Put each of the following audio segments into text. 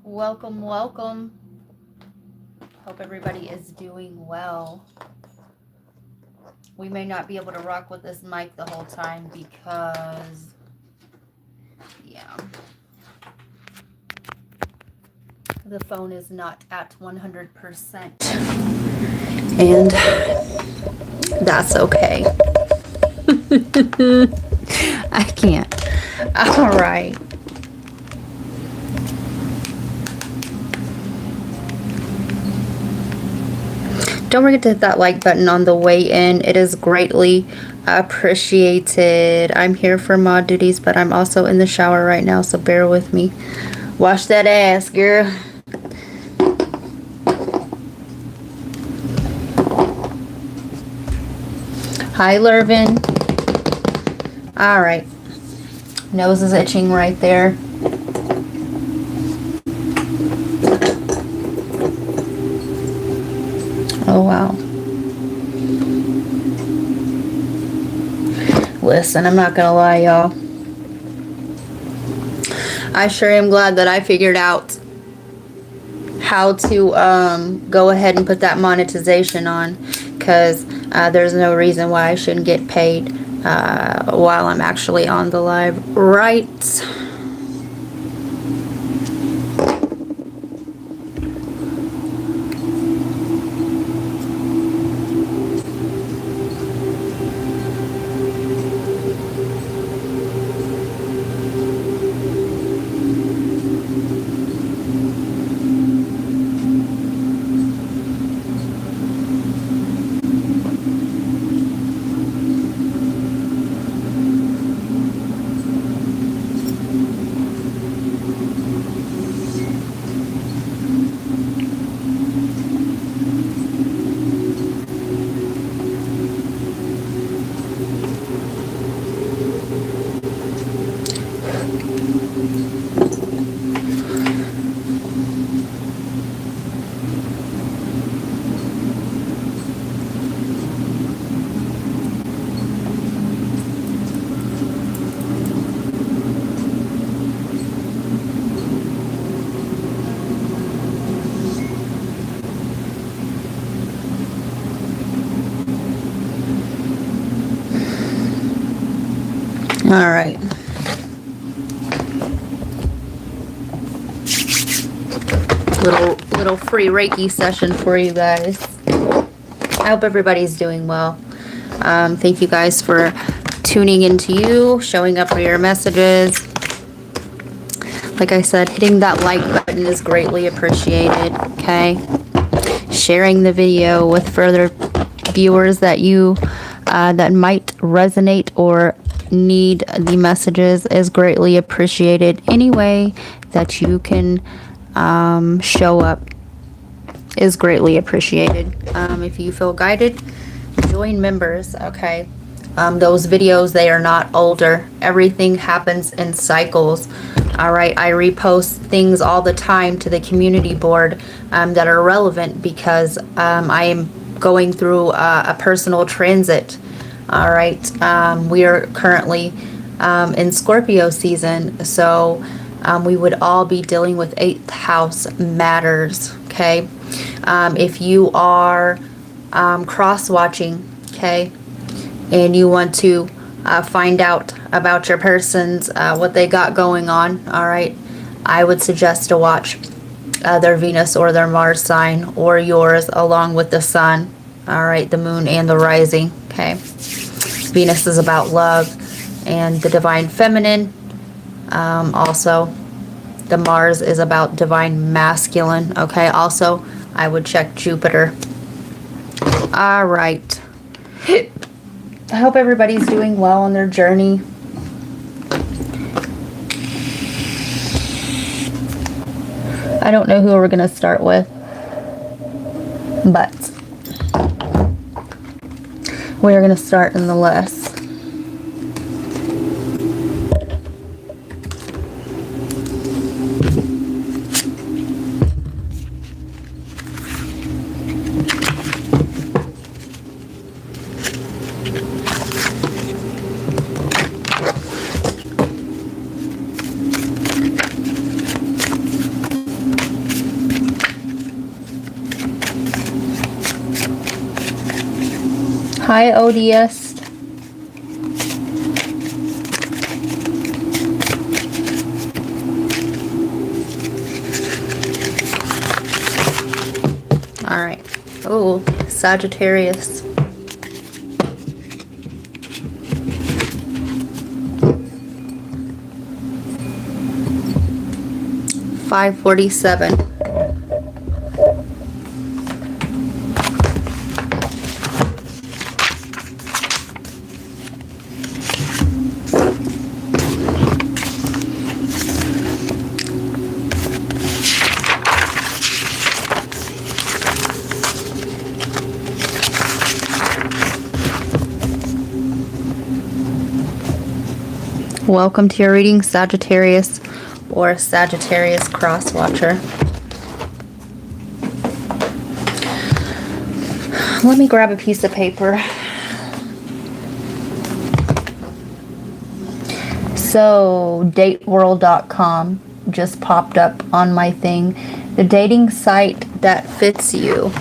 Welcome, welcome. Hope everybody is doing well. We may not be able to rock with this mic the whole time because, yeah, the phone is not at 100%. And that's okay. I can't. All right. Don't forget to hit that like button on the way in. It is greatly appreciated. I'm here for mod duties, but I'm also in the shower right now, so bear with me. Wash that ass, girl. Hi, Lervin. All right. Nose is itching right there. Oh, wow. Listen, I'm not gonna lie, y'all. I sure am glad that I figured out how to go ahead and put that monetization on, because there's no reason why I shouldn't get paid while I'm actually on the live, right? All right. Little free Reiki session for you guys. I hope everybody's doing well. Thank you guys for tuning into you, showing up for your messages. Like I said, hitting that like button is greatly appreciated, okay? Sharing the video with further viewers that you that might resonate or need the messages is greatly appreciated. Any way that you can show up is greatly appreciated. If you feel guided, join members, okay? Those videos, they are not older. Everything happens in cycles. All right, I repost things all the time to the community board that are relevant because I am going through a personal transit. All right, we are currently in Scorpio season, so we would all be dealing with 8th house matters, okay? If you are cross-watching, okay, and you want to find out about your person's, what they got going on, all right, I would suggest to watch their Venus or their Mars sign or yours along with the sun, all right, the moon and the rising, okay? Venus is about love and the divine feminine. Also, the Mars is about divine masculine, okay? Also, I would check Jupiter. All right. I hope everybody's doing well on their journey. I don't know who we're going to start with, but we're going to start in the list. Hi, ODS. All right. Oh, Sagittarius. $547. Welcome to your reading, Sagittarius or Sagittarius cross watcher. Let me grab a piece of paper. So, dateworld.com just popped up on my thing. The dating site that fits you.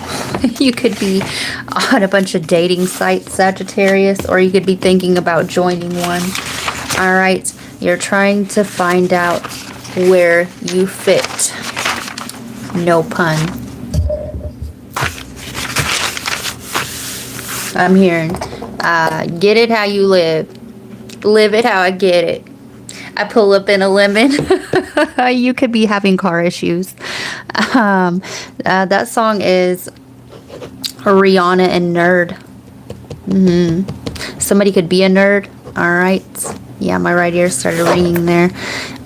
You could be on a bunch of dating sites, Sagittarius, or you could be thinking about joining one. All right, you're trying to find out where you fit. No pun. I'm hearing, get it how you live. Live it how I get it. I pull up in a lemon. You could be having car issues. That song is Rihanna and Nerd. Somebody could be a nerd. All right. Yeah, my right ear started ringing there.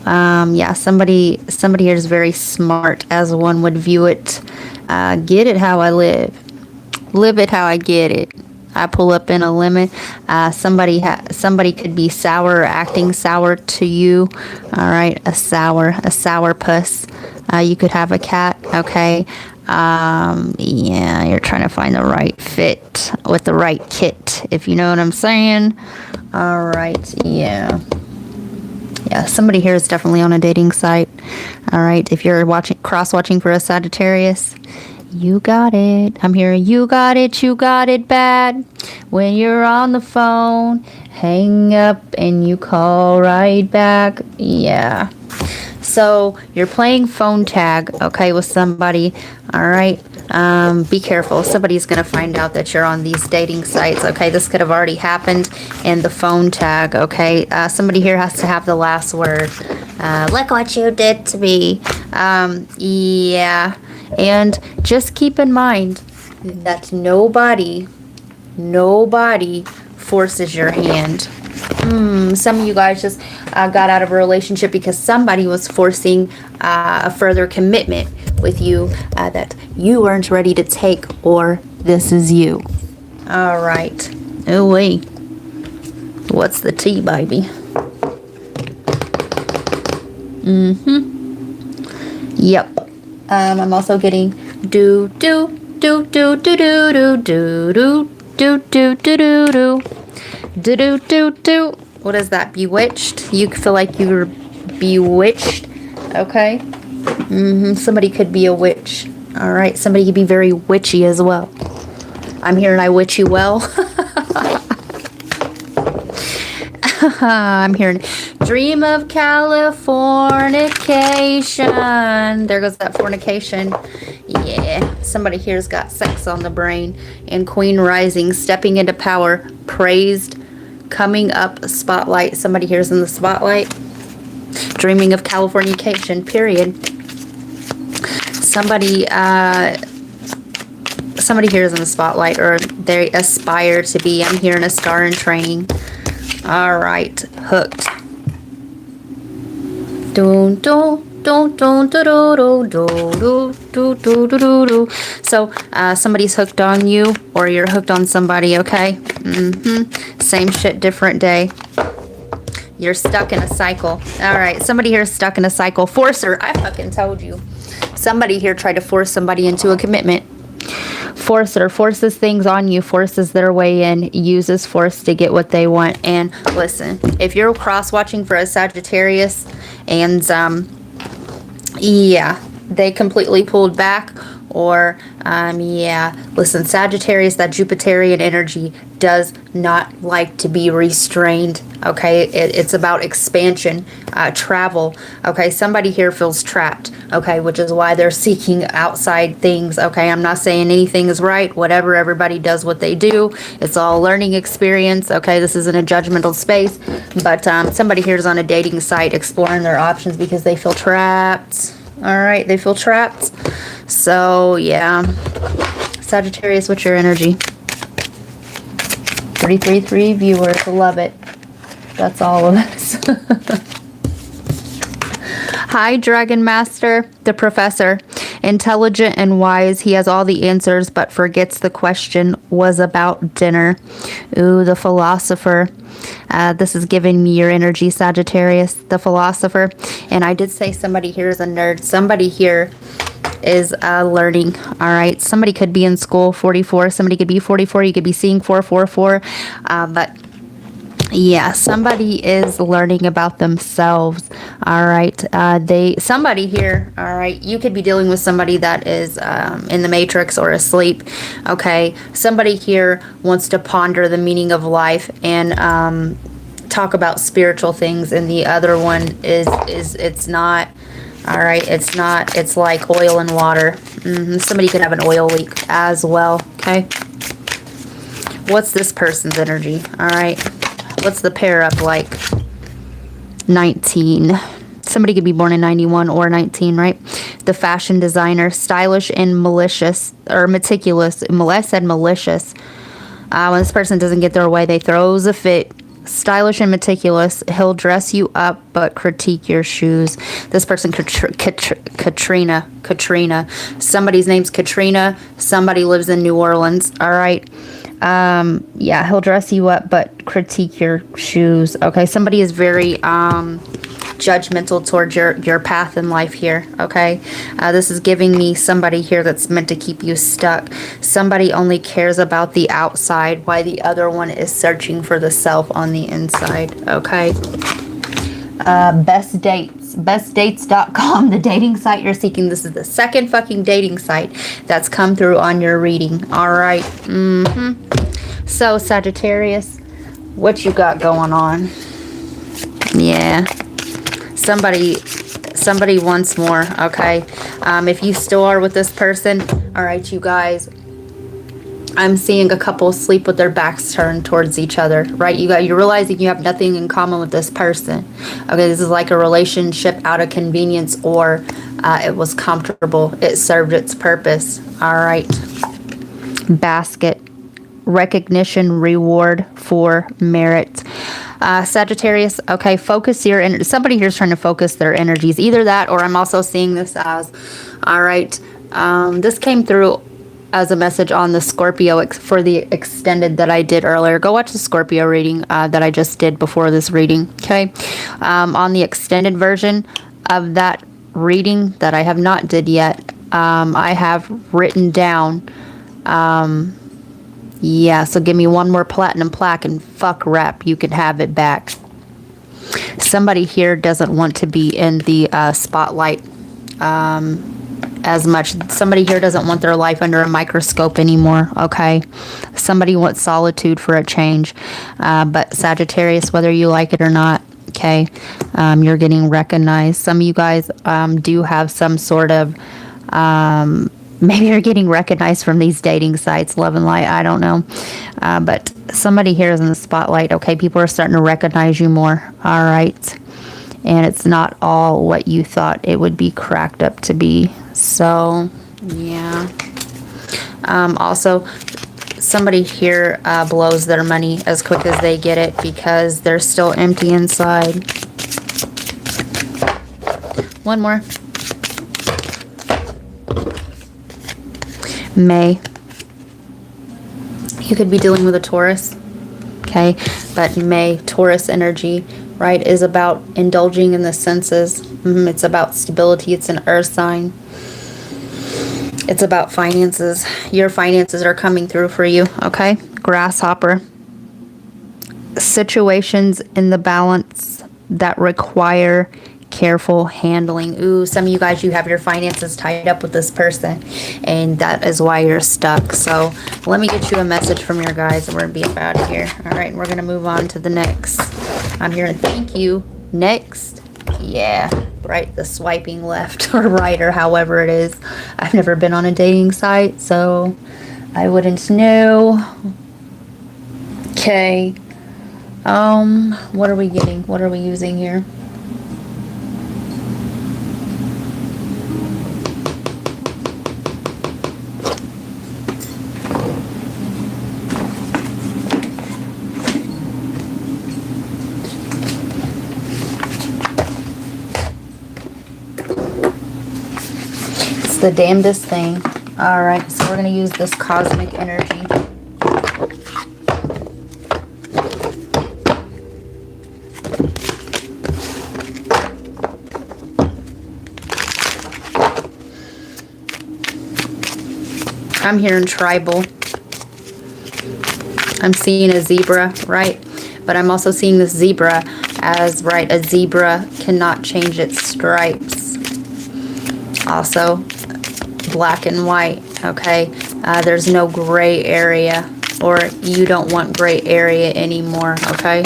Yeah, somebody here is very smart, as one would view it. Get it how I live. Live it how I get it. I pull up in a lemon. Somebody could be sour or acting sour to you. All right, a sour puss. You could have a cat. Okay. Yeah, you're trying to find the right fit with the right kit, if you know what I'm saying. All right. Yeah, somebody here is definitely on a dating site. All right, if you're cross-watching for a Sagittarius, you got it. I'm hearing you got it bad. When you're on the phone, hang up and you call right back. Yeah. So you're playing phone tag, okay, with somebody. All right. Be careful. Somebody's going to find out that you're on these dating sites. Okay. This could have already happened in the phone tag. Okay. Somebody here has to have the last word. Look what you did to me. Yeah. And just keep in mind that nobody forces your hand. Some of you guys just got out of a relationship because somebody was forcing a further commitment with you that you weren't ready to take, or this is you. All right. Oh, wait. What's the tea, baby? Yep. I'm also getting do do do do do do do do do do do do do do do do do. What is that? Bewitched? You feel like you were bewitched? Okay. Somebody could be a witch. All right. Somebody could be very witchy as well. I'm hearing I witch you well. I'm hearing dream of Californication. There goes that fornication. Yeah, somebody here's got sex on the brain. And Queen Rising, stepping into power, praised, coming up, spotlight. Somebody here's in the spotlight. Dreaming of Californication, period. Somebody here is in the spotlight, or they aspire to be. I'm hearing a star in training. All right, hooked. Dun, dun, dun, dun, dun, dun, dun, dun, dun, dun, dun. So somebody's hooked on you, or you're hooked on somebody. Okay. Same shit, different day. You're stuck in a cycle. All right, somebody here is stuck in a cycle. Forcer. I fucking told you. Somebody here tried to force somebody into a commitment. Forcer forces things on you, forces their way in, uses force to get what they want. And listen, if you're cross-watching for a Sagittarius and yeah, they completely pulled back, or yeah, listen, Sagittarius, that Jupiterian energy does not like to be restrained. Okay, it's about expansion, travel. Okay, somebody here feels trapped. Okay, which is why they're seeking outside things. Okay, I'm not saying anything is right, whatever, everybody does what they do. It's all a learning experience. Okay, this isn't a judgmental space, but somebody here is on a dating site exploring their options because they feel trapped. All right, they feel trapped. So yeah, Sagittarius, what's your energy? 333 viewers, love it. That's all of us. Hi, Dragon Master, the professor. Intelligent and wise, he has all the answers, but forgets the question was about dinner. Ooh, the philosopher. This is giving me your energy, Sagittarius, the philosopher. And I did say somebody here is a nerd. Somebody here is learning. All right, somebody could be in school, 44. Somebody could be 44. You could be seeing 444. But yeah, somebody is learning about themselves. All right, somebody here. All right, you could be dealing with somebody that is in the matrix or asleep. Okay, somebody here wants to ponder the meaning of life and talk about spiritual things, and the other one is it's not. All right, it's not. It's like oil and water. Somebody could have an oil leak as well. Okay, what's this person's energy? All right. What's the pair up like? 19. Somebody could be born in 91 or 19, right? The fashion designer, stylish and malicious, or meticulous. I said malicious. When this person doesn't get their way, they throws a fit. Stylish and meticulous. He'll dress you up, but critique your shoes. This person, Katrina. Somebody's name's Katrina. Somebody lives in New Orleans. All right. Yeah, he'll dress you up, but critique your shoes. Okay, somebody is very judgmental towards your path in life here. Okay, this is giving me somebody here that's meant to keep you stuck. Somebody only cares about the outside, while the other one is searching for the self on the inside. Okay. Best dates, bestdates.com, the dating site you're seeking. This is the second fucking dating site that's come through on your reading. All right. So Sagittarius, what you got going on? Yeah, somebody wants more. Okay, if you still are with this person, all right, you guys, I'm seeing a couple sleep with their backs turned towards each other, right? You're realizing you have nothing in common with this person. Okay, this is like a relationship out of convenience, or it was comfortable. It served its purpose. All right. Basket. Recognition, reward for merit. Sagittarius, okay, focus your energy. Somebody here is trying to focus their energies. Either that, or I'm also seeing this as, all right, this came through as a message on the Scorpio for the extended that I did earlier. Go watch the Scorpio reading that I just did before this reading. Okay, on the extended version of that reading that I have not did yet, I have written down, yeah, so give me one more platinum plaque and fuck rep, you can have it back. Somebody here doesn't want to be in the spotlight as much. Somebody here doesn't want their life under a microscope anymore, okay? Somebody wants solitude for a change. But Sagittarius, whether you like it or not, okay, you're getting recognized. Some of you guys do have some sort of... maybe you're getting recognized from these dating sites, Love and Light, I don't know. But somebody here is in the spotlight, okay? People are starting to recognize you more, all right? And it's not all what you thought it would be cracked up to be. So, yeah. Also, somebody here blows their money as quick as they get it because they're still empty inside. One more. May. You could be dealing with a Taurus, okay? But May, Taurus energy, right, is about indulging in the senses. It's about stability. It's an earth sign. It's about finances. Your finances are coming through for you, okay? Grasshopper. Situations in the balance that require careful handling. Ooh, some of you guys, you have your finances tied up with this person, and that is why you're stuck. So let me get you a message from your guys, and we're gonna be up out of here. All right, and we're gonna move on to the next. I'm here, and thank you. Next. Yeah, right, the swiping left or right, or however it is. I've never been on a dating site, so I wouldn't know. Okay. What are we getting? What are we using here? It's the damnedest thing. All right, so we're going to use this cosmic energy. I'm hearing tribal. I'm seeing a zebra, right? But I'm also seeing this zebra as, right, a zebra cannot change its stripes. Also, black and white, okay? There's no gray area, or you don't want gray area anymore, okay?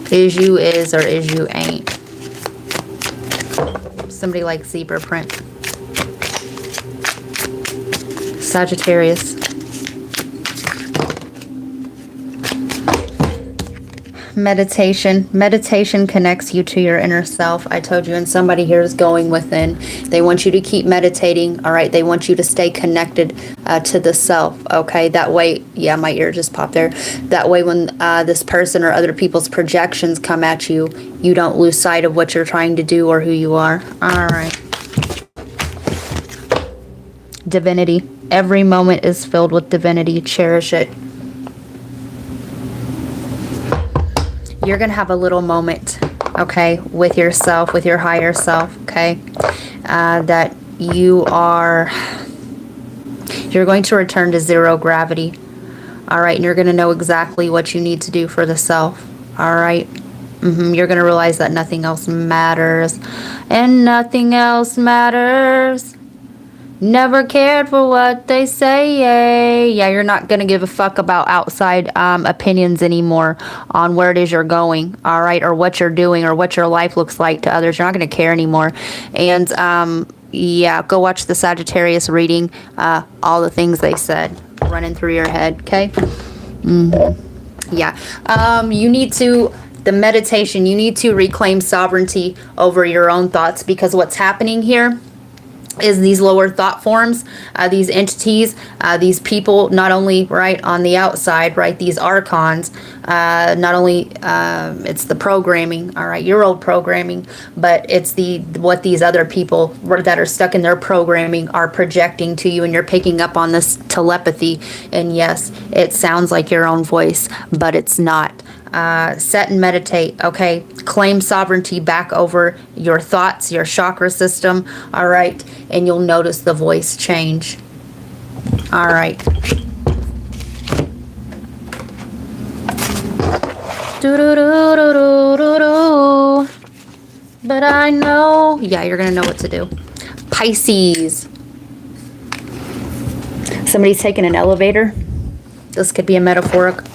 Is you is, or is you ain't. Somebody likes zebra print. Sagittarius. Meditation. Meditation connects you to your inner self. I told you, and somebody here is going within. They want you to keep meditating, all right? They want you to stay connected to the self, okay? That way, yeah, my ear just popped there. That way when this person or other people's projections come at you, you don't lose sight of what you're trying to do or who you are. All right. Divinity. Every moment is filled with divinity. Cherish it. You're going to have a little moment, okay, with yourself, with your higher self, okay, that you're going to return to zero gravity, all right, and you're going to know exactly what you need to do for the self, all right. You're going to realize that nothing else matters, and nothing else matters. Never cared for what they say. Yeah, you're not going to give a fuck about outside opinions anymore on where it is you're going, all right, or what you're doing or what your life looks like to others. You're not going to care anymore. And, yeah, go watch the Sagittarius reading, all the things they said running through your head, okay? Yeah. You need to... The meditation, you need to reclaim sovereignty over your own thoughts, because what's happening here is these lower thought forms, these entities, these people, not only right on the outside, right, these archons, not only it's the programming, all right, your old programming, but it's what these other people that are stuck in their programming are projecting to you, and you're picking up on this telepathy. And yes, it sounds like your own voice, but it's not. Set and meditate, okay? Claim sovereignty back over your thoughts, your chakra system, all right? And you'll notice the voice change. All right. Do-do-do-do-do-do-do. But I know, yeah, you're going to know what to do. Pisces. Somebody's taking an elevator. This could be a metaphorical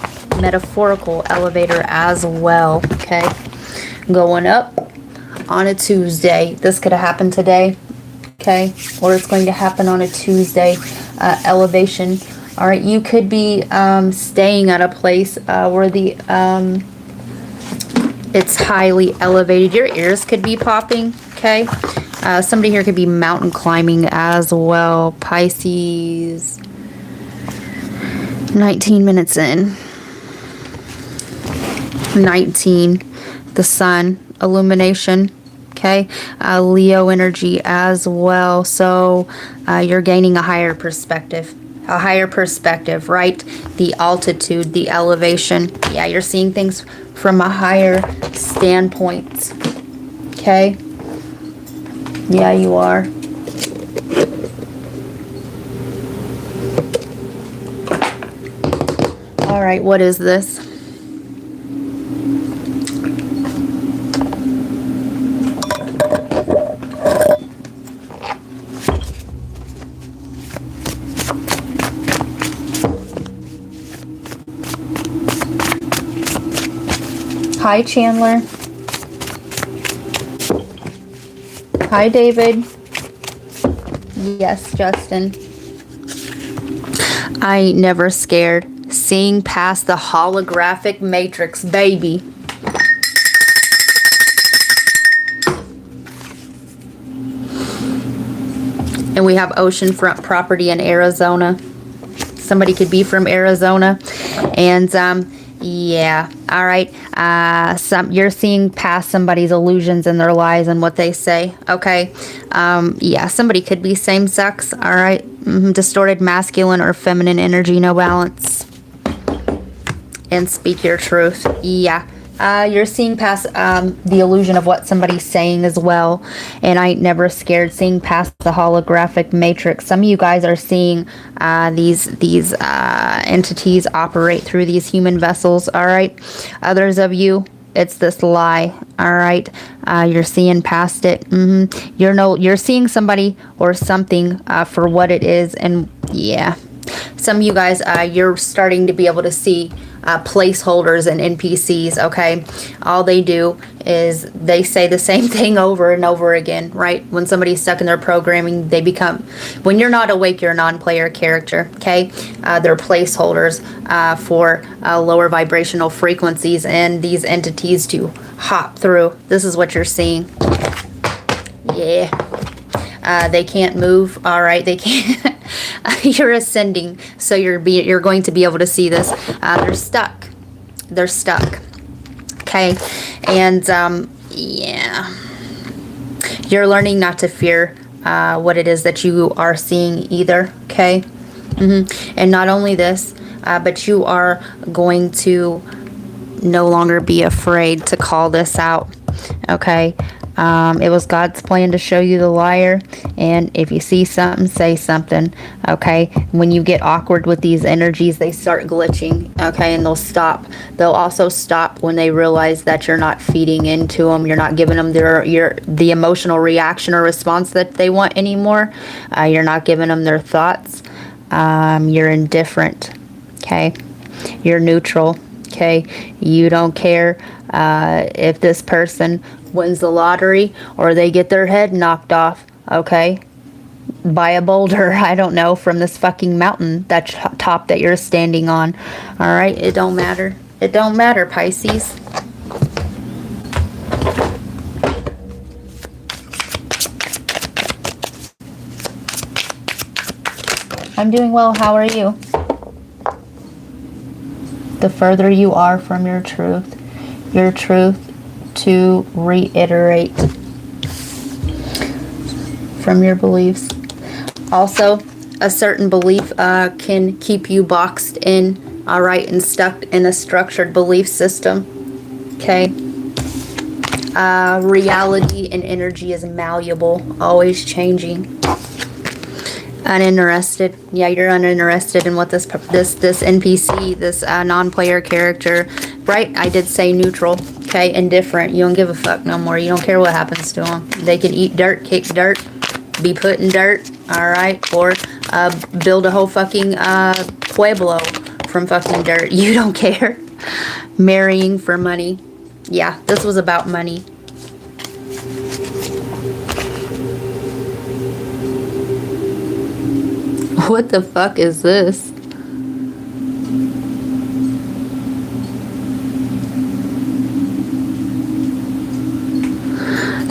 elevator as well, okay? Going up on a Tuesday. This could have happened today, okay? Or it's going to happen on a Tuesday. Elevation. All right, you could be staying at a place where it's highly elevated. Your ears could be popping, okay? Somebody here could be mountain climbing as well. Pisces. 19 minutes in. 19, the sun, illumination, okay? Leo energy as well. So you're gaining a higher perspective, right? The altitude, the elevation. Yeah, you're seeing things from a higher standpoint, okay? Yeah, you are. All right, what is this? Hi, Chandler. Hi, David. Yes, Justin. I ain't never scared. Seeing past the holographic matrix, baby. And we have oceanfront property in Arizona. Somebody could be from Arizona. And yeah, all right. You're seeing past somebody's illusions and their lies and what they say. Okay. Yeah, somebody could be same sex. All right. Distorted masculine or feminine energy, no balance. And speak your truth. Yeah. You're seeing past the illusion of what somebody's saying as well. And I ain't never scared, seeing past the holographic matrix. Some of you guys are seeing these entities operate through these human vessels. All right. Others of you, it's this lie. All right. You're seeing past it. You're seeing somebody or something for what it is. And yeah, some of you guys, you're starting to be able to see placeholders and NPCs. Okay, all they do is they say the same thing over and over again, right? When somebody's stuck in their programming, they become, when you're not awake, you're a non-player character. Okay, they're placeholders for lower vibrational frequencies and these entities to hop through. This is what you're seeing. Yeah. They can't move. All right, they can't. You're ascending, so you're going to be able to see this. They're stuck. They're stuck. Okay, and yeah, you're learning not to fear what it is that you are seeing either. Okay, and not only this, but you are going to no longer be afraid to call this out. Okay. It was God's plan to show you the liar, and if you see something, say something. Okay, when you get awkward with these energies, they start glitching. Okay, and they'll stop. They'll also stop when they realize that you're not feeding into them. You're not giving them the emotional reaction or response that they want anymore. You're not giving them their thoughts. You're indifferent. Okay, you're neutral. Okay, you don't care if this person wins the lottery or they get their head knocked off, okay, by a boulder, I don't know, from this fucking mountain, that top that you're standing on. All right, it don't matter. It don't matter, Pisces. I'm doing well. How are you? The further you are from your truth to reiterate from your beliefs. Also, a certain belief can keep you boxed in, all right, and stuck in a structured belief system. Okay. Reality and energy is malleable, always changing. Uninterested. Yeah, you're uninterested in what this NPC, this non-player character, right? I did say neutral. Okay, indifferent. You don't give a fuck no more. You don't care what happens to them. They can eat dirt, kick dirt, be put in dirt, all right, or build a whole fucking pueblo from fucking dirt. You don't care. Marrying for money. Yeah, this was about money. What the fuck is this?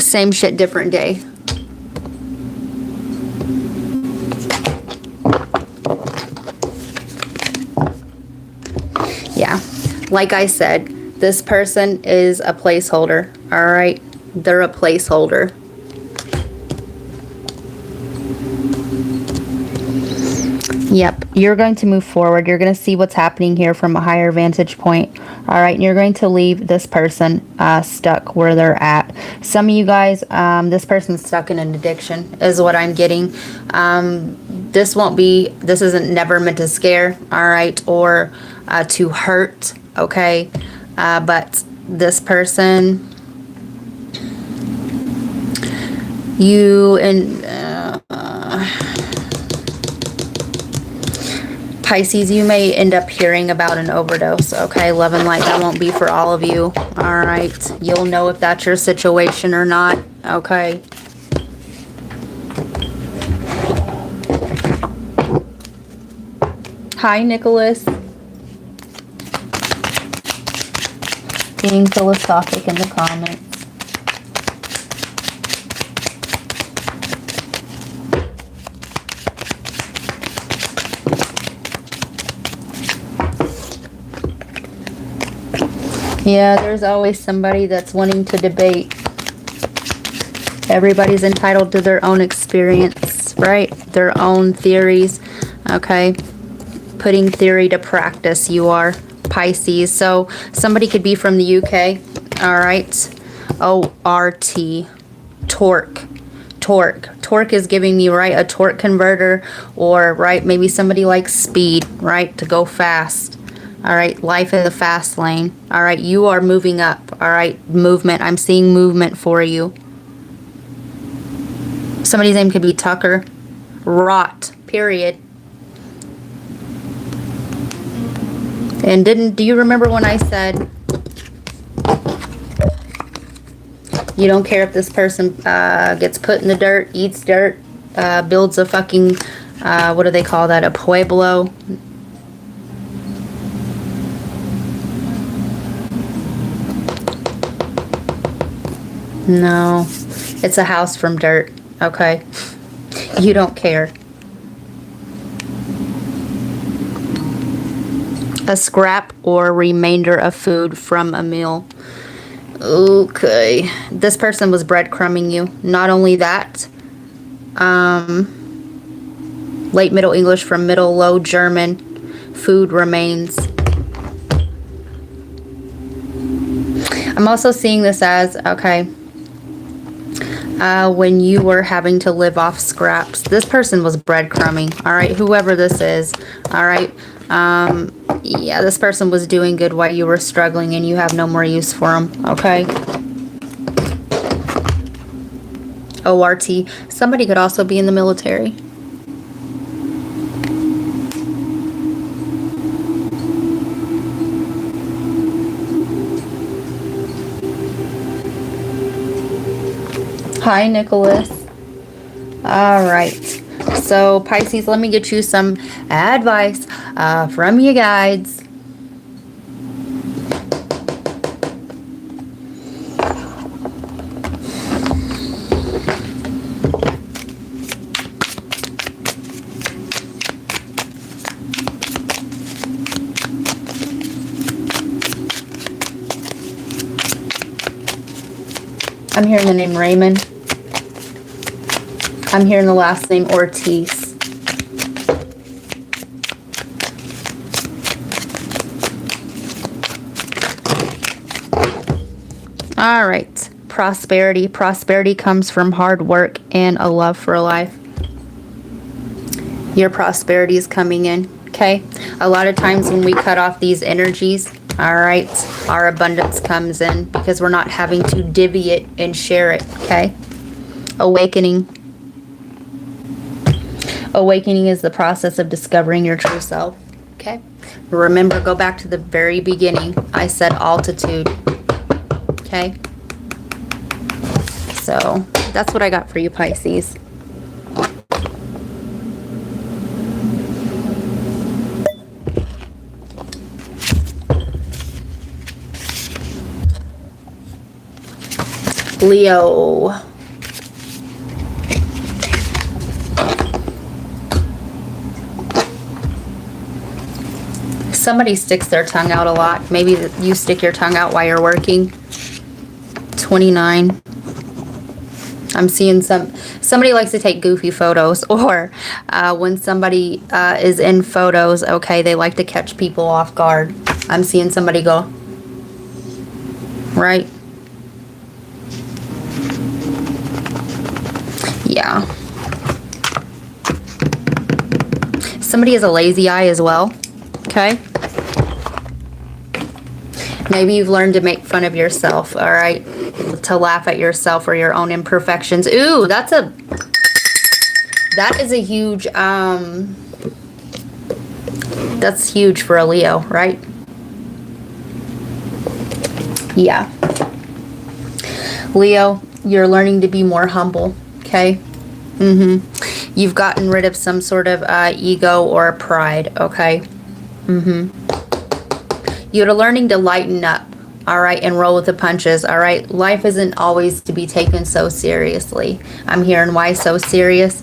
Same shit, different day. Yeah, like I said, this person is a placeholder, all right? They're a placeholder. Yep, you're going to move forward. You're going to see what's happening here from a higher vantage point. All right, and you're going to leave this person stuck where they're at. Some of you guys, this person's stuck in an addiction is what I'm getting. This isn't never meant to scare, all right, or to hurt, okay? But this person, Pisces, you may end up hearing about an overdose, okay? Love and light, that won't be for all of you, all right? You'll know if that's your situation or not, okay? Hi, Nicholas. Being philosophic in the comments. Yeah, there's always somebody that's wanting to debate. Everybody's entitled to their own experience, right? Their own theories, okay? Putting theory to practice, you are Pisces. So somebody could be from the UK, all right? O-R-T, torque. Torque is giving me, right, a torque converter, or, right, maybe somebody likes speed, right, to go fast. All right, life in the fast lane. All right, you are moving up. All right, movement. I'm seeing movement for you. Somebody's name could be Tucker. Rot, period. And do you remember when I said, you don't care if this person gets put in the dirt, eats dirt, builds a fucking, what do they call that, a pueblo? No, it's a house from dirt, okay? You don't care. A scrap or remainder of food from a meal. Okay. This person was breadcrumbing you. Not only that, late Middle English from Middle Low German, food remains. I'm also seeing this as, okay, when you were having to live off scraps. This person was breadcrumbing, all right? Whoever this is, all right? Yeah, this person was doing good while you were struggling and you have no more use for them, okay? O-R-T. Somebody could also be in the military. Hi, Nicholas. All right. So, Pisces, let me get you some advice from you guides. I'm hearing the name Raymond. I'm hearing the last name Ortiz. All right. Prosperity. Prosperity comes from hard work and a love for life. Your prosperity is coming in, okay? A lot of times when we cut off these energies, all right, our abundance comes in because we're not having to divvy it and share it, okay? Awakening. Awakening is the process of discovering your true self, okay? Remember, go back to the very beginning. I said altitude, okay? So that's what I got for you, Pisces. Leo. Somebody sticks their tongue out a lot. Maybe you stick your tongue out while you're working. 29. I'm seeing somebody likes to take goofy photos, or when somebody is in photos, okay, they like to catch people off guard. I'm seeing somebody go, right? Yeah. Somebody has a lazy eye as well, okay? Maybe you've learned to make fun of yourself, all right? To laugh at yourself or your own imperfections. Ooh, that is a huge, That's huge for a Leo, right? Yeah. Leo, you're learning to be more humble, okay? You've gotten rid of some sort of ego or pride, okay? You're learning to lighten up, all right, and roll with the punches, all right? Life isn't always to be taken so seriously. I'm hearing why so serious.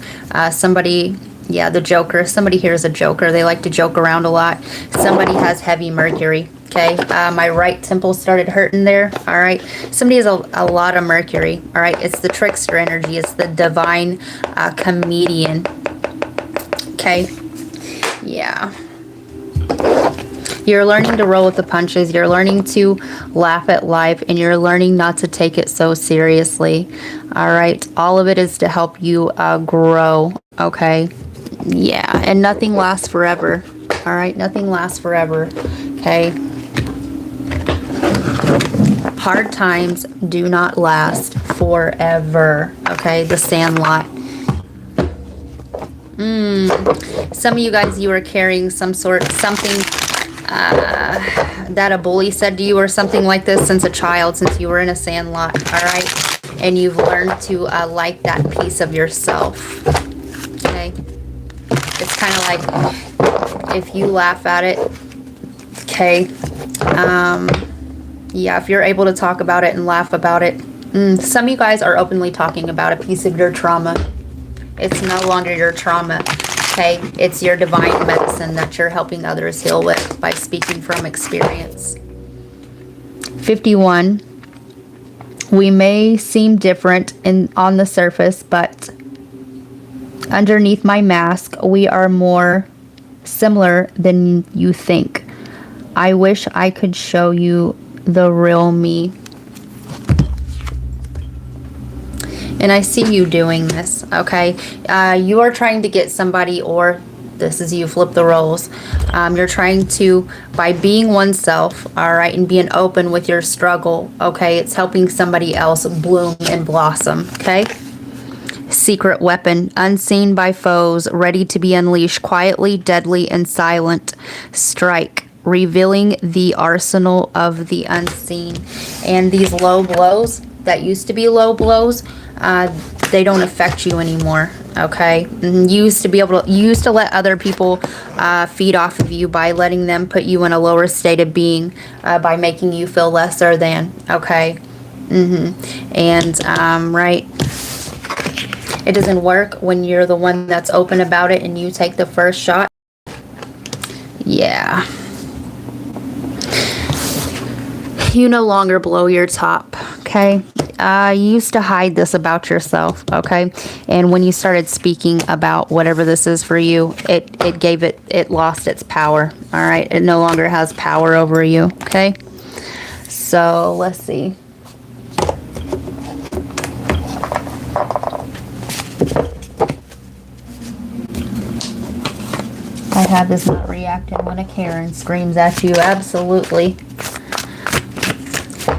Somebody, yeah, the Joker. Somebody here is a joker. They like to joke around a lot. Somebody has heavy Mercury, okay? My right temple started hurting there, all right? Somebody has a lot of Mercury, all right? It's the trickster energy. It's the divine comedian, okay? Yeah. You're learning to roll with the punches. You're learning to laugh at life, and you're learning not to take it so seriously. All right. All of it is to help you grow. Okay. Yeah. And nothing lasts forever. All right. Nothing lasts forever. Okay. Hard times do not last forever. Okay. The Sandlot. Some of you guys, you are carrying something that a bully said to you or something like this since a child, since you were in a sandlot, all right? And you've learned to like that piece of yourself, okay? It's kind of like if you laugh at it, okay? Yeah, if you're able to talk about it and laugh about it. Some of you guys are openly talking about a piece of your trauma. It's no longer your trauma. Okay, it's your divine medicine that you're helping others heal with by speaking from experience. 51. We may seem different on the surface, but underneath my mask, we are more similar than you think. I wish I could show you the real me. And I see you doing this, okay? You are trying to get somebody, or this is you, flip the roles. You're trying to, by being oneself, all right, and being open with your struggle, okay? It's helping somebody else bloom and blossom, okay? Secret weapon, unseen by foes, ready to be unleashed, quietly, deadly, and silent. Strike, revealing the arsenal of the unseen. And these low blows that used to be low blows, they don't affect you anymore, okay? You used to let other people feed off of you by letting them put you in a lower state of being, by making you feel lesser than, okay? And right, it doesn't work when you're the one that's open about it and you take the first shot. Yeah. You no longer blow your top, okay? You used to hide this about yourself, okay? And when you started speaking about whatever this is for you, it lost its power, all right? It no longer has power over you, okay? So let's see. I had this not reacting when a Karen screams at you. Absolutely.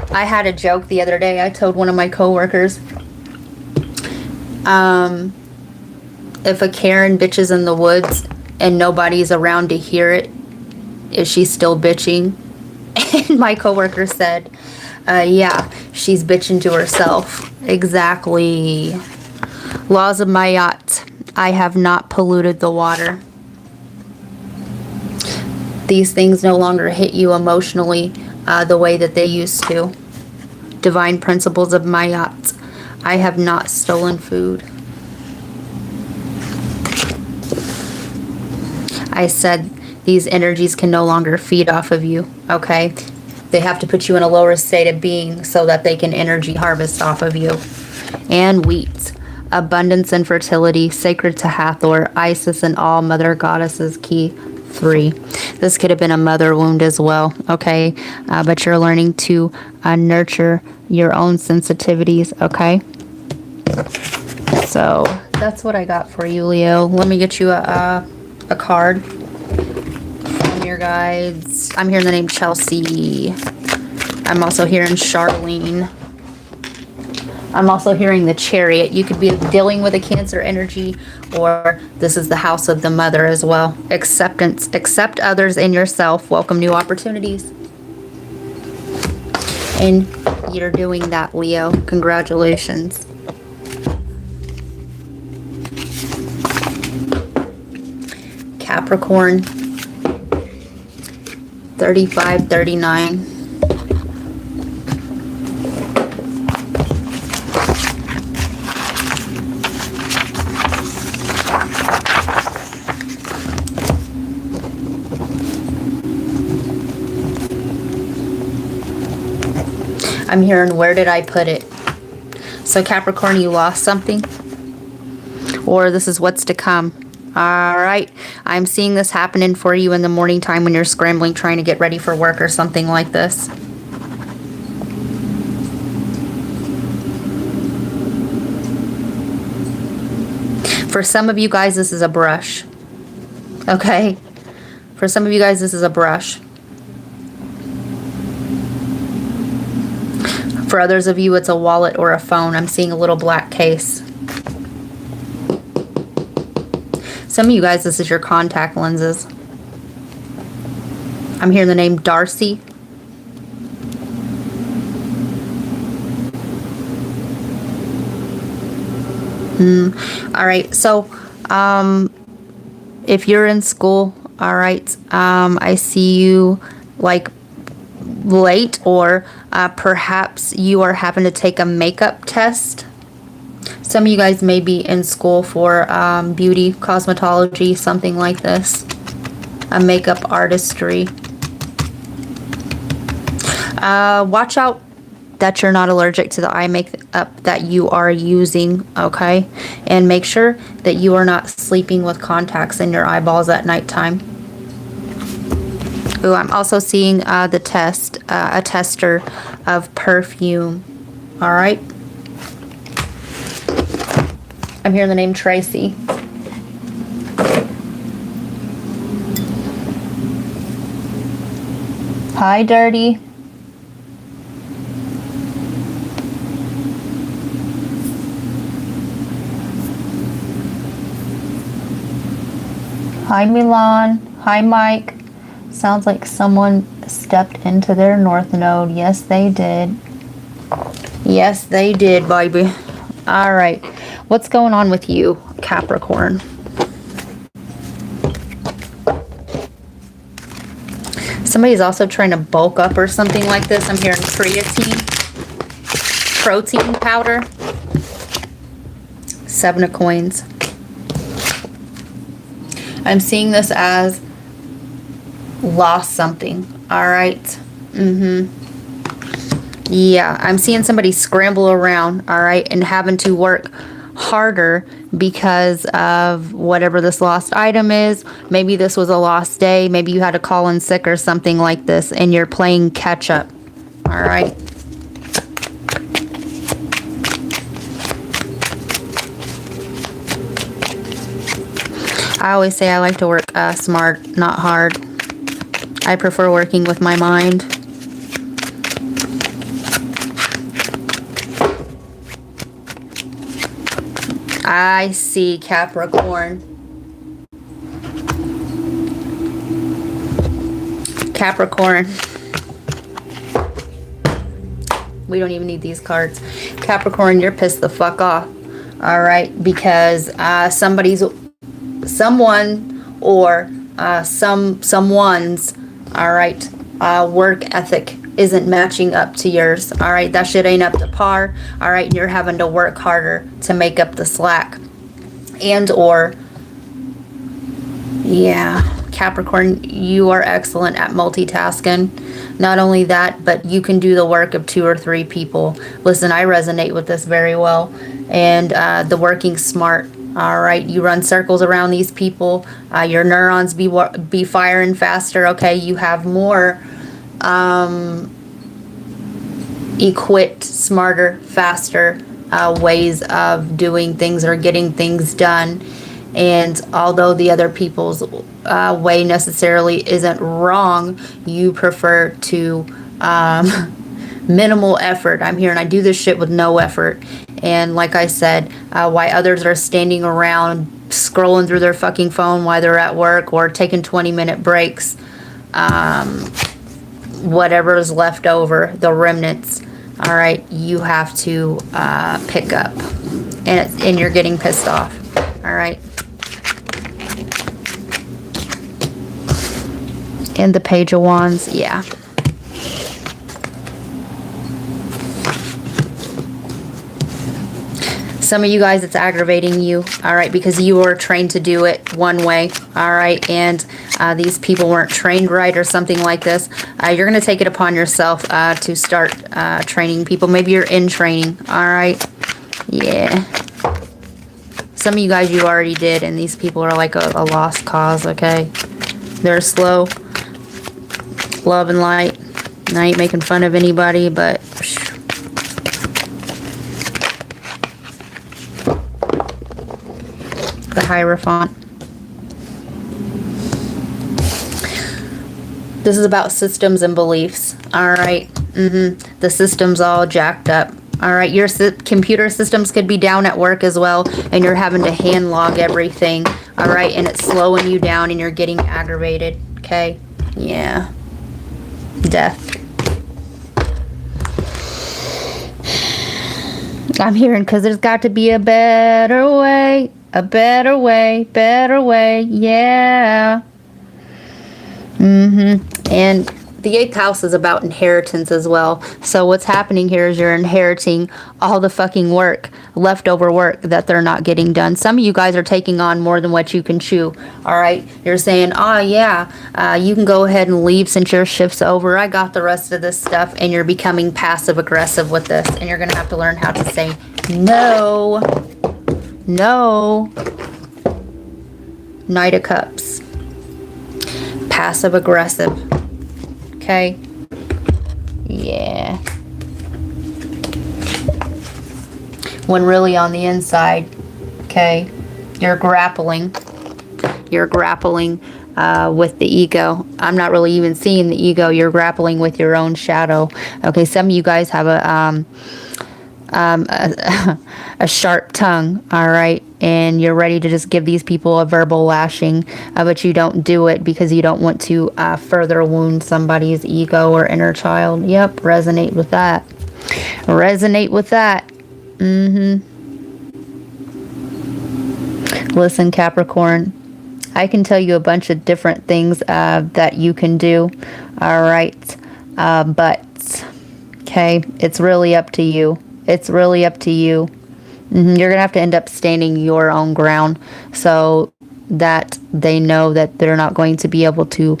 I had a joke the other day. I told one of my coworkers, if a Karen bitches in the woods and nobody's around to hear it, is she still bitching? And my coworker said, yeah, she's bitching to herself. Exactly. Laws of Mayat. I have not polluted the water. These things no longer hit you emotionally the way that they used to. Divine principles of Mayat. I have not stolen food. I said these energies can no longer feed off of you, okay? They have to put you in a lower state of being so that they can energy harvest off of you. And wheat. Abundance and fertility, sacred to Hathor, Isis and all mother goddesses, key 3. This could have been a mother wound as well, okay? But you're learning to nurture your own sensitivities, okay? So that's what I got for you, Leo. Let me get you a card from your guides. I'm hearing the name Chelsea. I'm also hearing Charlene. I'm also hearing the Chariot. You could be dealing with a Cancer energy, or this is the house of the mother as well. Acceptance. Accept others and yourself. Welcome new opportunities. And you're doing that, Leo. Congratulations. Capricorn. 35, 39. I'm hearing, where did I put it? So Capricorn, you lost something, or this is what's to come. All right, I'm seeing this happening for you in the morning time when you're scrambling, trying to get ready for work or something like this. For some of you guys, this is a brush. Okay? For some of you guys, this is a brush. For others of you, it's a wallet or a phone. I'm seeing a little black case. Some of you guys, this is your contact lenses. I'm hearing the name Darcy. All right, so if you're in school, all right, I see you like late, or perhaps you are having to take a makeup test. Some of you guys may be in school for beauty, cosmetology, something like this. A makeup artistry. Watch out that you're not allergic to the eye makeup that you are using, okay? And make sure that you are not sleeping with contacts in your eyeballs at nighttime. Ooh, I'm also seeing the test, a tester of perfume. All right. I'm hearing the name Tracy. Hi, Dirty. Hi, Milan. Hi, Mike. Sounds like someone stepped into their north node. Yes, they did. Yes, they did, baby. All right. What's going on with you, Capricorn? Somebody's also trying to bulk up or something like this. I'm hearing creatine, protein powder. 7 of coins. I'm seeing this as lost something. All right. Yeah, I'm seeing somebody scramble around, all right, and having to work harder because of whatever this lost item is. Maybe this was a lost day. Maybe you had to call in sick or something like this, and you're playing catch up. All right. I always say I like to work smart, not hard. I prefer working with my mind. I see, Capricorn. Capricorn. We don't even need these cards. Capricorn, you're pissed the fuck off. All right, because someone or someone's, all right, work ethic isn't matching up to yours. All right, that shit ain't up to par. All right, you're having to work harder to make up the slack. And or, yeah, Capricorn, you are excellent at multitasking. Not only that, but you can do the work of 2 or 3 people. Listen, I resonate with this very well. And the working smart. All right, you run circles around these people. Your neurons be firing faster. Okay, you have more equipped, smarter, faster ways of doing things or getting things done. And although the other people's way necessarily isn't wrong, you prefer to minimal effort. I'm hearing I do this shit with no effort. And like I said, why others are standing around scrolling through their fucking phone while they're at work or taking 20-minute breaks. Whatever is left over, the remnants, all right, you have to pick up. And you're getting pissed off, all right? And the Page of Wands, yeah. Some of you guys, it's aggravating you, all right, because you were trained to do it one way, all right, and these people weren't trained right or something like this. You're going to take it upon yourself to start training people. Maybe you're in training, all right, yeah. Some of you guys, you already did, and these people are like a lost cause, okay? They're slow, love and light. And I ain't making fun of anybody, but... the Hierophant. This is about systems and beliefs. All right. The system's all jacked up. All right. Your computer systems could be down at work as well, and you're having to hand log everything. All right. And it's slowing you down, and you're getting aggravated. Okay. Yeah. Death. I'm hearing because there's got to be a better way. A better way, yeah. And the 8th house is about inheritance as well. So what's happening here is you're inheriting all the fucking work, leftover work that they're not getting done. Some of you guys are taking on more than what you can chew, all right? You're saying, oh, yeah, you can go ahead and leave since your shift's over. I got the rest of this stuff, and you're becoming passive-aggressive with this, and you're going to have to learn how to say no. No. Knight of Cups. Passive aggressive. Okay. Yeah. When really on the inside, okay, you're grappling. You're grappling with the ego. I'm not really even seeing the ego. You're grappling with your own shadow. Okay, some of you guys have a sharp tongue, all right, and you're ready to just give these people a verbal lashing, but you don't do it because you don't want to further wound somebody's ego or inner child. Yep, resonate with that. Resonate with that. Listen, Capricorn, I can tell you a bunch of different things that you can do, all right, but, okay, it's really up to you. It's really up to you. You're going to have to end up standing your own ground so that they know that they're not going to be able to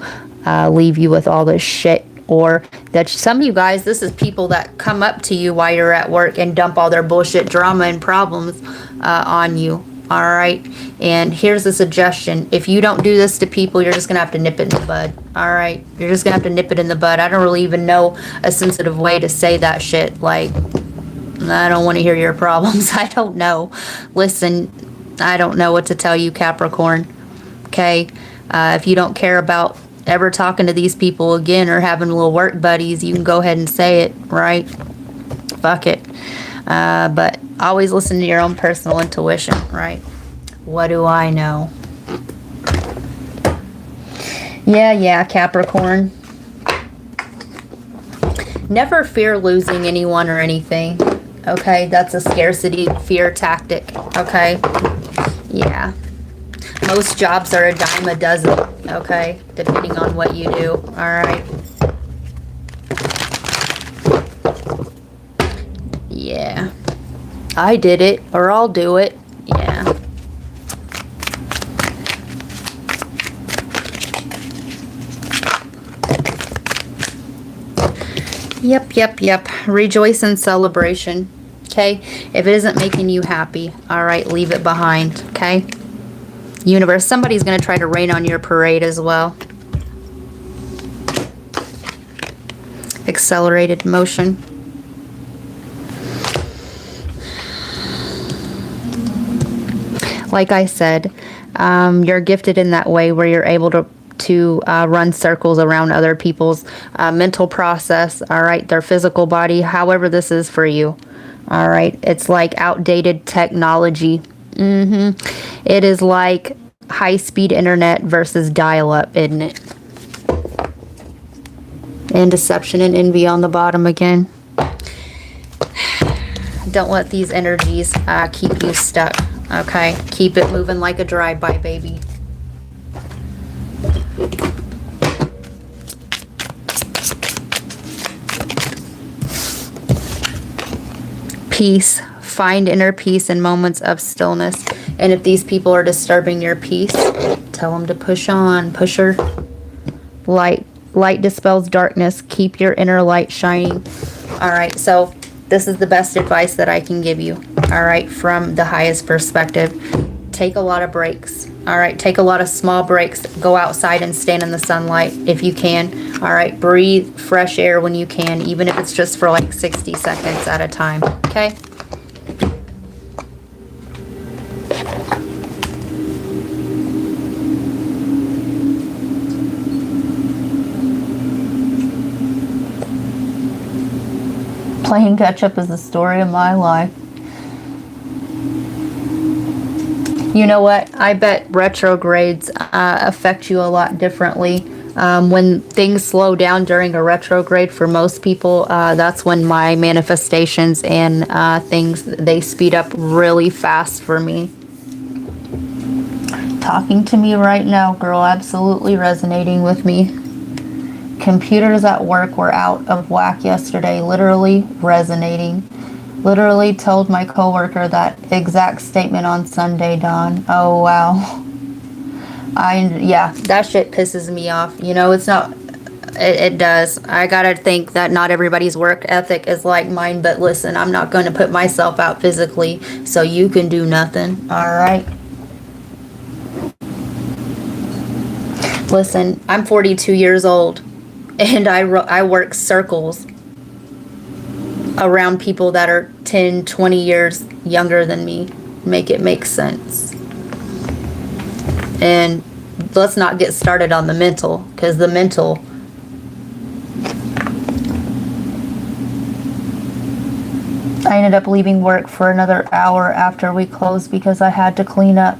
leave you with all this shit. Or that some of you guys, this is people that come up to you while you're at work and dump all their bullshit, drama, and problems on you. All right. And here's a suggestion. If you don't do this to people, you're just going to have to nip it in the bud. All right. You're just going to have to nip it in the bud. I don't really even know a sensitive way to say that shit. Like, I don't want to hear your problems. I don't know. Listen, I don't know what to tell you, Capricorn. Okay? If you don't care about ever talking to these people again or having little work buddies, you can go ahead and say it, right? Fuck it. But always listen to your own personal intuition, right? What do I know? Yeah, Capricorn. Never fear losing anyone or anything. Okay, that's a scarcity fear tactic. Okay, yeah. Most jobs are a dime a dozen. Okay, depending on what you do. All right. Yeah. I did it, or I'll do it. Yeah. Yep. Rejoice in celebration. Okay? If it isn't making you happy, all right, leave it behind. Okay? Universe, somebody's going to try to rain on your parade as well. Accelerated motion. Like I said, you're gifted in that way where you're able to run circles around other people's mental process, all right, their physical body, however this is for you, All right. It's like outdated technology. It is like high-speed internet versus dial-up, isn't it? And deception and envy on the bottom again. Don't let these energies keep you stuck, okay? Keep it moving like a drive-by, baby. Peace. Find inner peace in moments of stillness. And if these people are disturbing your peace, tell them to push on. Pusher. Light. Light dispels darkness. Keep your inner light shining. All right, so this is the best advice that I can give you. All right, from the highest perspective. Take a lot of breaks. All right, take a lot of small breaks. Go outside and stand in the sunlight if you can. All right, breathe fresh air when you can, even if it's just for like 60 seconds at a time. Okay? Playing catch up is the story of my life. You know what? I bet retrogrades affect you a lot differently. When things slow down during a retrograde, for most people, that's when my manifestations and things, they speed up really fast for me. Talking to me right now, girl, absolutely resonating with me. Computers at work were out of whack yesterday, literally resonating. Literally told my coworker that exact statement on Sunday, Dawn. Oh, wow. Yeah, that shit pisses me off. You know, it's not, it does. I gotta think that not everybody's work ethic is like mine, but listen, I'm not gonna put myself out physically so you can do nothing, all right? Listen, I'm 42 years old, and I work circles around people that are 10, 20 years younger than me. Make it make sense. And let's not get started on the mental, because the mental, I ended up leaving work for another hour after we closed because I had to clean up.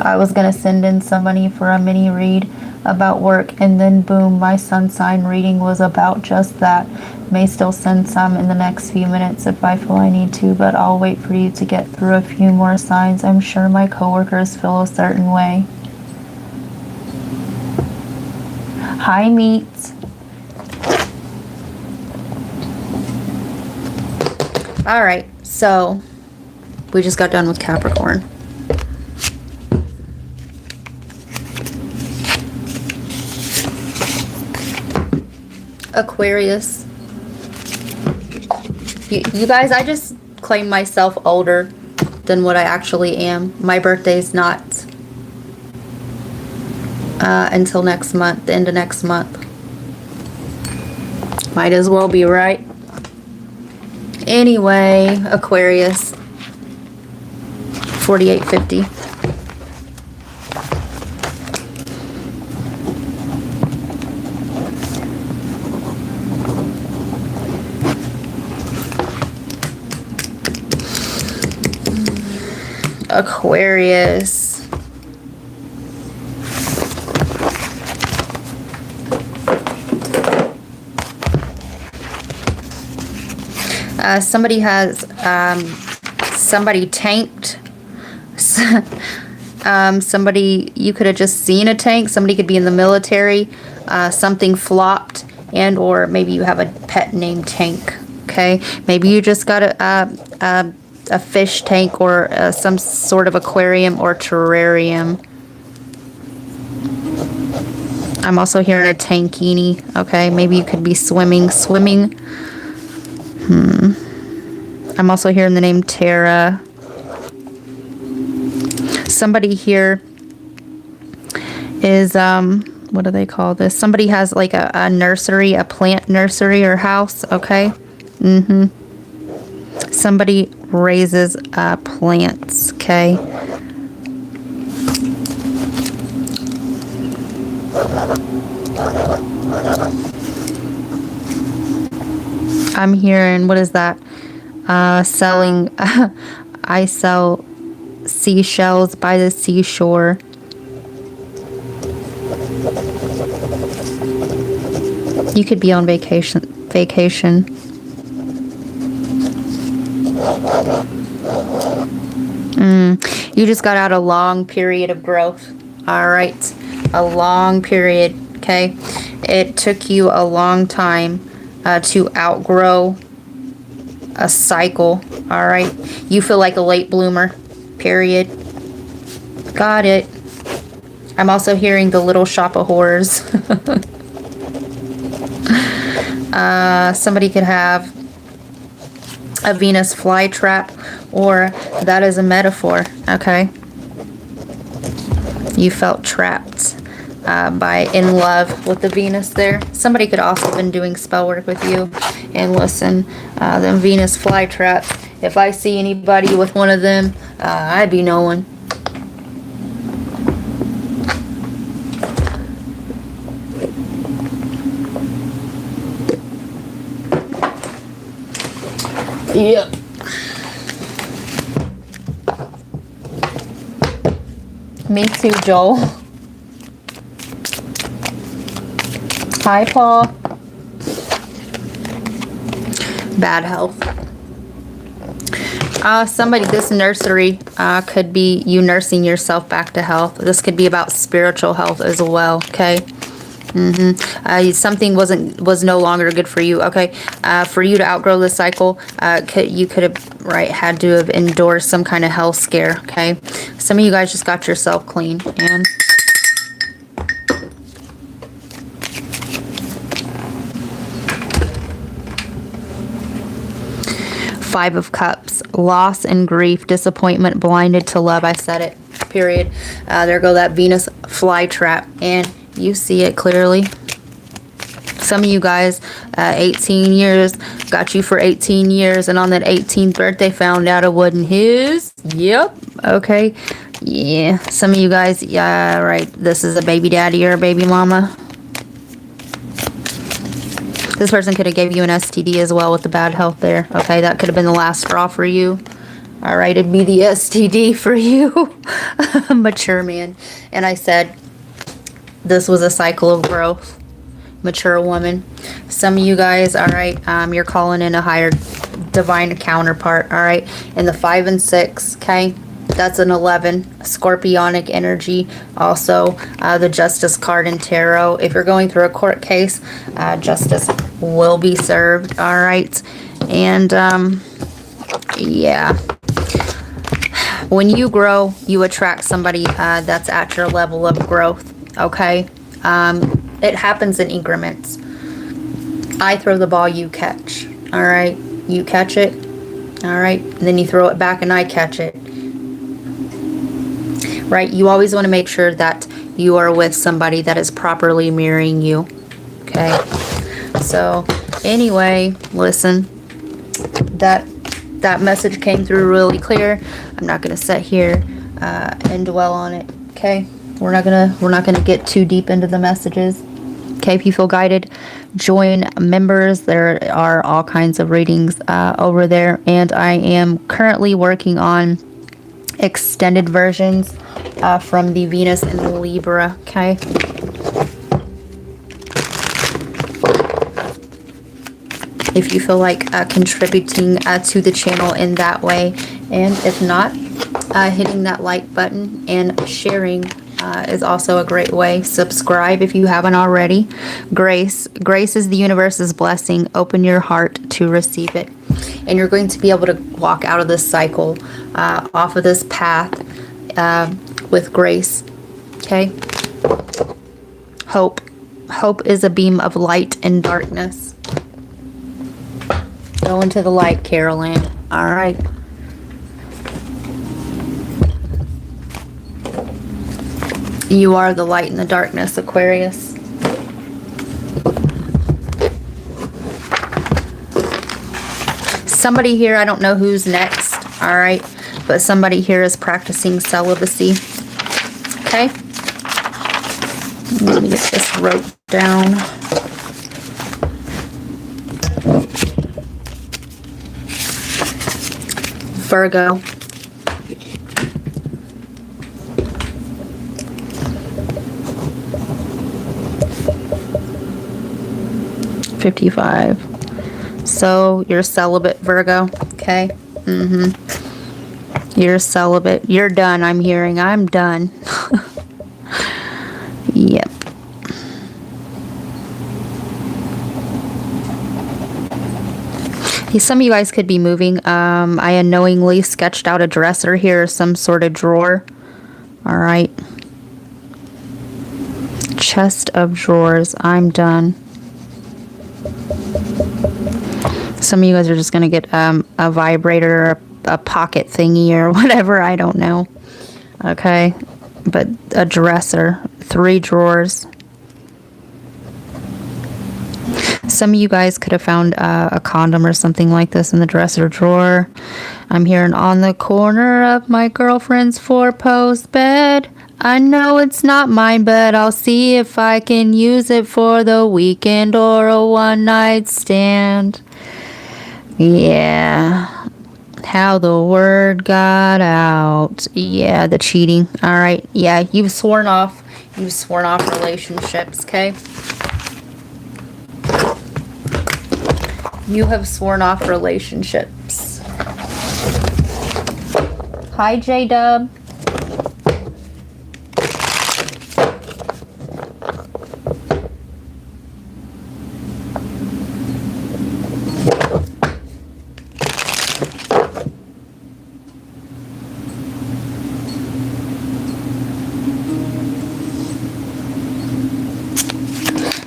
I was going to send in somebody for a mini read about work, and then boom, my sun sign reading was about just that. May still send some in the next few minutes if I feel I need to, but I'll wait for you to get through a few more signs. I'm sure my coworkers feel a certain way. Hi, Meats. All right, so we just got done with Capricorn. Aquarius. You guys, I just claim myself older than what I actually am. My birthday's not until next month, the end of next month. Might as well be, right? Anyway, Aquarius. 4850. Aquarius. Somebody has somebody tanked. Somebody, you could have just seen a tank. Somebody could be in the military. Something flopped, and or maybe you have a pet named Tank. Okay, maybe you just got a fish tank or some sort of aquarium or terrarium. I'm also hearing a tankini. Okay, maybe you could be swimming. I'm also hearing the name Tara. Somebody here is, what do they call this? Somebody has like a nursery, a plant nursery or house, okay? Somebody raises plants, okay? I'm hearing, what is that? Selling, I sell seashells by the seashore. You could be on vacation. You just got out a long period of growth. All right. A long period. Okay. It took you a long time to outgrow a cycle. All right. You feel like a late bloomer. Period. Got it. I'm also hearing the Little Shop of Horrors. Somebody could have a Venus flytrap, or that is a metaphor. Okay. You felt trapped in love with the Venus there. Somebody could also have been doing spell work with you. And listen, them Venus flytraps, if I see anybody with one of them, I'd be knowing. Yep. Me too, Joel. Hi, Paul. Bad health. Somebody, this nursery could be you nursing yourself back to health. This could be about spiritual health as well, okay? Something was no longer good for you, okay? For you to outgrow the cycle, you could have had to have endured some kind of health scare, okay? Some of you guys just got yourself clean, and Five of Cups, loss and grief, disappointment, blinded to love. I said it, period. There go that Venus flytrap, and you see it clearly. Some of you guys, 18 years, got you for 18 years, and on that 18th birthday found out it wasn't his. Yep, okay. Yeah, some of you guys, yeah, right, this is a baby daddy or a baby mama. This person could have gave you an STD as well with the bad health there. Okay, that could have been the last straw for you. All right, it'd be the STD for you. Mature man. And I said, this was a cycle of growth. Mature woman. Some of you guys, all right, you're calling in a higher divine counterpart, all right? And the 5 and 6, okay? That's an 11, scorpionic energy. Also, the Justice card in Tarot. If you're going through a court case, justice will be served, all right? And, yeah. When you grow, you attract somebody that's at your level of growth, okay? It happens in increments. I throw the ball, you catch, all right? You catch it, all right? And then you throw it back and I catch it. Right? You always want to make sure that you are with somebody that is properly mirroring you. Okay? So, anyway, listen. That message came through really clear. I'm not going to sit here and dwell on it. Okay? We're not gonna get too deep into the messages. Okay, if you feel guided, join members. There are all kinds of readings over there, and I am currently working on extended versions from the Venus and Libra. Okay. If you feel like contributing to the channel in that way, and if not, hitting that like button and sharing is also a great way. Subscribe if you haven't already. Grace is the universe's blessing. Open your heart to receive it, and you're going to be able to walk out of this cycle, off of this path, with grace. Okay. Hope is a beam of light in darkness. Go into the light, Carol Ann. All right. You are the light in the darkness, Aquarius. Somebody here, I don't know who's next, all right? But somebody here is practicing celibacy. Okay? Let me get this wrote down. Virgo. $55. So you're celibate, Virgo. Okay. You're celibate. You're done. I'm hearing. I'm done. Yep. Some of you guys could be moving. I unknowingly sketched out a dresser here, some sort of drawer. All right. Chest of drawers. I'm done. Some of you guys are just going to get a vibrator or a pocket thingy or whatever. I don't know. Okay. But a dresser. 3 drawers. Some of you guys could have found a condom or something like this in the dresser drawer. I'm hearing on the corner of my girlfriend's 4-post bed. I know it's not mine, but I'll see if I can use it for the weekend or a one-night stand. Yeah. How the word got out. Yeah, the cheating. All right. Yeah, you've sworn off. You've sworn off relationships, okay? You have sworn off relationships. Hi, J-Dub.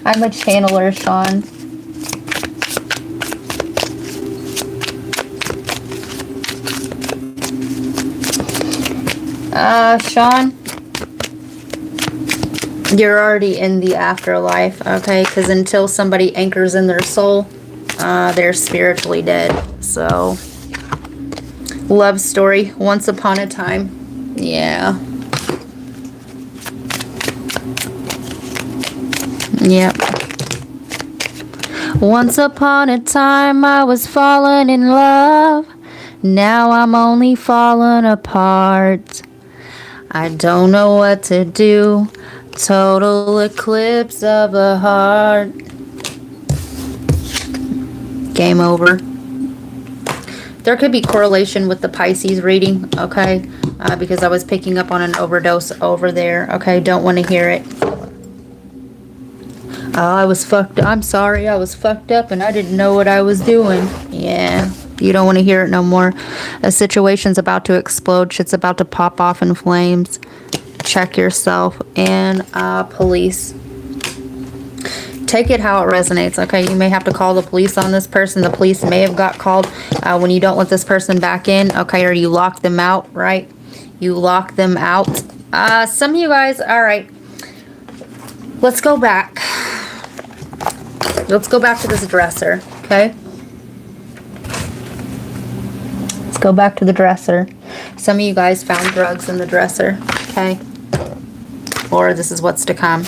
I'm a channeler, Sean. Sean, you're already in the afterlife, okay? Because until somebody anchors in their soul, they're spiritually dead. So, love story, once upon a time. Yeah. Yep. Once upon a time, I was falling in love. Now I'm only falling apart. I don't know what to do. Total eclipse of the heart. Game over. There could be correlation with the Pisces reading, okay? Because I was picking up on an overdose over there, okay? Don't want to hear it. Oh, I was fucked up. I'm sorry, I was fucked up and I didn't know what I was doing. Yeah. You don't want to hear it no more. A situation's about to explode. Shit's about to pop off in flames. Check yourself. And police. Take it how it resonates, okay? You may have to call the police on this person. The police may have got called when you don't let this person back in, okay? Or you lock them out, right? You lock them out. Some of you guys, all right. Let's go back. Let's go back to this dresser, okay? Go back to the dresser. Some of you guys found drugs in the dresser, okay? Or this is what's to come.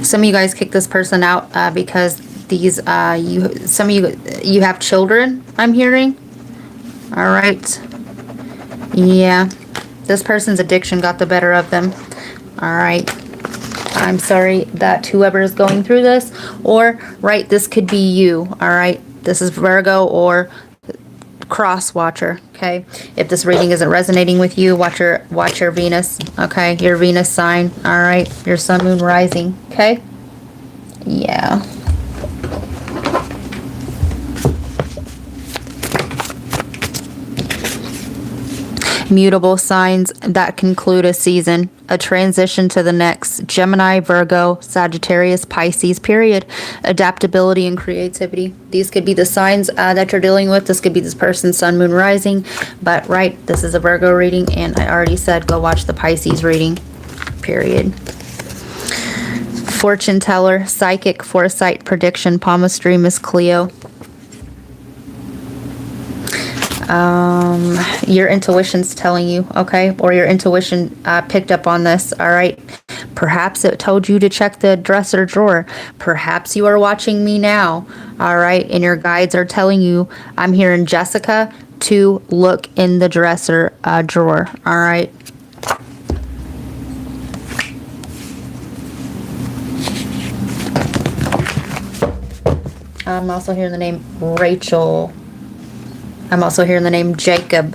Some of you guys kicked this person out because these some of you have children, I'm hearing. All right. Yeah. This person's addiction got the better of them. All right. I'm sorry that whoever is going through this, or right, this could be you, all right? This is Virgo or cross watcher, okay? If this reading isn't resonating with you, watch your Venus, okay? Your Venus sign, all right? Your sun, moon, rising, okay? Yeah. Mutable signs that conclude a season, a transition to the next. Gemini, Virgo, Sagittarius, Pisces, period. Adaptability and creativity. These could be the signs that you're dealing with. This could be this person's sun, moon, rising. But, right, this is a Virgo reading, and I already said go watch the Pisces reading, period. Fortune teller, psychic, foresight, prediction, palmistry, Miss Cleo. Your intuition's telling you, okay? Or your intuition picked up on this, all right? Perhaps it told you to check the dresser drawer. Perhaps you are watching me now, all right? And your guides are telling you, I'm hearing Jessica, to look in the dresser drawer, all right? I'm also hearing the name Rachel. I'm also hearing the name Jacob.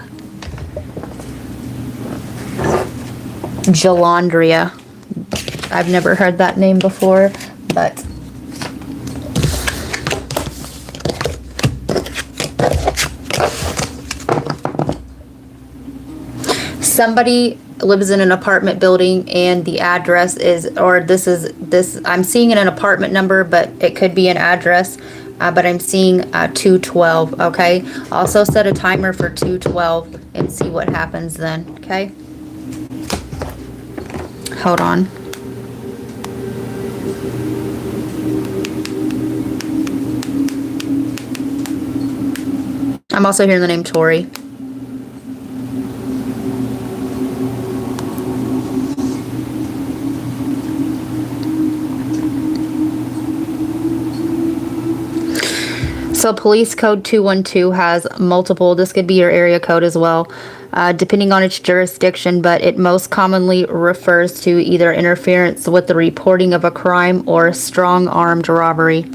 Jalandria. I've never heard that name before, but somebody lives in an apartment building and the address is, or this, I'm seeing an apartment number, but it could be an address. But I'm seeing 212, okay? Also set a timer for 212 and see what happens then, okay? Hold on. I'm also hearing the name Tori. So police code 212 has multiple, this could be your area code as well, depending on its jurisdiction, but it most commonly refers to either interference with the reporting of a crime or strong-armed robbery.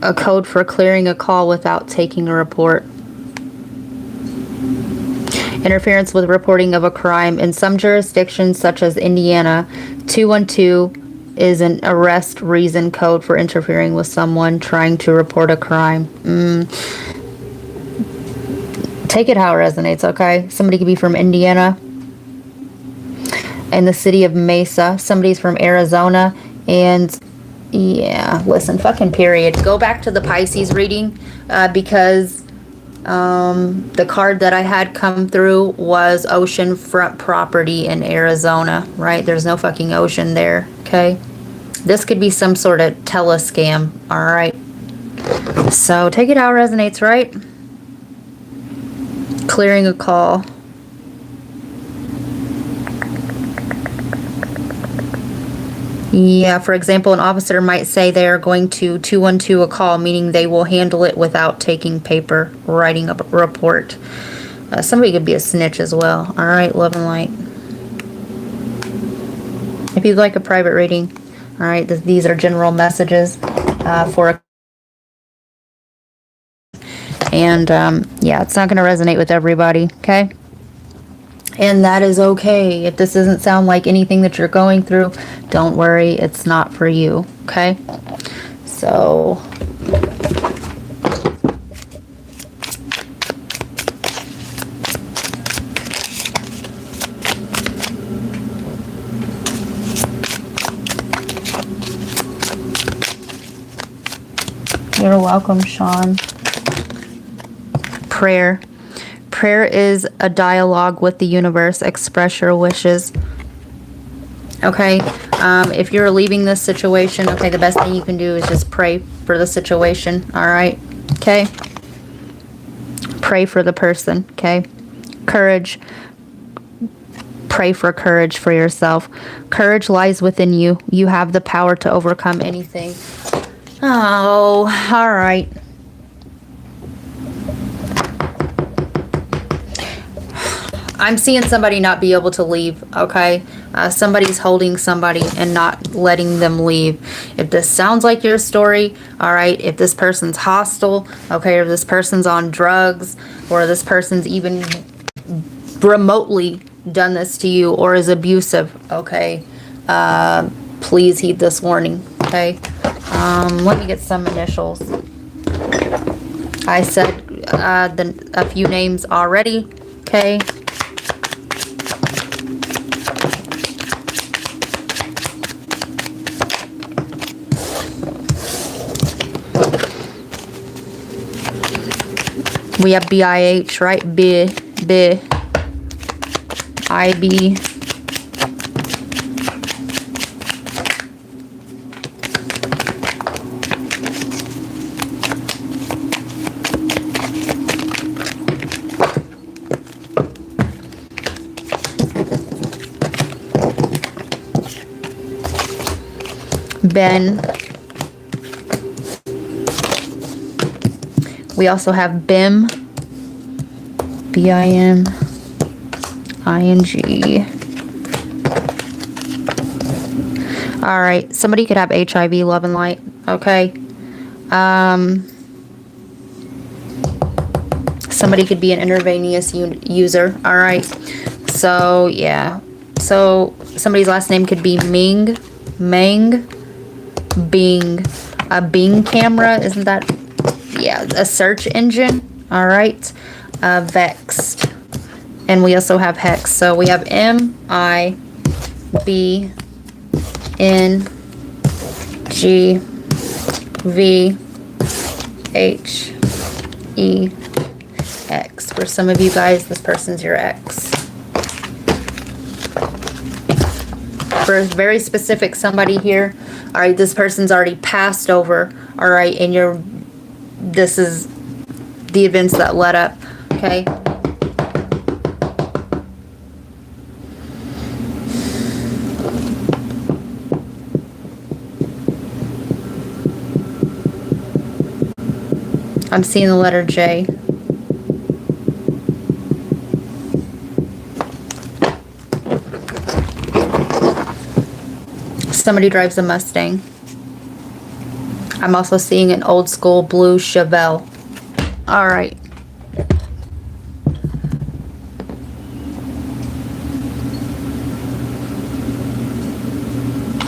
A code for clearing a call without taking a report. Interference with reporting of a crime. In some jurisdictions, such as Indiana, 212 is an arrest reason code for interfering with someone trying to report a crime. Take it how it resonates, okay? Somebody could be from Indiana and the city of Mesa. Somebody's from Arizona and yeah, listen, fucking period. Go back to the Pisces reading because the card that I had come through was oceanfront property in Arizona, right? There's no fucking ocean there, okay? This could be some sort of telescam, all right? So take it how it resonates, right? Clearing a call. Yeah, for example, an officer might say they are going to 212 a call, meaning they will handle it without taking paper, writing up a report. Somebody could be a snitch as well. All right, love and light. If you'd like a private reading, all right, these are general messages for a... And yeah, it's not going to resonate with everybody, okay? And that is okay. If this doesn't sound like anything that you're going through, don't worry, it's not for you, okay? So you're welcome, Sean. Prayer. Prayer is a dialogue with the universe. Express your wishes. Okay? If you're leaving this situation, okay, the best thing you can do is just pray for the situation. All right? Okay? Pray for the person. Okay? Courage. Pray for courage for yourself. Courage lies within you. You have the power to overcome anything. Oh, all right. I'm seeing somebody not be able to leave, okay? Somebody's holding somebody and not letting them leave. If this sounds like your story, all right, if this person's hostile, okay, or this person's on drugs, or this person's even remotely done this to you or is abusive, okay, please heed this warning, okay? Let me get some initials. I said a few names already, okay? We have BIH, right? IB. Ben. We also have Bim. BIMING. All right. Somebody could have HIV, love and light. Okay. Somebody could be an intravenous user. All right. So, yeah. So, somebody's last name could be Ming, Bing. A Bing camera. Isn't that? Yeah. A search engine. All right. Vexed. And we also have Hex. So, we have MIBNGVHEX. For some of you guys, this person's your ex. For a very specific somebody here, all right, this person's already passed over, all right, and this is the events that led up, okay? I'm seeing the letter J. Somebody drives a Mustang. I'm also seeing an old school blue Chevelle. All right.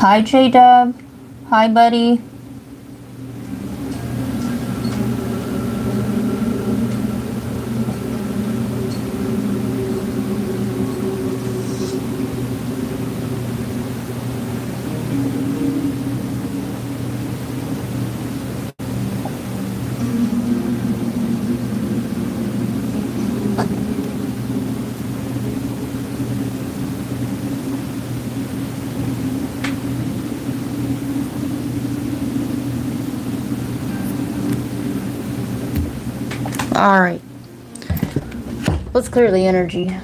Hi, J-Dub. Hi, buddy. All right. Let's clear the energy.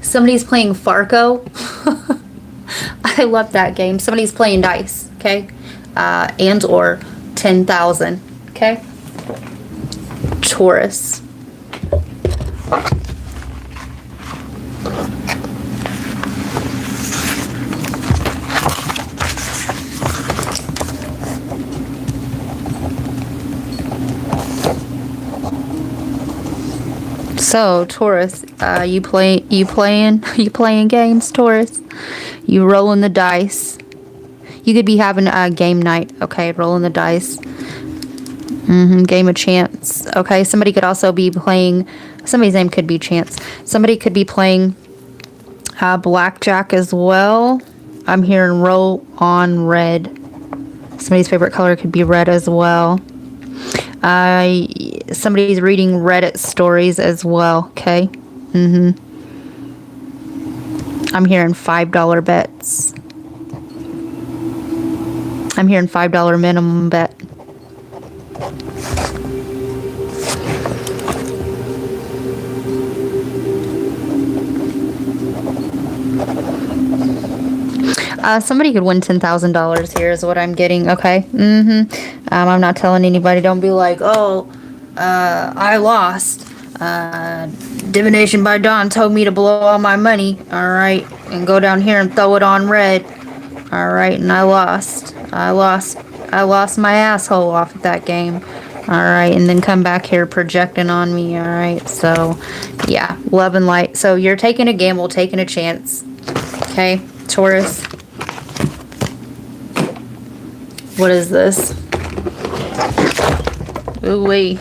Somebody's playing Farco. I love that game. Somebody's playing dice, okay? And or 10,000, okay? Taurus. So Taurus, you playing games, Taurus? You rolling the dice? You could be having a game night, okay? Rolling the dice. Game of chance. Okay, somebody could also be playing. Somebody's name could be Chance. Somebody could be playing blackjack as well. I'm hearing roll on red. Somebody's favorite color could be red as well. Somebody's reading Reddit stories as well, okay? I'm hearing $5 bets. I'm hearing $5 minimum bet. Somebody could win $10,000 here is what I'm getting, okay? I'm not telling anybody. Don't be like, oh, I lost. Divination by Dawn told me to blow all my money, alright? And go down here and throw it on red. Alright, and I lost. I lost my asshole off at that game. Alright, and then come back here projecting on me, alright? So, yeah, love and light. So you're taking a gamble, taking a chance. Okay, Taurus. What is this? Ooh-wee.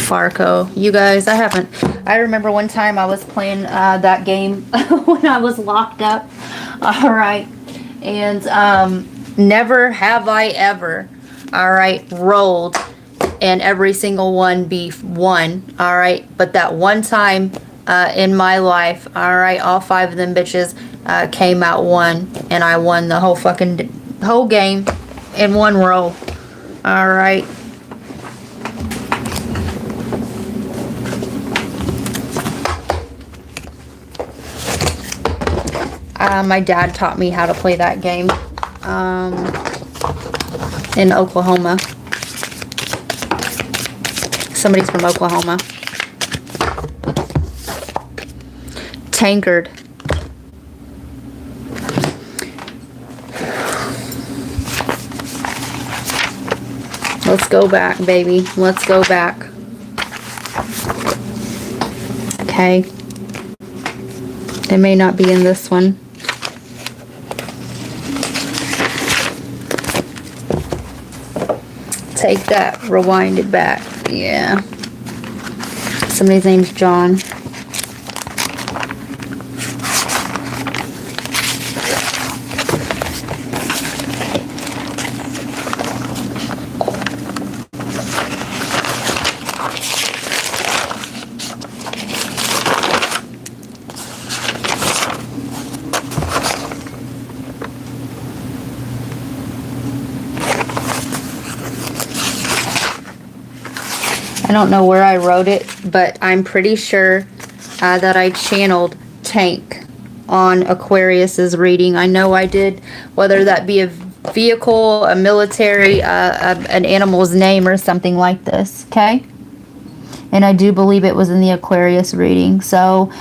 Farco. You guys, I remember one time I was playing that game when I was locked up. Alright. And never have I ever, alright, rolled and every single one be one. Alright. But that one time in my life, alright, all 5 of them bitches came out one, and I won the whole game. in one row. All right. My dad taught me how to play that game in Oklahoma. Somebody's from Oklahoma. Tankard. Let's go back, baby. Let's go back. Okay. It may not be in this one. Take that. Rewind it back. Yeah. Somebody's name's John. I don't know where I wrote it, but I'm pretty sure that I channeled Tank on Aquarius's reading. I know I did, whether that be a vehicle, a military, an animal's name, or something like this, okay? And I do believe it was in the Aquarius reading. So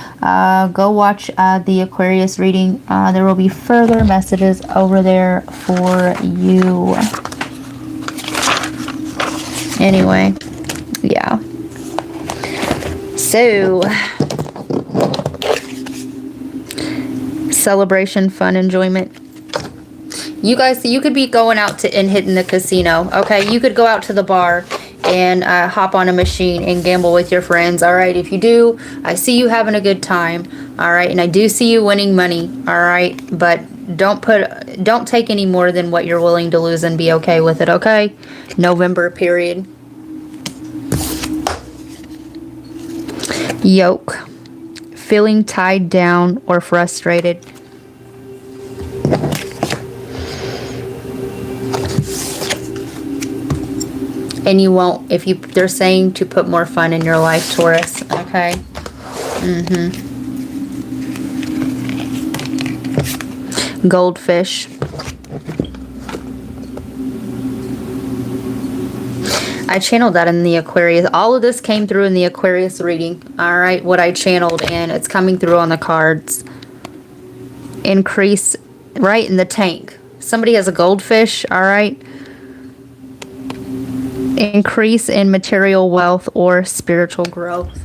go watch the Aquarius reading. There will be further messages over there for you. Anyway. Yeah. So, celebration, fun, enjoyment. You guys, you could be going out to and hitting the casino. Okay, you could go out to the bar and hop on a machine and gamble with your friends. All right, if you do, I see you having a good time. All right, and I do see you winning money. All right, but don't take any more than what you're willing to lose and be okay with it. Okay, November period. Yoke. Feeling tied down or frustrated. And you won't, if they're saying to put more fun in your life, Taurus. Okay. Goldfish. I channeled that in the Aquarius. All of this came through in the Aquarius reading. All right, what I channeled, and it's coming through on the cards. Increase, right in the tank. Somebody has a goldfish, all right. Increase in material wealth or spiritual growth.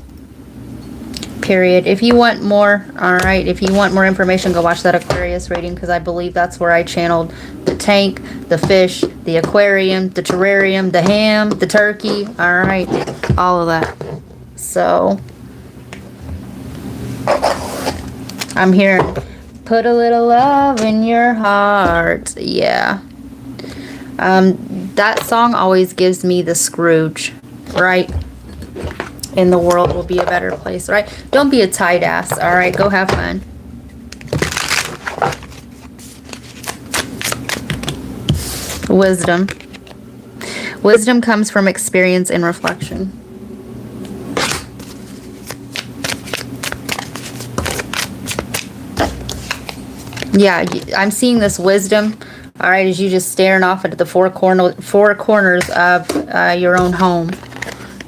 Period. If you want more, all right, if you want more information, go watch that Aquarius reading, because I believe that's where I channeled the tank, the fish, the aquarium, the terrarium, the ham, the turkey, all right, all of that. So, I'm hearing, put a little love in your heart. Yeah. That song always gives me the Scrooge, right? And the world will be a better place, right? Don't be a tight ass, all right? Go have fun. Wisdom. Wisdom comes from experience and reflection. Yeah, I'm seeing this wisdom, all right, as you just staring off at the four corners of your own home.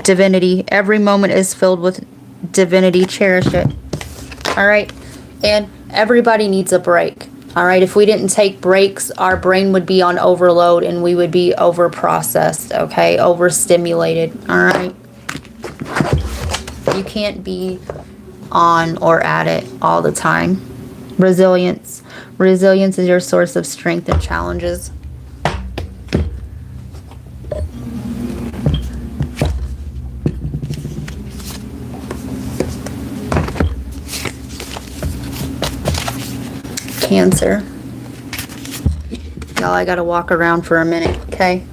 Divinity. Every moment is filled with divinity. Cherish it. All right. And everybody needs a break. All right. If we didn't take breaks, our brain would be on overload and we would be overprocessed. Okay. Overstimulated. All right. You can't be on or at it all the time. Resilience. Resilience is your source of strength and challenges. Cancer. Y'all, I gotta walk around for a minute, okay?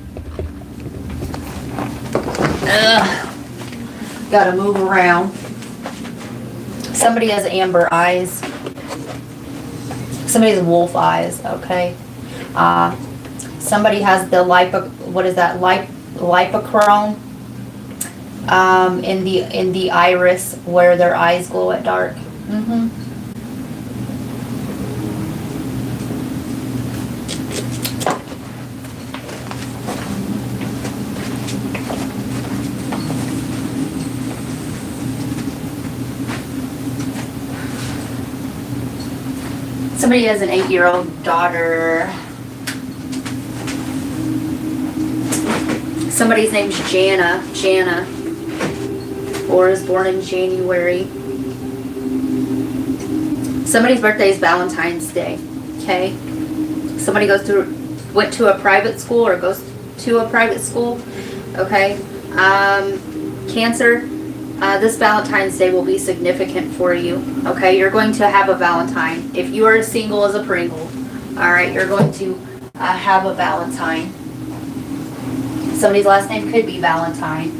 Ugh. Gotta move around. Somebody has amber eyes. Somebody has wolf eyes, okay? Somebody has the what is that, lipochrome in the iris where their eyes glow at dark. Somebody has an 8-year-old daughter. Somebody's name's Jana, or is born in January. Somebody's birthday is Valentine's Day, okay? Somebody went to a private school or goes to a private school, okay? Cancer, this Valentine's Day will be significant for you, okay? You're going to have a Valentine. If you are single as a Pringle, all right, you're going to have a Valentine. Somebody's last name could be Valentine.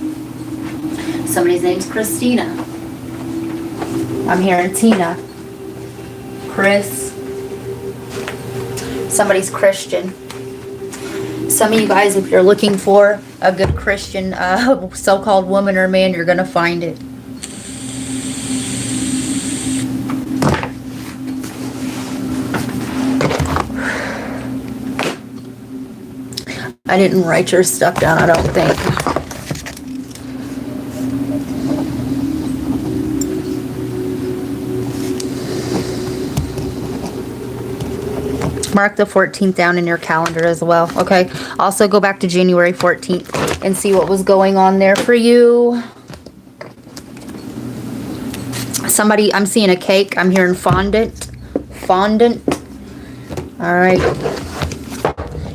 Somebody's name's Christina. I'm hearing Tina. Chris. Somebody's Christian. Some of you guys, if you're looking for a good Christian so-called woman or man, you're going to find it. I didn't write your stuff down, I don't think. Mark the 14th down in your calendar as well, okay? Also go back to January 14th and see what was going on there for you. Somebody, I'm seeing a cake. I'm hearing fondant. Fondant. All right.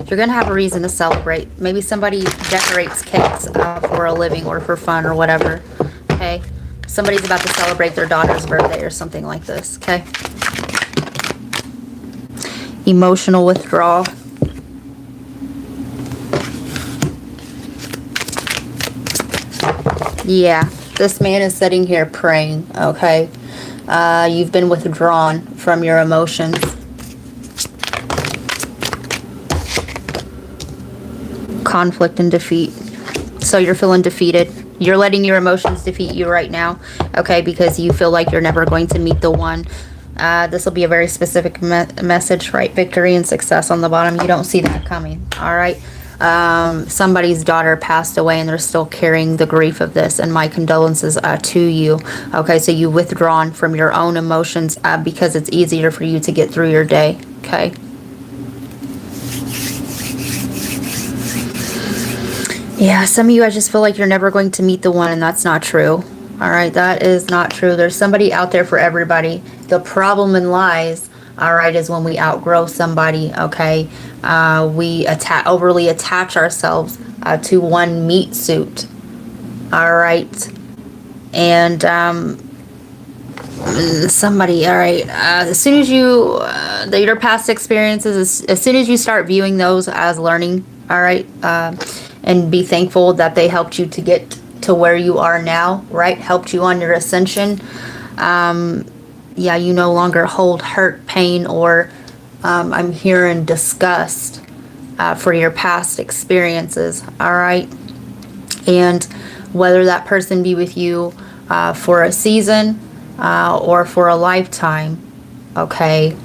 You're going to have a reason to celebrate. Maybe somebody decorates cakes for a living or for fun or whatever, okay? Somebody's about to celebrate their daughter's birthday or something like this, okay? Emotional withdrawal. Yeah, this man is sitting here praying, okay? You've been withdrawn from your emotions. Conflict and defeat. So you're feeling defeated. You're letting your emotions defeat you right now, okay? Because you feel like you're never going to meet the one. This will be a very specific message, right? Victory and success on the bottom. You don't see that coming, all right? Somebody's daughter passed away and they're still carrying the grief of this, and my condolences to you. Okay, so you withdrawn from your own emotions because it's easier for you to get through your day, okay? Yeah, some of you, I just feel like you're never going to meet the one, and that's not true. All right, that is not true. There's somebody out there for everybody. The problem in lies, all right, is when we outgrow somebody, okay? We overly attach ourselves to one meat suit, all right? And somebody, all right, as soon as you, your past experiences, as soon as you start viewing those as learning, all right, and be thankful that they helped you to get to where you are now, right? Helped you on your ascension. Yeah, you no longer hold hurt, pain, or I'm hearing disgust for your past experiences, all right? And whether that person be with you for a season or for a lifetime, okay?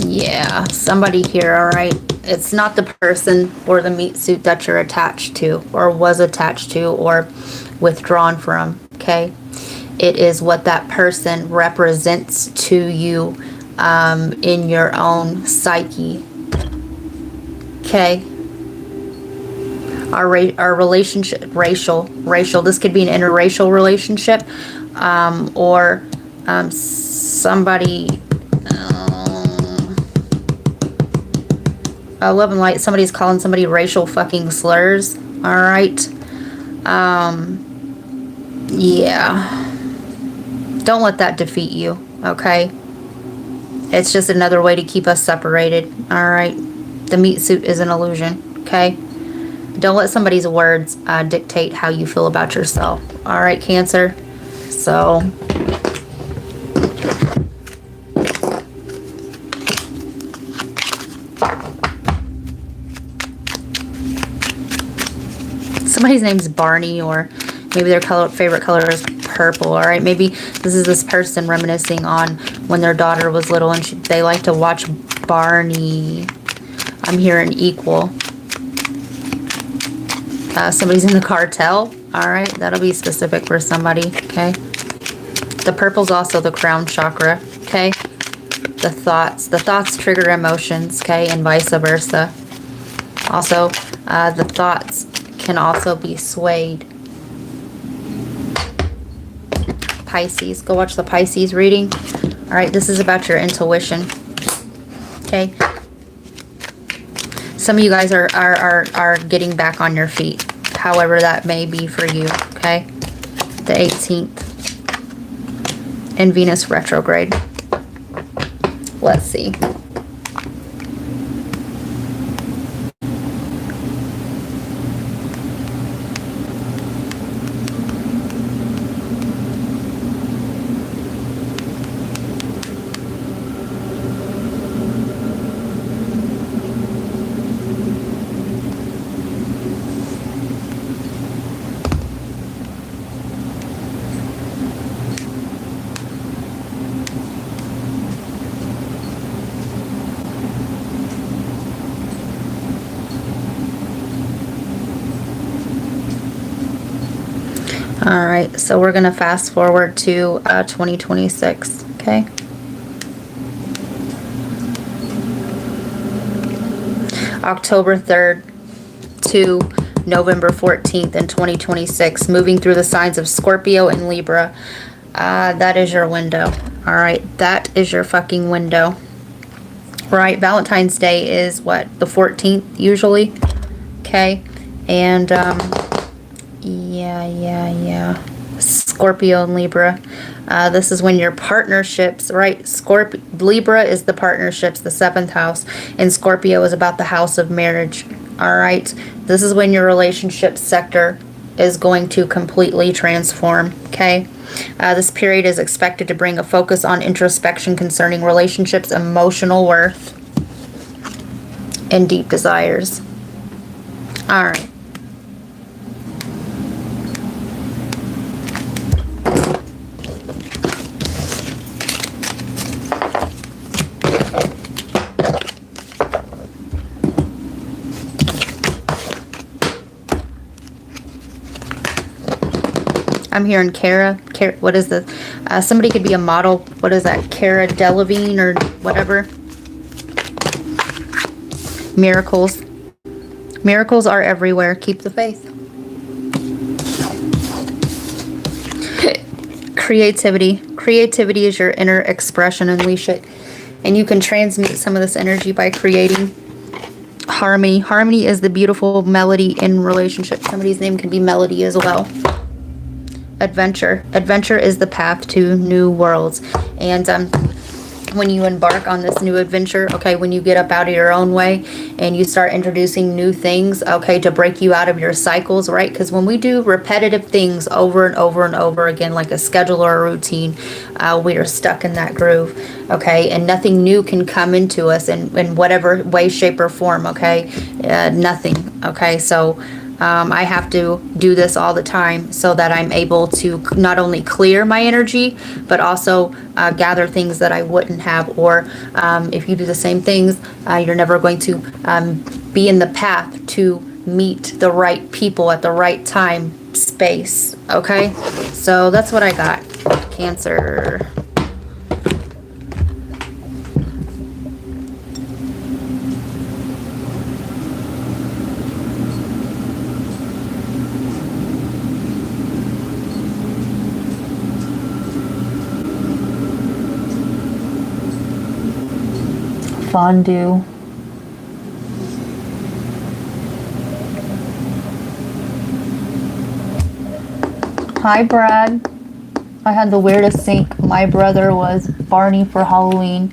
Yeah, somebody here, all right? It's not the person or the meat suit that you're attached to or was attached to or withdrawn from, okay? It is what that person represents to you in your own psyche, okay? Our relationship, racial, this could be an interracial relationship or somebody... love and light, somebody's calling somebody racial fucking slurs, all right? Yeah. Don't let that defeat you, okay? It's just another way to keep us separated, all right? The meat suit is an illusion, okay? Don't let somebody's words dictate how you feel about yourself, all right, Cancer? So... Somebody's name's Barney, or maybe their favorite color is purple. All right, maybe this is this person reminiscing on when their daughter was little and they like to watch Barney. I'm hearing equal. Somebody's in the cartel. All right, that'll be specific for somebody. Okay. The purple's also the crown chakra. Okay. The thoughts trigger emotions. Okay, and vice versa. Also, the thoughts can also be swayed. Pisces. Go watch the Pisces reading. All right, this is about your intuition. Okay. Some of you guys are getting back on your feet, however that may be for you. Okay. The 18th. And Venus retrograde. Let's see. All right, so we're going to fast forward to 2026, okay? October 3rd to November 14th in 2026, moving through the signs of Scorpio and Libra. That is your window. All right, that is your fucking window. Right, Valentine's Day is what, the 14th usually? Okay, and yeah. Scorpio and Libra. This is when your partnerships, right? Libra is the partnerships, the 7th house, and Scorpio is about the house of marriage. All right. This is when your relationship sector is going to completely transform. Okay. This period is expected to bring a focus on introspection concerning relationships, emotional worth, and deep desires. All right. I'm hearing Cara, what is this? Somebody could be a model. What is that? Cara Delevingne or whatever. Miracles. Miracles are everywhere. Keep the faith. Creativity. Creativity is your inner expression. Unleash it. And you can transmute some of this energy by creating harmony. Harmony is the beautiful melody in relationships. Somebody's name can be Melody as well. Adventure. Adventure is the path to new worlds. And when you embark on this new adventure, okay, when you get up out of your own way and you start introducing new things, okay, to break you out of your cycles, right? Because when we do repetitive things over and over and over again, like a schedule or a routine, we are stuck in that groove, okay? And nothing new can come into us in whatever way, shape, or form, okay? Nothing, okay? So I have to do this all the time so that I'm able to not only clear my energy, but also gather things that I wouldn't have. Or if you do the same things, you're never going to be in the path to meet the right people at the right time, space. Okay? So that's what I got. Cancer. Fondue. Hi, Brad. I had the weirdest sync. My brother was Barney for Halloween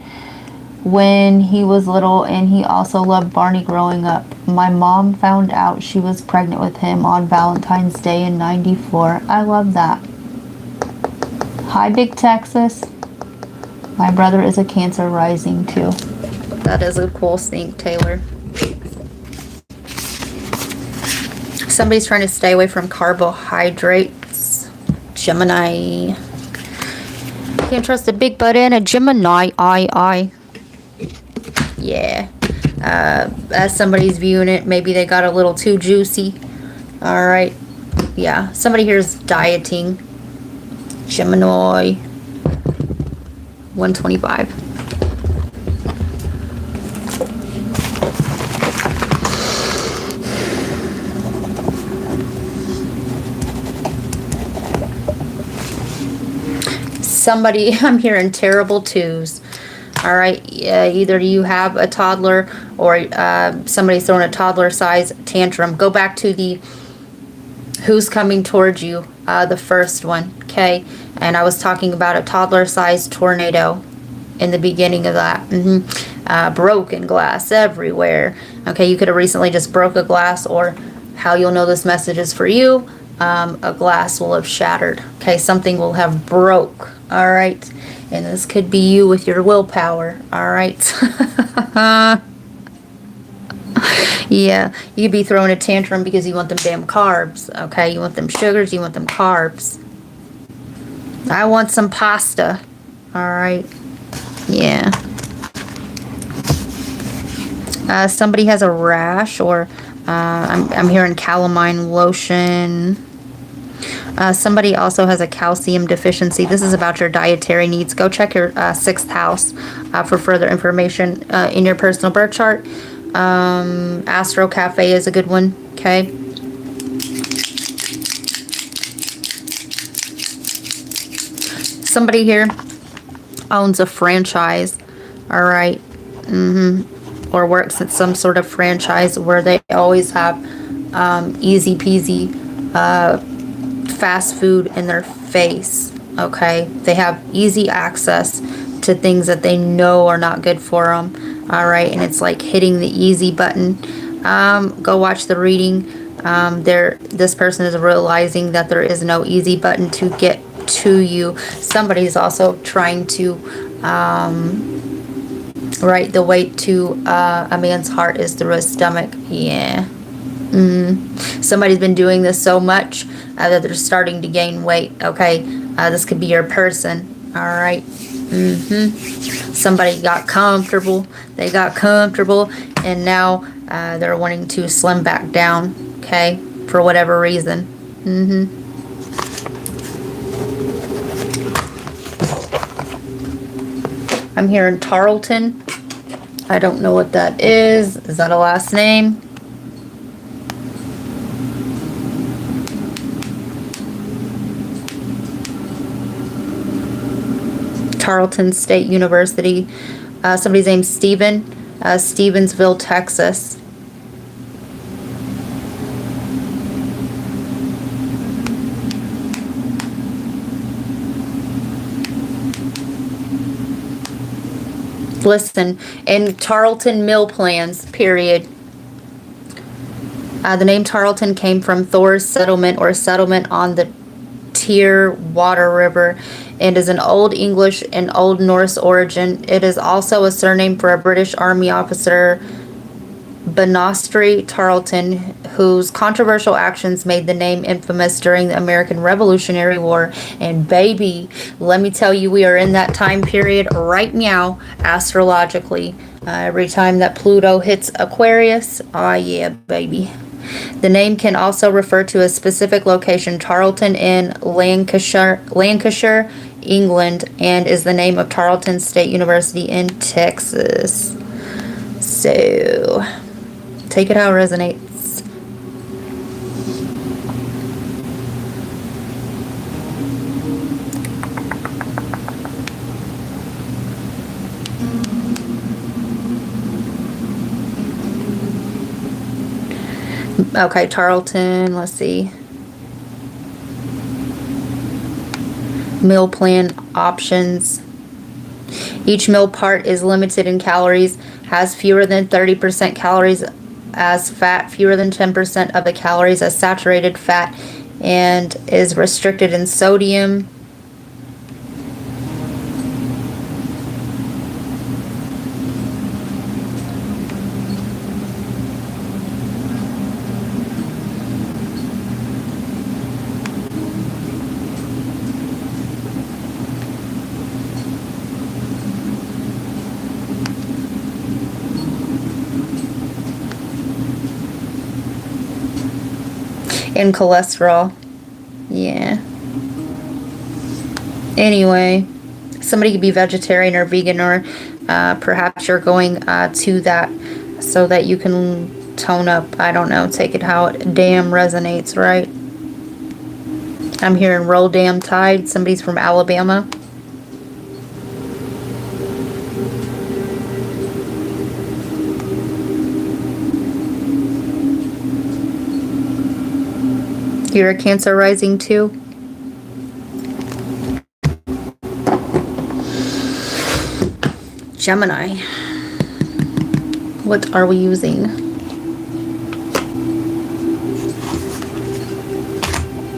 when he was little, and he also loved Barney growing up. My mom found out she was pregnant with him on Valentine's Day in '94. I love that. Hi, Big Texas. My brother is a Cancer rising too. That is a cool sync, Taylor. Somebody's trying to stay away from carbohydrates. Gemini. Can't trust a big butt and a Gemini. Yeah. As somebody's viewing it, maybe they got a little too juicy. All right. Yeah. Somebody here is dieting. Gemini. 125. Somebody, I'm hearing terrible twos. All right, either you have a toddler or somebody's throwing a toddler size tantrum. Go back to the who's coming towards you, the first one, okay? And I was talking about a toddler size tornado in the beginning of that. Broken glass everywhere. Okay, you could have recently just broke a glass, or how you'll know this message is for you, a glass will have shattered. Okay, something will have broke. All right, and this could be you with your willpower. All right. Yeah, you'd be throwing a tantrum because you want them damn carbs. Okay, you want them sugars, you want them carbs. I want some pasta. All right. Yeah. Somebody has a rash, or I'm hearing calamine lotion. Somebody also has a calcium deficiency. This is about your dietary needs. Go check your 6th house for further information in your personal birth chart. Astro Cafe is a good one. Okay. Somebody here owns a franchise. All right. Or works at some sort of franchise where they always have easy peasy fast food in their face. Okay, they have easy access to things that they know are not good for them. All right, and it's like hitting the easy button. Go watch the reading. This person is realizing that there is no easy button to get to you. Somebody's also trying to right, the way to a man's heart is through his stomach. Yeah. Somebody's been doing this so much that they're starting to gain weight. Okay, this could be your person. All right. Somebody got comfortable. They got comfortable, and now they're wanting to slim back down. Okay, for whatever reason. I'm hearing Tarleton. I don't know what that is. Is that a last name? Tarleton State University. Somebody's named Steven. Stevensville, Texas. Listen, in Tarleton mill plans, period. The name Tarleton came from Thor's settlement, or settlement on the Tyr Water River, and is an Old English and Old Norse origin. It is also a surname for a British Army officer, Banastri Tarleton, whose controversial actions made the name infamous during the American Revolutionary War. And baby, let me tell you, we are in that time period right now, astrologically. Every time that Pluto hits Aquarius, oh yeah, baby. The name can also refer to a specific location, Tarleton in Lancashire, England, and is the name of Tarleton State University in Texas. So, take it how it resonates. Okay, Tarleton, let's see. Meal plan options. Each meal part is limited in calories, has fewer than 30% calories as fat, fewer than 10% of the calories as saturated fat, and is restricted in sodium. And cholesterol. Yeah. Anyway, somebody could be vegetarian or vegan, or perhaps you're going to that so that you can tone up. I don't know. Take it how it damn resonates, right? I'm hearing roll damn tide. Somebody's from Alabama. You're a Cancer rising too? Gemini. What are we using?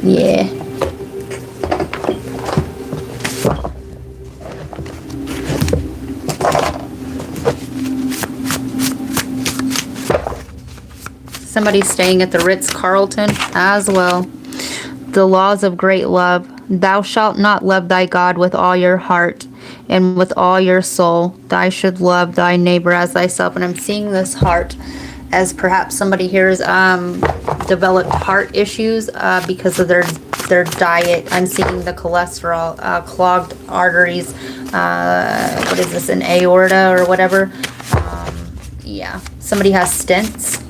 Yeah. Somebody's staying at the Ritz-Carlton as well. The laws of great love. Thou shalt not love thy God with all your heart and with all your soul. Thou should love thy neighbor as thyself. And I'm seeing this heart as perhaps somebody here has developed heart issues because of their diet. I'm seeing the cholesterol, clogged arteries. What is this, an aorta or whatever? Yeah, somebody has stents.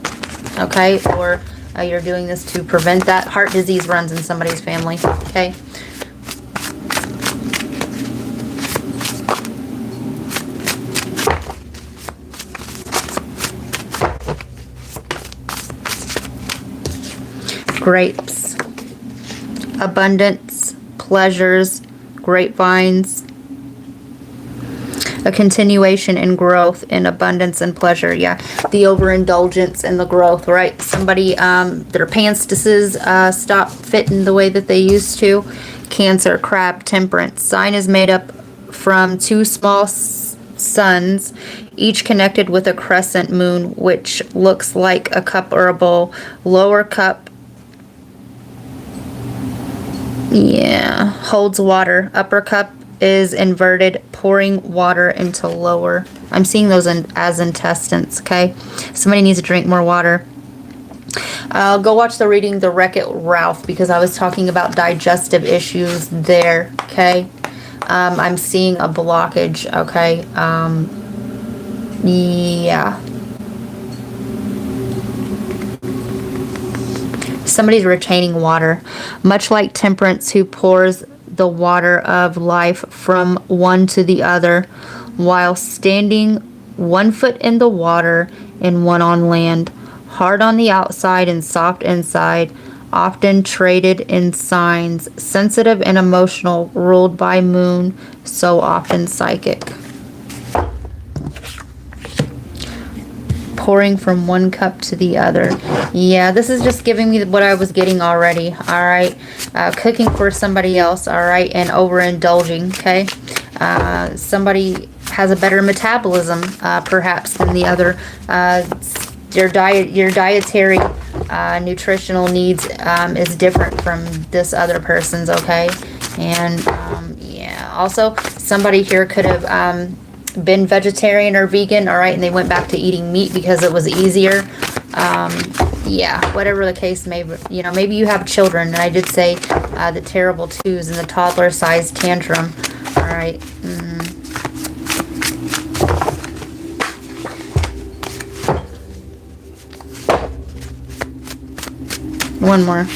Okay, or you're doing this to prevent that. Heart disease runs in somebody's family. Okay. Grapes. Abundance, pleasures, grapevines. A continuation in growth, in abundance and pleasure. Yeah, the overindulgence and the growth, right? Somebody, their panstices stop fitting the way that they used to. Cancer, crab, temperance. Sign is made up from two small suns, each connected with a crescent moon, which looks like a cup or a bowl. Lower cup, yeah, holds water. Upper cup is inverted, pouring water into lower. I'm seeing those as intestines, okay? Somebody needs to drink more water. Go watch the reading, The Wreck-It Ralph, because I was talking about digestive issues there, okay? I'm seeing a blockage, okay? Yeah. Somebody's retaining water. Much like temperance, who pours the water of life from one to the other, while standing 1 foot in the water and one on land, hard on the outside and soft inside, often traded in signs, sensitive and emotional, ruled by moon, so often psychic. Pouring from one cup to the other. Yeah, this is just giving me what I was getting already. All right. Cooking for somebody else. All right. And overindulging. Okay. Somebody has a better metabolism, perhaps, than the other. Your dietary nutritional needs is different from this other person's. Okay. And yeah, also somebody here could have been vegetarian or vegan, all right, and they went back to eating meat because it was easier. Yeah, whatever the case may be, you know, maybe you have children, and I did say the terrible twos and the toddler sized tantrum. All right. One more.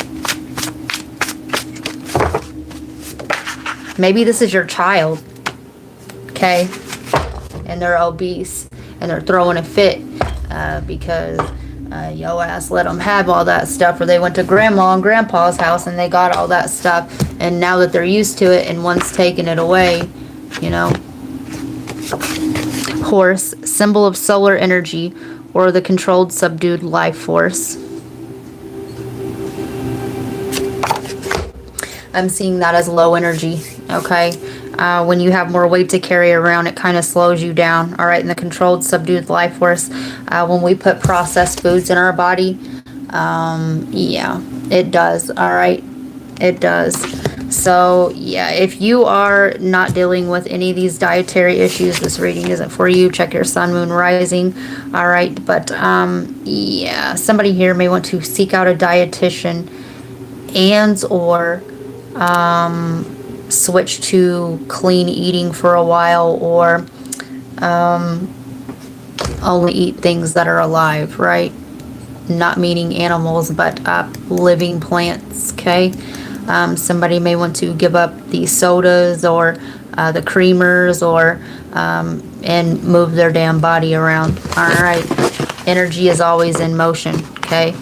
Maybe this is your child, okay? And they're obese and they're throwing a fit because yo ass let them have all that stuff, or they went to grandma and grandpa's house and they got all that stuff, and now that they're used to it and one's taking it away, you know. Horse, symbol of solar energy or the controlled, subdued life force. I'm seeing that as low energy, okay? When you have more weight to carry around, it kind of slows you down, all right? In the controlled, subdued life force, when we put processed foods in our body, yeah, it does, all right? It does. So, yeah, if you are not dealing with any of these dietary issues, this reading isn't for you. Check your sun, moon, rising, all right? But, yeah, somebody here may want to seek out a dietitian and or switch to clean eating for a while, or only eat things that are alive, right? Not meaning animals, but living plants, okay? Somebody may want to give up the sodas or the creamers, or and move their damn body around. All right. Energy is always in motion, okay?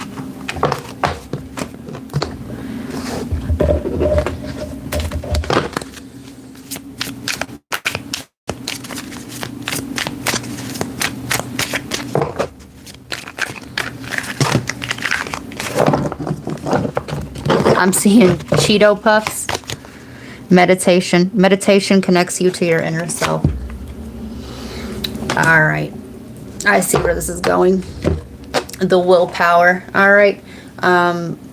I'm seeing Cheeto Puffs. Meditation. Meditation connects you to your inner self. All right. I see where this is going. The willpower. All right.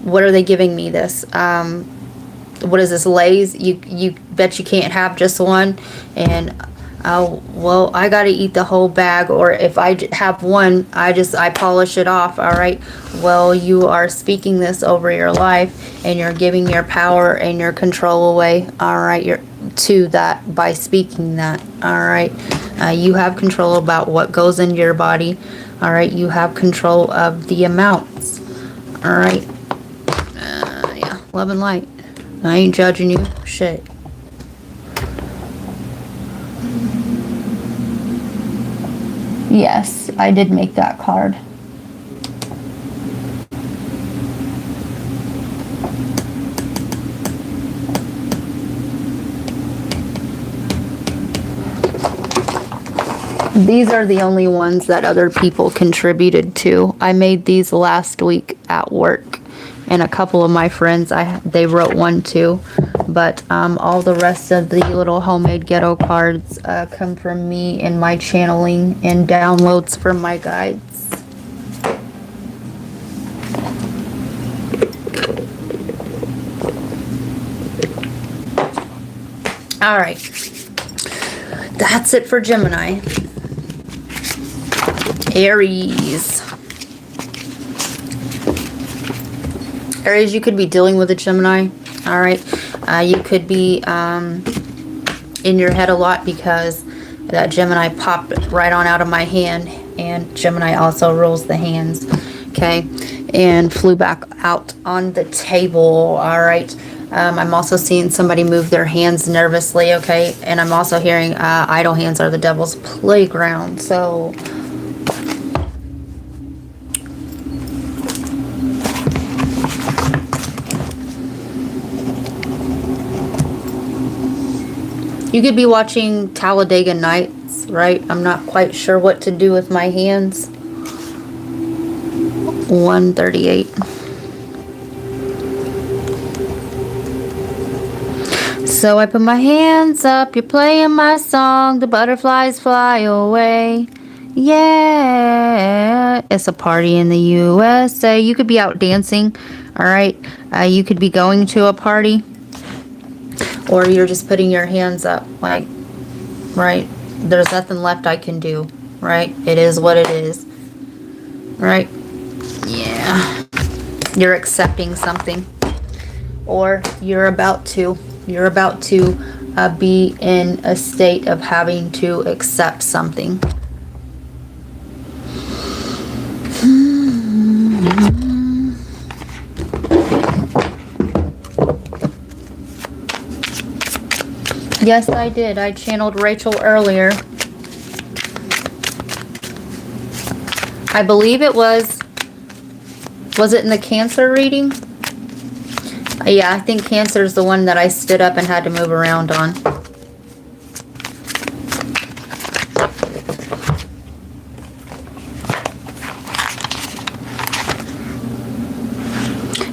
What are they giving me this? What is this, Lay's? You bet you can't have just one. And well, I gotta eat the whole bag, or if I have one, I polish it off. All right. Well, you are speaking this over your life, and you're giving your power and your control away. All right. You're to that by speaking that. All right. You have control about what goes into your body. All right. You have control of the amounts. All right. Yeah. Love and light. I ain't judging you. Shit. Yes, I did make that card. These are the only ones that other people contributed to. I made these last week at work, and a couple of my friends, they wrote one too. But all the rest of the little homemade ghetto cards come from me and my channeling and downloads from my guides. All right. That's it for Gemini. Aries. Aries, you could be dealing with a Gemini. All right. You could be in your head a lot because that Gemini popped right on out of my hand, and Gemini also rules the hands, okay, and flew back out on the table. All right. I'm also seeing somebody move their hands nervously, okay, and I'm also hearing idle hands are the devil's playground. So you could be watching Talladega Nights, right? I'm not quite sure what to do with my hands. 138. So I put my hands up, you're playing my song, the butterflies fly away. Yeah, it's a party in the USA. You could be out dancing, all right? You could be going to a party. Or you're just putting your hands up, like, right? There's nothing left I can do, right? It is what it is, right? Yeah. You're accepting something. Or you're about to be in a state of having to accept something. Yes, I did. I channeled Rachel earlier. I believe it was it in the Cancer reading? Yeah, I think Cancer is the one that I stood up and had to move around on.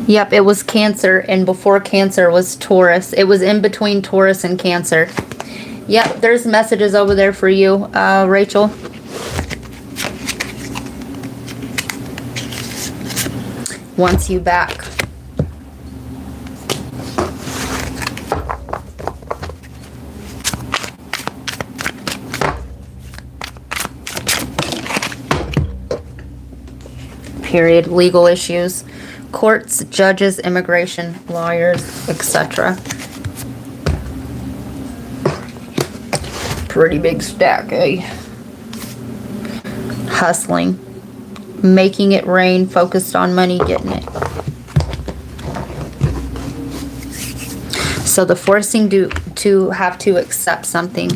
Yep, it was Cancer, and before Cancer was Taurus. It was in between Taurus and Cancer. Yep, there's messages over there for you, Rachel. Wants you back. Period. Legal issues. Courts, judges, immigration, lawyers, etc. Pretty big stack, eh? Hustling. Making it rain, focused on money, getting it. So the forcing to have to accept something.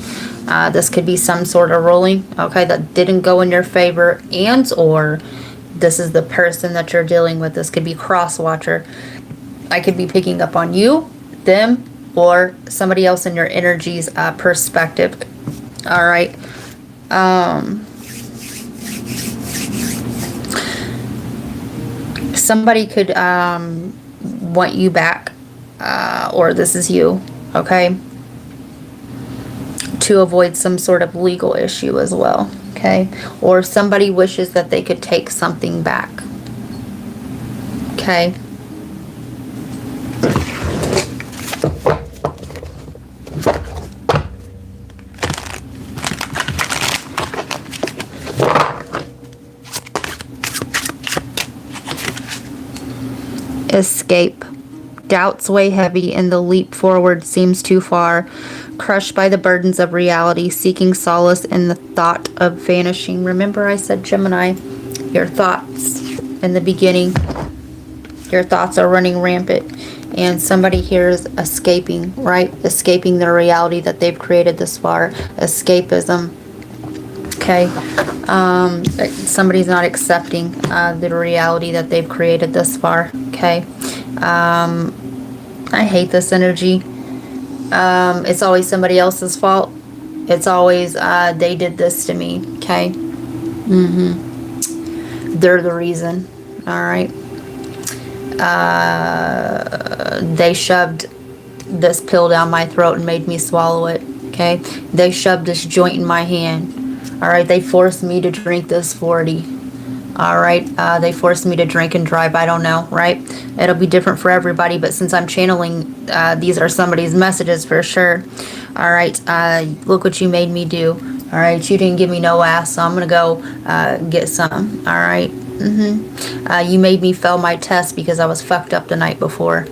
This could be some sort of ruling, okay, that didn't go in your favor, and or this is the person that you're dealing with. This could be cross-watcher. I could be picking up on you, them, or somebody else in your energy's perspective. All right. Somebody could want you back, or this is you, okay, to avoid some sort of legal issue as well, okay? Or somebody wishes that they could take something back, okay? Escape. Doubts weigh heavy and the leap forward seems too far. Crushed by the burdens of reality, seeking solace in the thought of vanishing. Remember I said, Gemini, your thoughts in the beginning, your thoughts are running rampant. And somebody here is escaping, right? Escaping the reality that they've created this far. Escapism. Okay. Somebody's not accepting the reality that they've created this far. Okay. I hate this energy. It's always somebody else's fault. It's always they did this to me. Okay. They're the reason. All right. They shoved this pill down my throat and made me swallow it. Okay. They shoved this joint in my hand. All right. They forced me to drink this 40. All right. They forced me to drink and drive. I don't know. Right. It'll be different for everybody. But since I'm channeling, these are somebody's messages for sure. All right. Look what you made me do. All right. You didn't give me no ass. So I'm going to go get some. All right. You made me fail my test because I was fucked up the night before.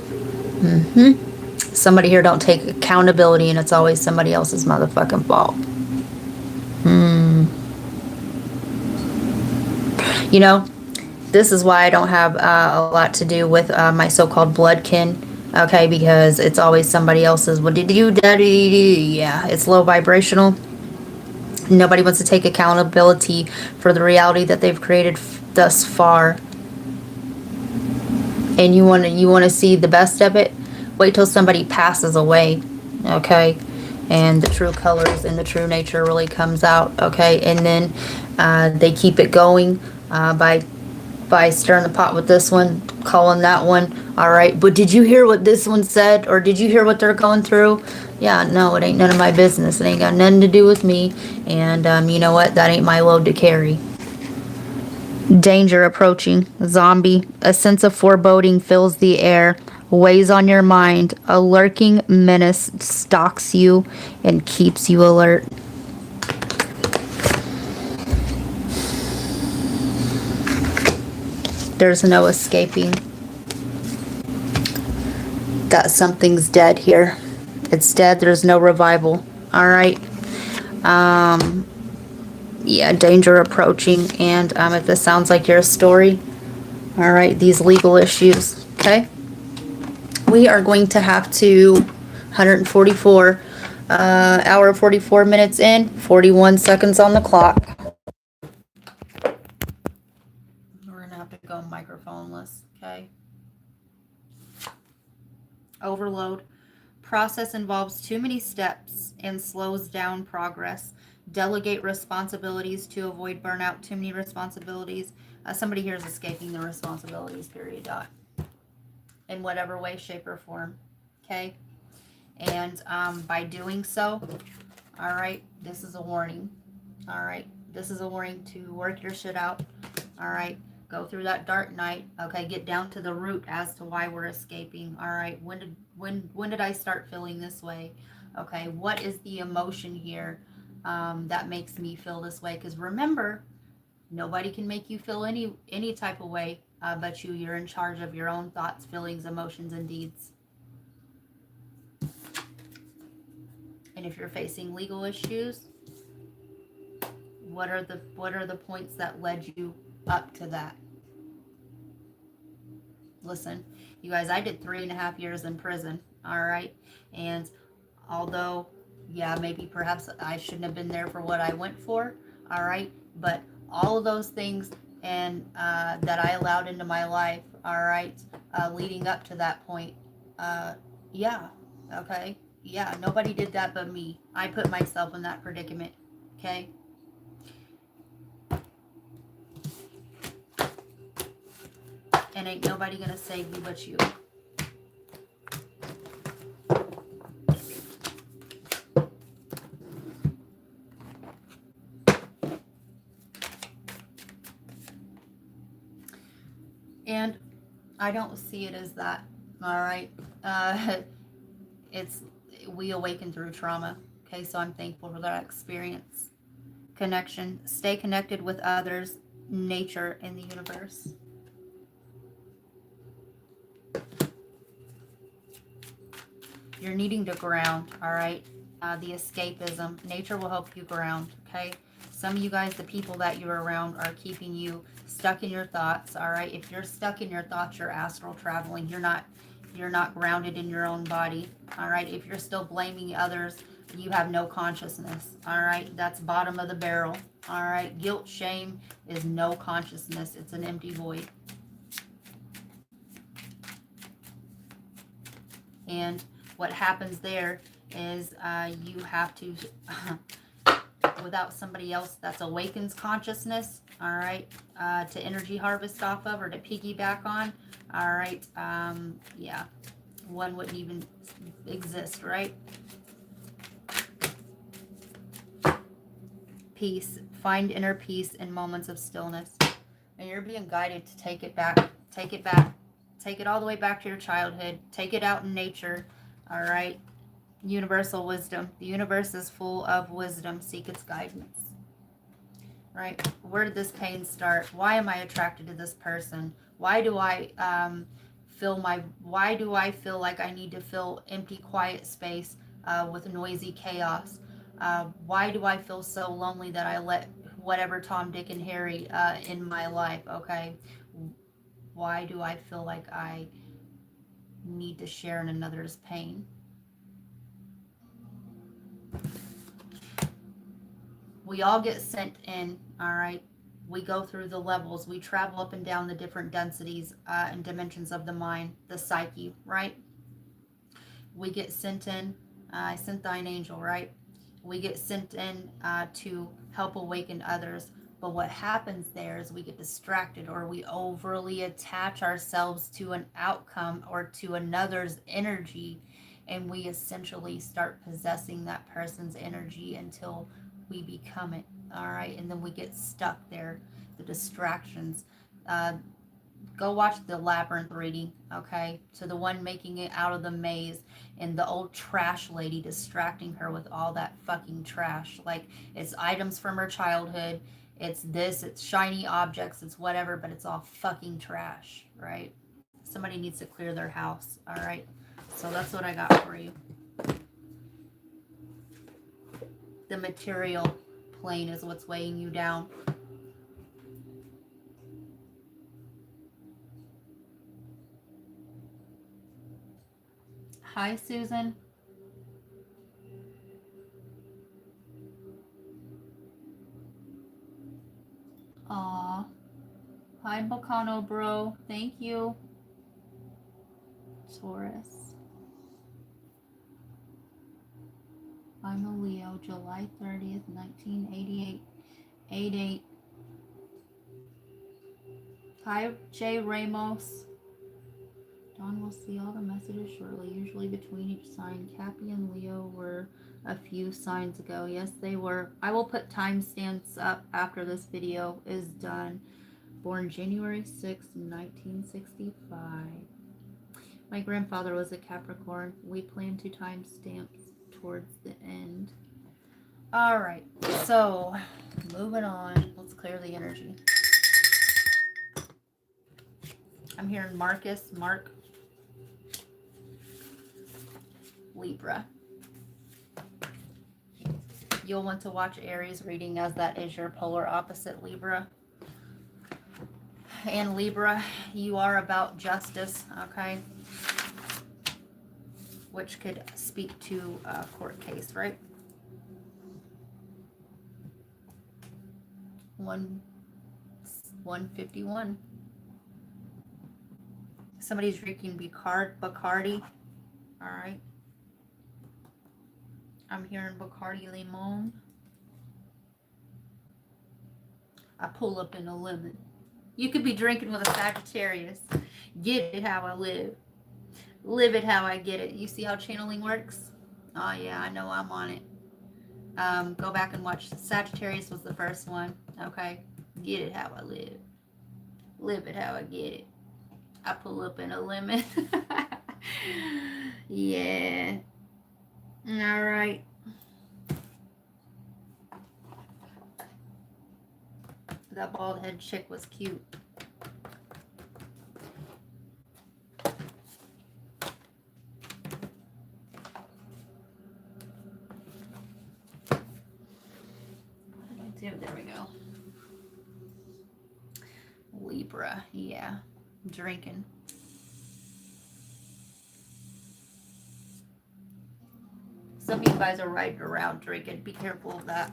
Somebody here don't take accountability and it's always somebody else's motherfucking fault. You know, this is why I don't have a lot to do with my so-called blood kin, okay, because it's always somebody else's. What did you do? Yeah, it's low vibrational. Nobody wants to take accountability for the reality that they've created thus far. And you want to see the best of it? Wait till somebody passes away, okay? And the true colors and the true nature really comes out, okay? And then they keep it going by stirring the pot with this one, calling that one, all right? But did you hear what this one said? Or did you hear what they're going through? Yeah, no, it ain't none of my business. It ain't got nothing to do with me. And you know what? That ain't my load to carry. Danger approaching. Zombie. A sense of foreboding fills the air, weighs on your mind. A lurking menace stalks you and keeps you alert. There's no escaping. That something's dead here. It's dead. There's no revival. All right. Yeah, danger approaching. And if this sounds like your story, all right, these legal issues, okay? We are going to have to 144 hour 44 minutes in, 41 seconds on the clock. We're gonna have to go microphoneless, okay? Overload. Process involves too many steps and slows down progress. Delegate responsibilities to avoid burnout. Too many responsibilities. Somebody here is escaping the responsibilities, period, dot. In whatever way, shape, or form. Okay? And by doing so, all right, this is a warning. All right? This is a warning to work your shit out. All right? Go through that dark night. Okay? Get down to the root as to why we're escaping. All right? When did I start feeling this way? Okay? What is the emotion here that makes me feel this way? Because remember, nobody can make you feel any type of way. but you're in charge of your own thoughts, feelings, emotions, and deeds. And if you're facing legal issues, what are the points that led you up to that? Listen, you guys, I did 3.5 years in prison, all right? And although, yeah, maybe perhaps I shouldn't have been there for what I went for, all right? But all of those things and that I allowed into my life, all right, leading up to that point, yeah, okay? Yeah, nobody did that but me. I put myself in that predicament, okay? And ain't nobody gonna save me but you. And I don't see it as that, all right? It's, we awaken through trauma, okay? So I'm thankful for that experience. Connection. Stay connected with others, nature, and the universe. You're needing to ground, all right? The escapism. Nature will help you ground, okay? Some of you guys, the people that you're around are keeping you stuck in your thoughts, all right? If you're stuck in your thoughts, you're astral traveling. You're not grounded in your own body, all right? If you're still blaming others, you have no consciousness, all right? That's bottom of the barrel, all right? Guilt, shame is no consciousness. It's an empty void. And what happens there is you have to, without somebody else that's awakens consciousness, all right, to energy harvest off of or to piggyback on, all right, yeah, one wouldn't even exist, right? Peace. Find inner peace in moments of stillness. And you're being guided to take it back. Take it back. Take it all the way back to your childhood. Take it out in nature, all right? Universal wisdom. The universe is full of wisdom. Seek its guidance. Right? Where did this pain start? Why am I attracted to this person? Why do I why do I feel like I need to fill empty, quiet space with noisy chaos? Why do I feel so lonely that I let whatever Tom, Dick, and Harry in my life? Okay. Why do I feel like I need to share in another's pain? We all get sent in, all right? We go through the levels. We travel up and down the different densities and dimensions of the mind, the psyche, right? We get sent in. I sent thine angel, right? We get sent in to help awaken others. But what happens there is we get distracted or we overly attach ourselves to an outcome or to another's energy. And we essentially start possessing that person's energy until we become it. All right. And then we get stuck there. The distractions. Go watch the Labyrinth reading, okay? So the one making it out of the maze and the old trash lady distracting her with all that fucking trash. Like, it's items from her childhood. It's this, it's shiny objects, it's whatever, but it's all fucking trash, right? Somebody needs to clear their house, all right? So that's what I got for you. The material plane is what's weighing you down. Hi, Susan. Aw. Hi, Bacano bro. Thank you. Taurus. I'm a Leo, July 30th, 1988. 88. Hi, Jay Ramos. Dawn will see all the messages shortly, usually between each sign. Cappy and Leo were a few signs ago. Yes, they were. I will put timestamps up after this video is done. Born January 6th, 1965. My grandfather was a Capricorn. We plan to timestamps towards the end. All right, so moving on. Let's clear the energy. I'm hearing Marcus, Mark, Libra. You'll want to watch Aries reading, as that is your polar opposite, Libra. And Libra, you are about justice, okay? Which could speak to a court case, right? 151. Somebody's drinking Bacardi. All right. I'm hearing Bacardi Limon. I pull up in a lemon. You could be drinking with a Sagittarius. Get it how I live. Live it how I get it. You see how channeling works? Oh yeah, I know I'm on it. Go back and watch. Sagittarius was the first one. Okay. Get it how I live. Live it how I get it. I pull up in a lemon. Yeah. All right. That bald head chick was cute. There we go. Libra, yeah. Drinking. Some of you guys are riding around drinking. Be careful of that.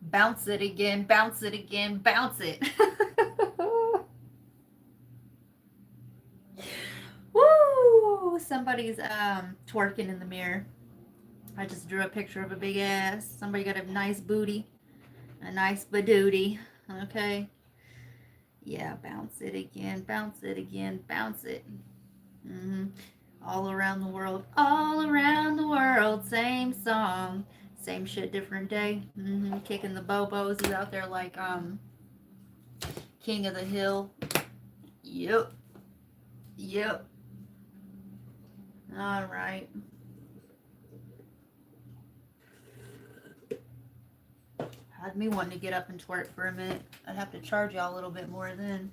Bounce it again, bounce it again, bounce it. Woo! Somebody's twerking in the mirror. I just drew a picture of a big ass. Somebody got a nice booty. A nice badooty. Okay. Yeah, bounce it again, bounce it again, bounce it. All around the world, all around the world, same song, same shit, different day. Kicking the bobos. You out there like King of the Hill. Yep. Yep. All right. Had me wanting to get up and twerk for a minute. I'd have to charge y'all a little bit more then.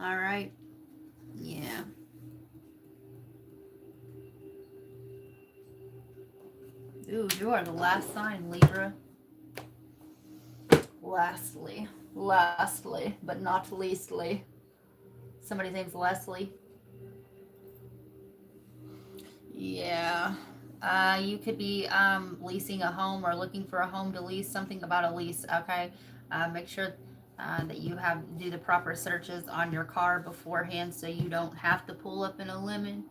All right. Yeah. Ooh, you are the last sign, Libra. Lastly, but not leastly. Somebody's name's Leslie. Yeah. You could be leasing a home or looking for a home to lease. Something about a lease, okay? Make sure that you do the proper searches on your car beforehand so you don't have to pull up in a lemon.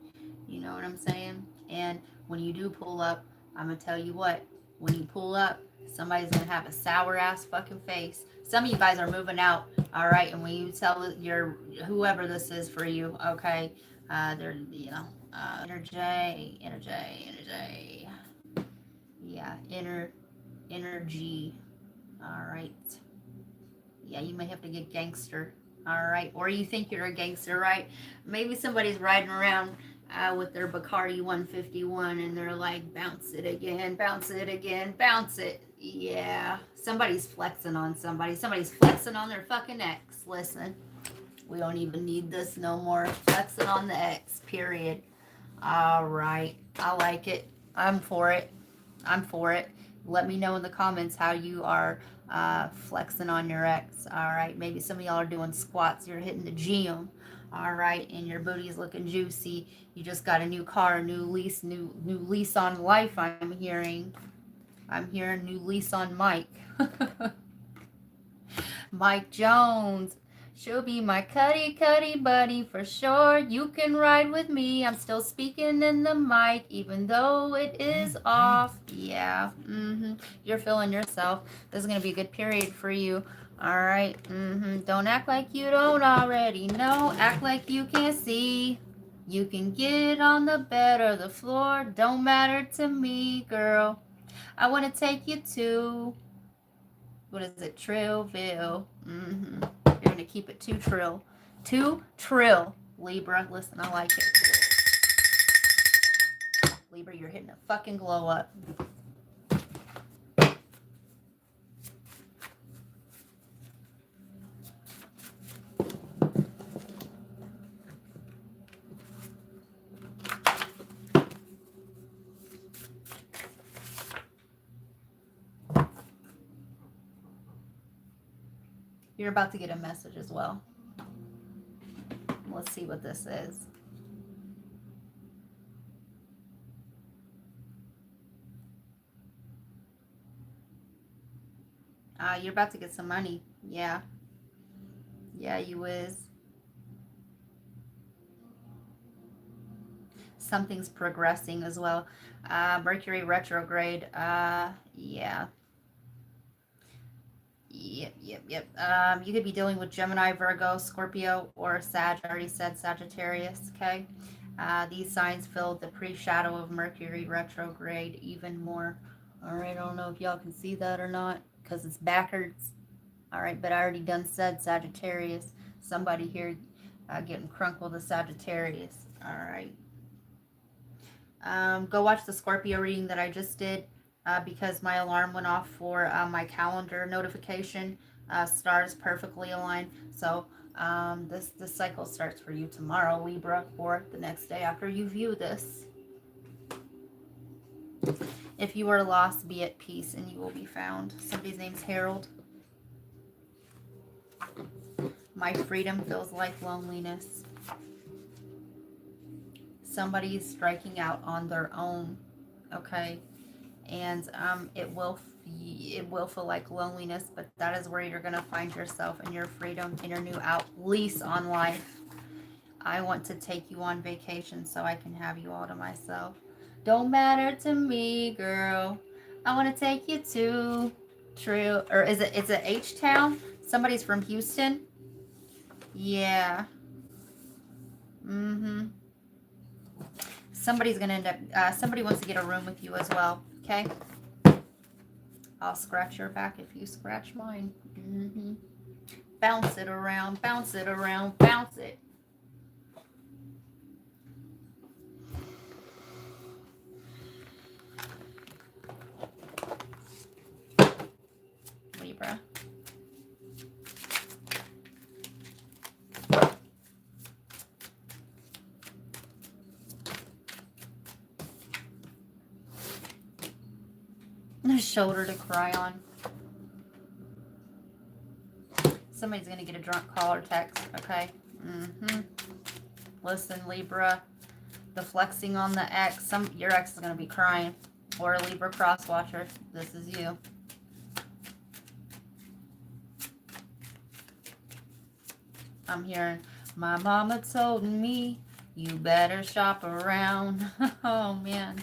You know what I'm saying? And when you do pull up, I'm going to tell you what. When you pull up, somebody's going to have a sour-ass fucking face. Some of you guys are moving out, all right? And when you tell your whoever this is for you, okay, they're, you know, energy. Yeah, energy. All right. Yeah, you may have to get gangster. All right. Or you think you're a gangster, right? Maybe somebody's riding around with their Bacardi 151 and they're like, bounce it again, bounce it again, bounce it. Yeah. Somebody's flexing on somebody. Somebody's flexing on their fucking ex. Listen, we don't even need this no more. Flexing on the ex, period. All right. I like it. I'm for it. Let me know in the comments how you are flexing on your ex. All right. Maybe some of y'all are doing squats. You're hitting the gym. All right. And your booty's looking juicy. You just got a new car, a new lease on life. I'm hearing new lease on Mike. Mike Jones. She'll be my cutty buddy for sure. You can ride with me. I'm still speaking in the mic, even though it is off. Yeah. You're feeling yourself. This is going to be a good period for you. All right. Don't act like you don't already know. Act like you can't see. You can get on the bed or the floor. Don't matter to me, girl. I want to take you to... what is it? Trillville. You're going to keep it 2 trill. 2 trill. Libra, listen, I like it. Libra, you're hitting a fucking glow up. You're about to get a message as well. Let's see what this is. You're about to get some money. Yeah. Yeah, you is. Something's progressing as well. Mercury retrograde. Yeah. Yep. You could be dealing with Gemini, Virgo, Scorpio, or Sag. I already said Sagittarius, okay? These signs fill the pre-shadow of Mercury retrograde even more. All right, I don't know if y'all can see that or not because it's backwards. All right, but I already done said Sagittarius. Somebody here getting crunk with a Sagittarius. All right. Go watch the Scorpio reading that I just did because my alarm went off for my calendar notification. Stars perfectly aligned. So this cycle starts for you tomorrow, Libra, or the next day after you view this. If you are lost, be at peace and you will be found. Somebody's name's Harold. My freedom feels like loneliness. Somebody's striking out on their own, okay? And it will feel like loneliness, but that is where you're going to find yourself and your freedom and your new lease on life. I want to take you on vacation so I can have you all to myself. Don't matter to me, girl. I want to take you to or it's a H-Town? Somebody's from Houston? Yeah. Mm-hmm. Somebody's going to end up, somebody wants to get a room with you as well, okay? I'll scratch your back if you scratch mine. Mm-hmm. Bounce it around, bounce it around, bounce it. Libra. A shoulder to cry on. Somebody's going to get a drunk call or text, okay? Mm-hmm. Listen, Libra, the flexing on the ex, your ex is going to be crying. Or a Libra cross watcher, this is you. I'm hearing, my mama told me, you better shop around. Oh, man.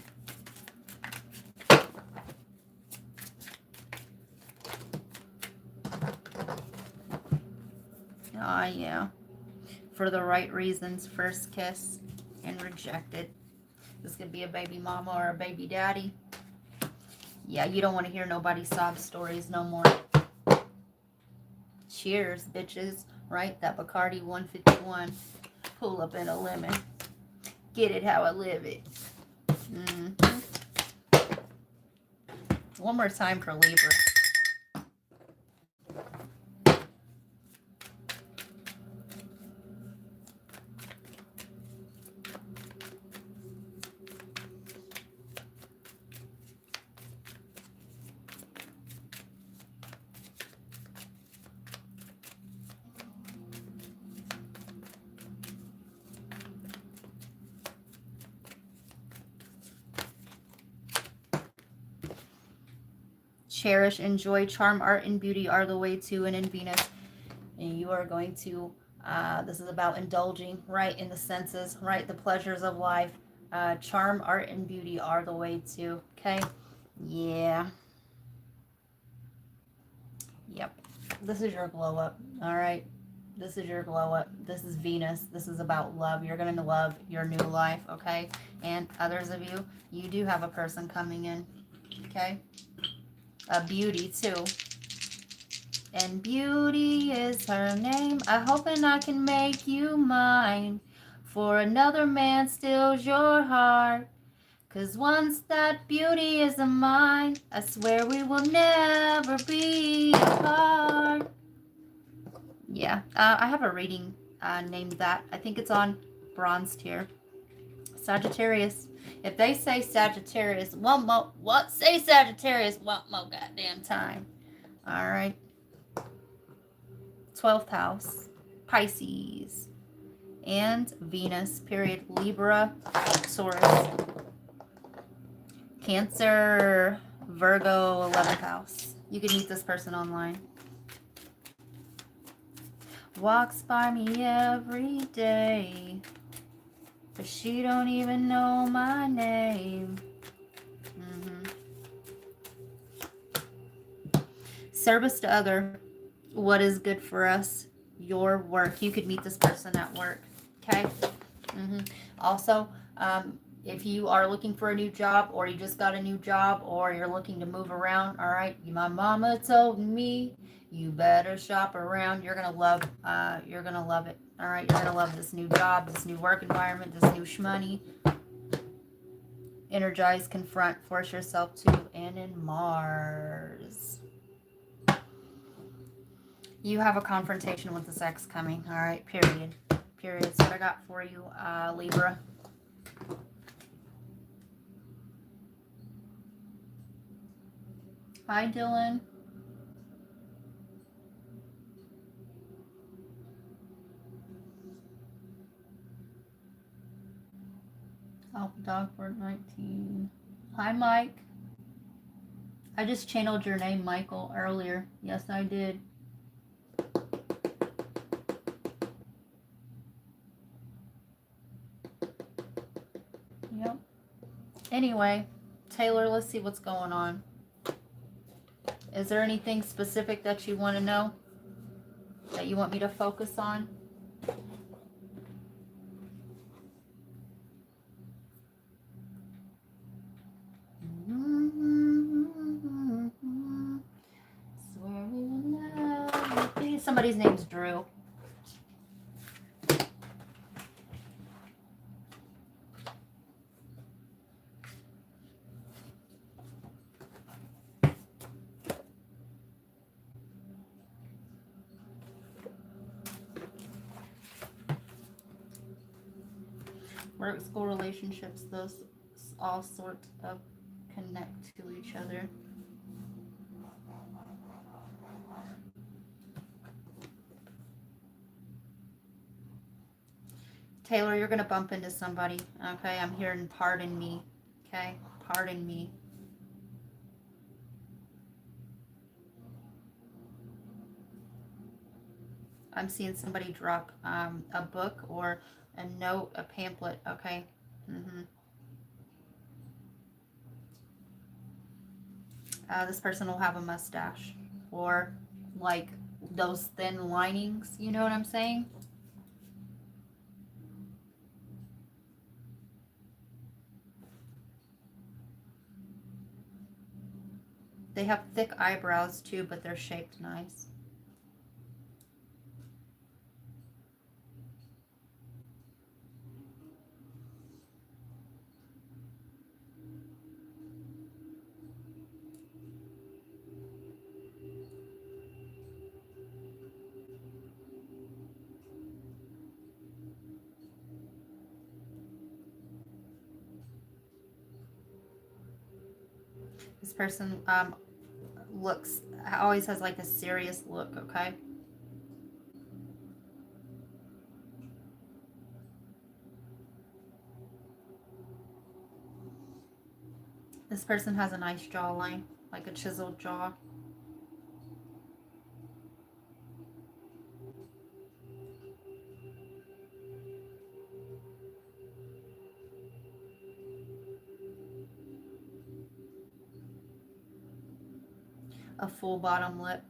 Oh, yeah. For the right reasons, first kiss and rejected. This could be a baby mama or a baby daddy. Yeah, you don't want to hear nobody's sob stories no more. Cheers, bitches. Right? That Bacardi 151. Pull up in a lemon. Get it how I live it. Mm-hmm. One more time for Libra. Cherish, enjoy, charm, art, and beauty are the way to and in Venus. And you are going to, this is about indulging, right, in the senses, right, the pleasures of life. Charm, art, and beauty are the way to, okay? Yeah. Yep. This is your glow up, all right? This is your glow up. This is Venus. This is about love. You're going to love your new life, okay? And others of you, you do have a person coming in, okay? A beauty, too. And beauty is her name. I hope and I can make you mine. For another man steals your heart. 'Cause once that beauty is a mine, I swear we will never be apart. Yeah, I have a reading named that. I think it's on bronze tier. Sagittarius. If they say Sagittarius one more, what? Say Sagittarius one more goddamn time. All right. 12th house, Pisces, and Venus, period, Libra, Taurus, Cancer, Virgo, 11th house. You can meet this person online. Walks by me every day, but she don't even know my name. Service to other. What is good for us? Your work. You could meet this person at work. Okay. Also, if you are looking for a new job, or you just got a new job, or you're looking to move around, all right, my mama told me you better shop around. You're gonna love it. All right, you're gonna love this new job, this new work environment, this new shmoney. Energize, confront, force yourself to, and in Mars. You have a confrontation with this ex coming. All right, period. Period. That's what I got for you, Libra. Hi, Dylan. Alpha Dog for 19. Hi, Mike. I just channeled your name, Michael, earlier. Yes, I did. Yep. Anyway, Taylor, let's see what's going on. Is there anything specific that you want to know? That you want me to focus on? Somebody's name's Drew. Work, school, relationships, those all sorts of connect to each other. Taylor, you're going to bump into somebody. Okay, I'm hearing pardon me. Okay, pardon me. I'm seeing somebody drop a book or a note, a pamphlet. Okay. This person will have a mustache, or like those thin linings. You know what I'm saying? They have thick eyebrows too, but they're shaped nice. This person always has like a serious look. Okay. This person has a nice jawline, like a chiseled jaw. A full bottom lip.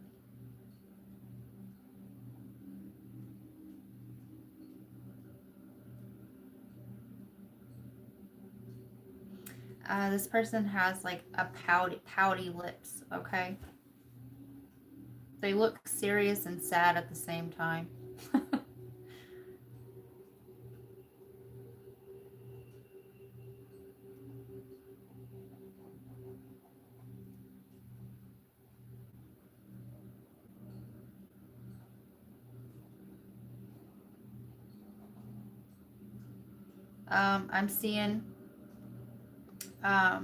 This person has like a pouty lips. Okay. They look serious and sad at the same time. I'm seeing a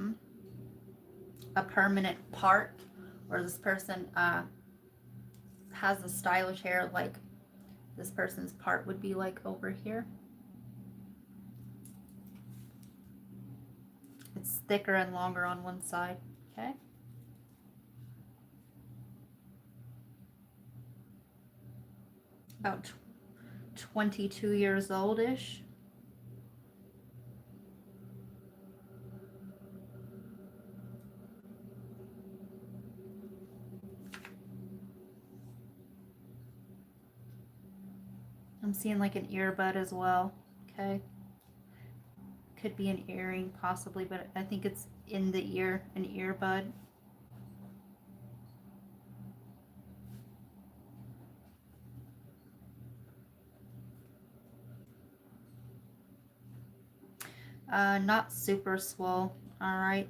permanent part where this person has a stylish hair, like this person's part would be like over here. It's thicker and longer on one side, okay? About 22 years old-ish. I'm seeing like an earbud as well, okay? Could be an earring possibly, but I think it's in the ear, an earbud. Not super swole, all right?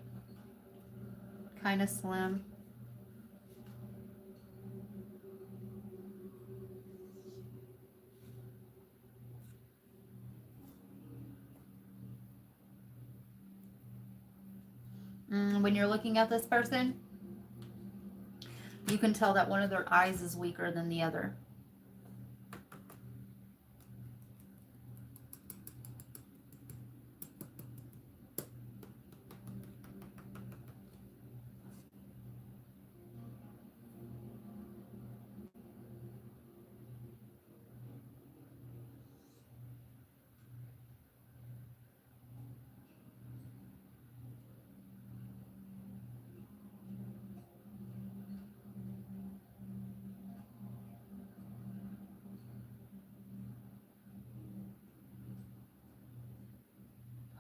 Kind of slim. When you're looking at this person, you can tell that one of their eyes is weaker than the other.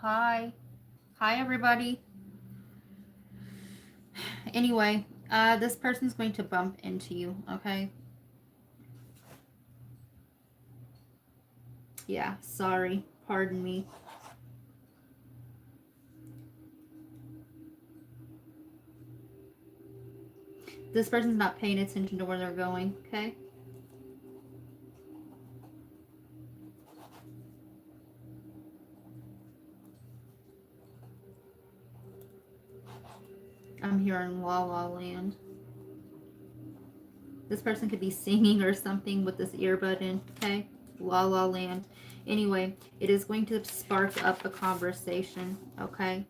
Hi. Hi, everybody. Anyway, this person's going to bump into you, okay? Yeah, sorry. Pardon me. This person's not paying attention to where they're going, okay? I'm hearing La La Land. This person could be singing or something with this earbud in, okay? La La Land. Anyway, it is going to spark up a conversation, okay?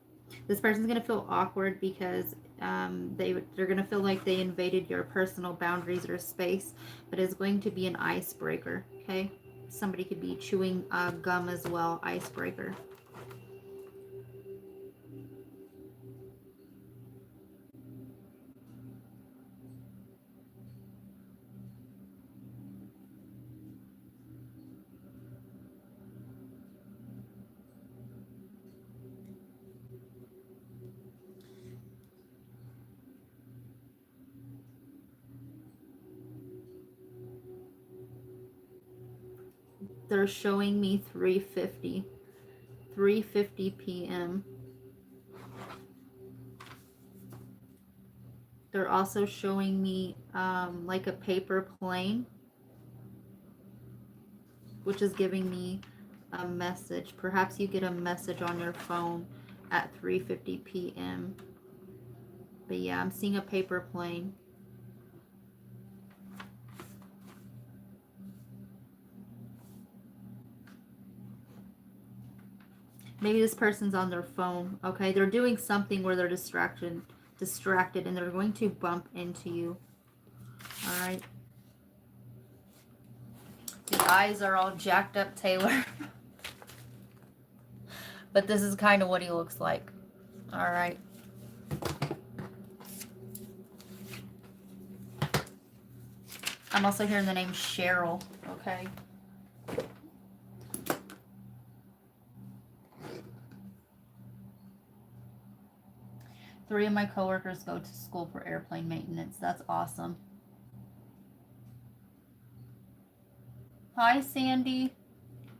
This person's going to feel awkward because they're going to feel like they invaded your personal boundaries or space, but it's going to be an icebreaker, okay? Somebody could be chewing gum as well, icebreaker. They're showing me 3:50 p.m. They're also showing me like a paper plane, which is giving me a message. Perhaps you get a message on your phone at 3:50 p.m. But yeah, I'm seeing a paper plane. Maybe this person's on their phone, okay? They're doing something where they're distracted, and they're going to bump into you. All right. The eyes are all jacked up, Taylor. But this is kind of what he looks like. All right. I'm also hearing the name Cheryl, okay? Three of my coworkers go to school for airplane maintenance. That's awesome. Hi, Sandy.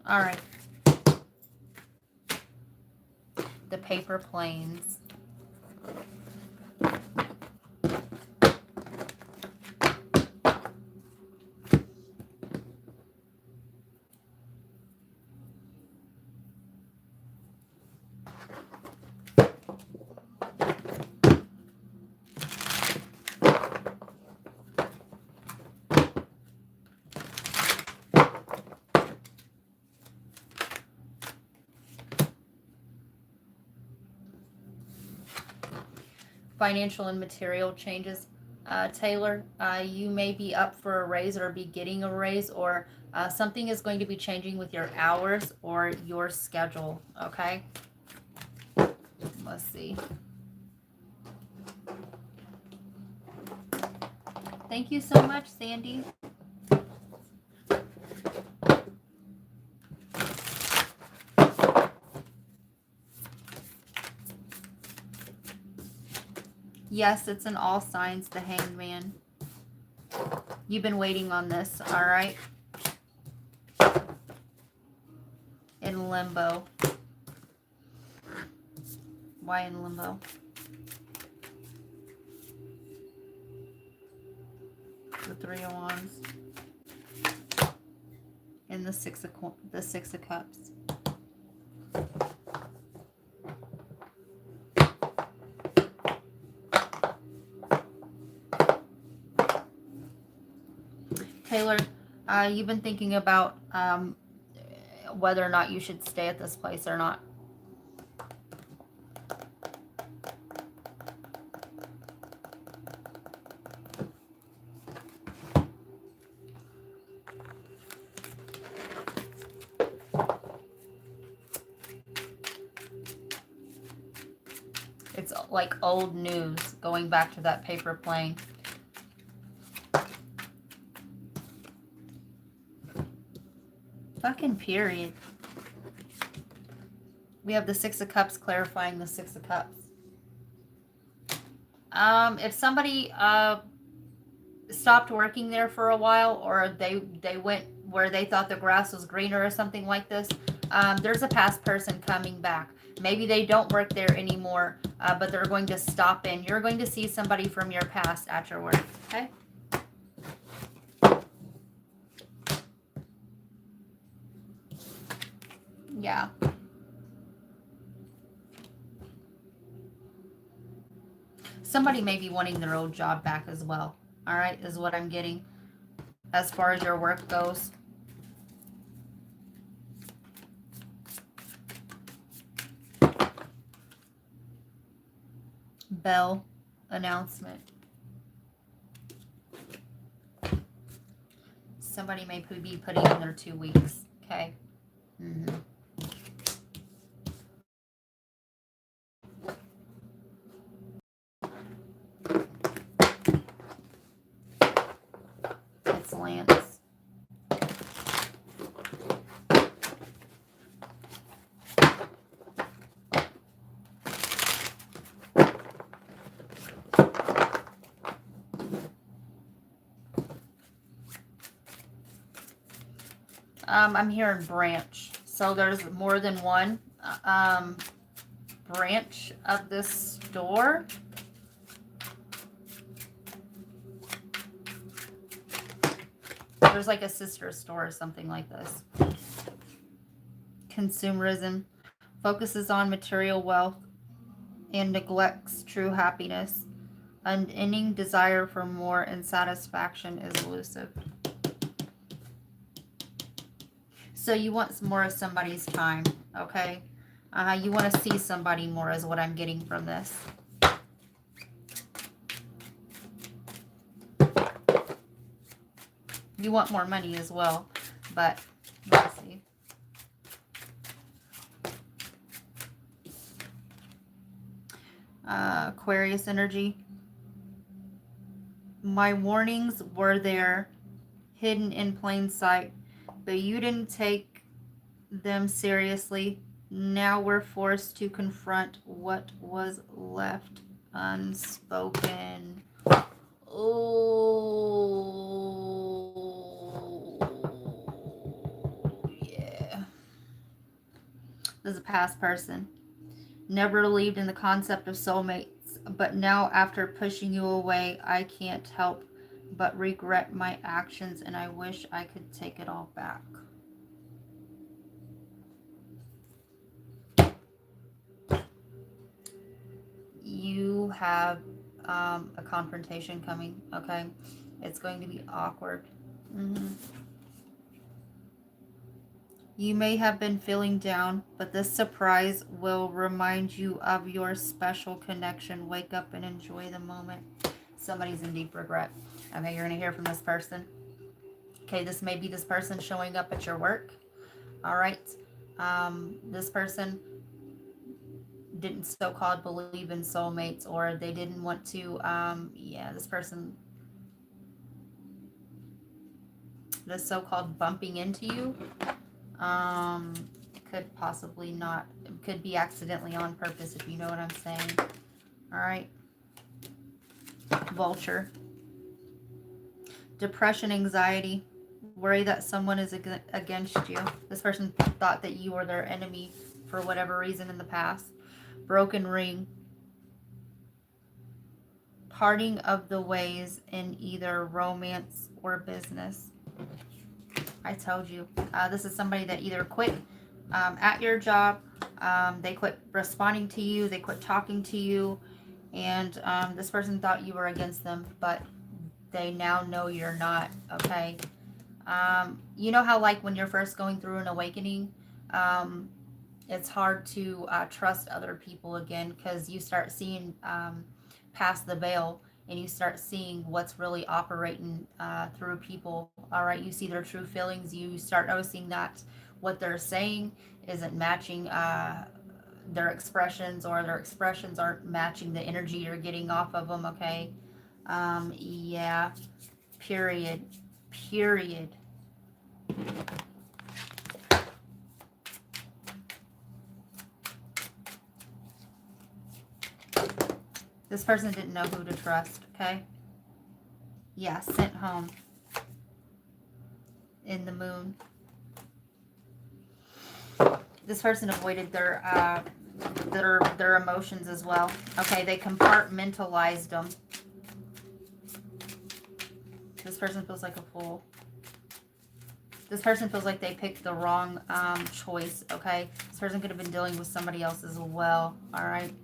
All right. The paper planes. financial and material changes, Taylor. You may be up for a raise or be getting a raise, or something is going to be changing with your hours or your schedule, okay? Let's see. Thank you so much, Sandy. Yes, it's in all signs, the Hanged Man. You've been waiting on this, all right? In limbo. Why in limbo? The Three of Wands. And the Six of Cups. Taylor, you've been thinking about whether or not you should stay at this place or not. It's like old news, going back to that paper plane. Fucking period. We have the Six of Cups clarifying the Six of Cups. If somebody stopped working there for a while, or they went where they thought the grass was greener or something like this, there's a past person coming back. Maybe they don't work there anymore, but they're going to stop in. You're going to see somebody from your past at your work, okay? Yeah. Somebody may be wanting their old job back as well, all right, is what I'm getting as far as your work goes. Bell announcement. Somebody may be putting in their 2 weeks, okay? Mm-hmm. It's Lance. I'm hearing branch. So there's more than one branch of this store. There's like a sister store or something like this. Consumerism focuses on material wealth and neglects true happiness. Unending desire for more and satisfaction is elusive. So you want more of somebody's time, okay? You want to see somebody more is what I'm getting from this. You want more money as well, but let's see. Aquarius energy. My warnings were there, hidden in plain sight, but you didn't take them seriously. Now we're forced to confront what was left unspoken. Oh, yeah. This is a past person. Never believed in the concept of soulmates, but now after pushing you away, I can't help but regret my actions, and I wish I could take it all back. You have a confrontation coming, okay? It's going to be awkward. You may have been feeling down, but this surprise will remind you of your special connection. Wake up and enjoy the moment. Somebody's in deep regret. Okay, you're going to hear from this person. Okay, this may be this person showing up at your work. All right. This person didn't so-called believe in soulmates, or they didn't want to, yeah, this so-called bumping into you, um, could possibly not, could be accidentally on purpose, if you know what I'm saying. All right. Vulture. Depression, anxiety, worry that someone is against you. This person thought that you were their enemy for whatever reason in the past. Broken ring. Parting of the ways in either romance or business. I told you. This is somebody that either quit at your job, they quit responding to you, they quit talking to you, and this person thought you were against them, but they now know you're not, okay? You know how, like, when you're first going through an awakening, it's hard to trust other people again, because you start seeing past the veil, and you start seeing what's really operating through people. All right, you see their true feelings. You start noticing that what they're saying isn't matching their expressions, or their expressions aren't matching the energy you're getting off of them. Okay. Yeah. Period. Period. This person didn't know who to trust. Okay. Yeah. Sent home in the moon. This person avoided their emotions as well. Okay, they compartmentalized them. This person feels like a fool. This person feels like they picked the wrong choice. Okay, this person could have been dealing with somebody else as well. All right.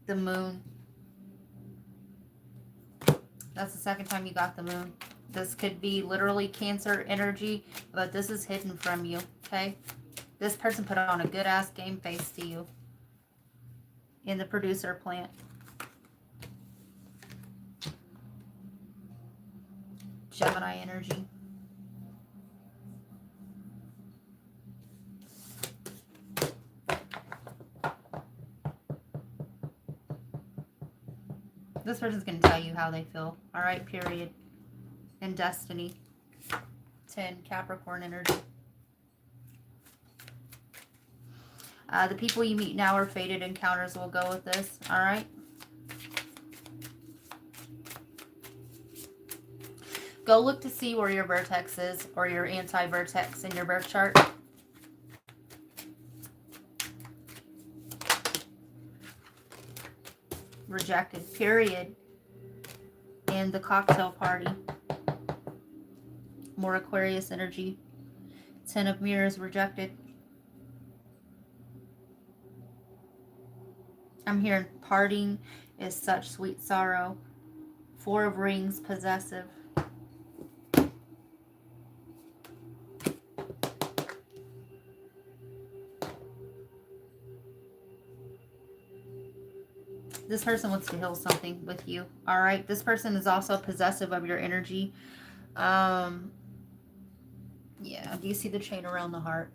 The moon. That's the second time you got the moon. This could be literally Cancer energy, but this is hidden from you, okay? This person put on a good-ass game face to you in the producer plant. Gemini energy. This person's going to tell you how they feel, all right? Period. And destiny. 10, Capricorn energy. The people you meet now are fated encounters. We'll go with this. All right. Go look to see where your vertex is, or your anti-vertex in your birth chart. Rejected. Period. And the cocktail party. More Aquarius energy. 10 of mirrors. Rejected. I'm hearing parting is such sweet sorrow. 4 of rings. Possessive. This person wants to heal something with you. All right. This person is also possessive of your energy. Yeah. Do you see the chain around the heart?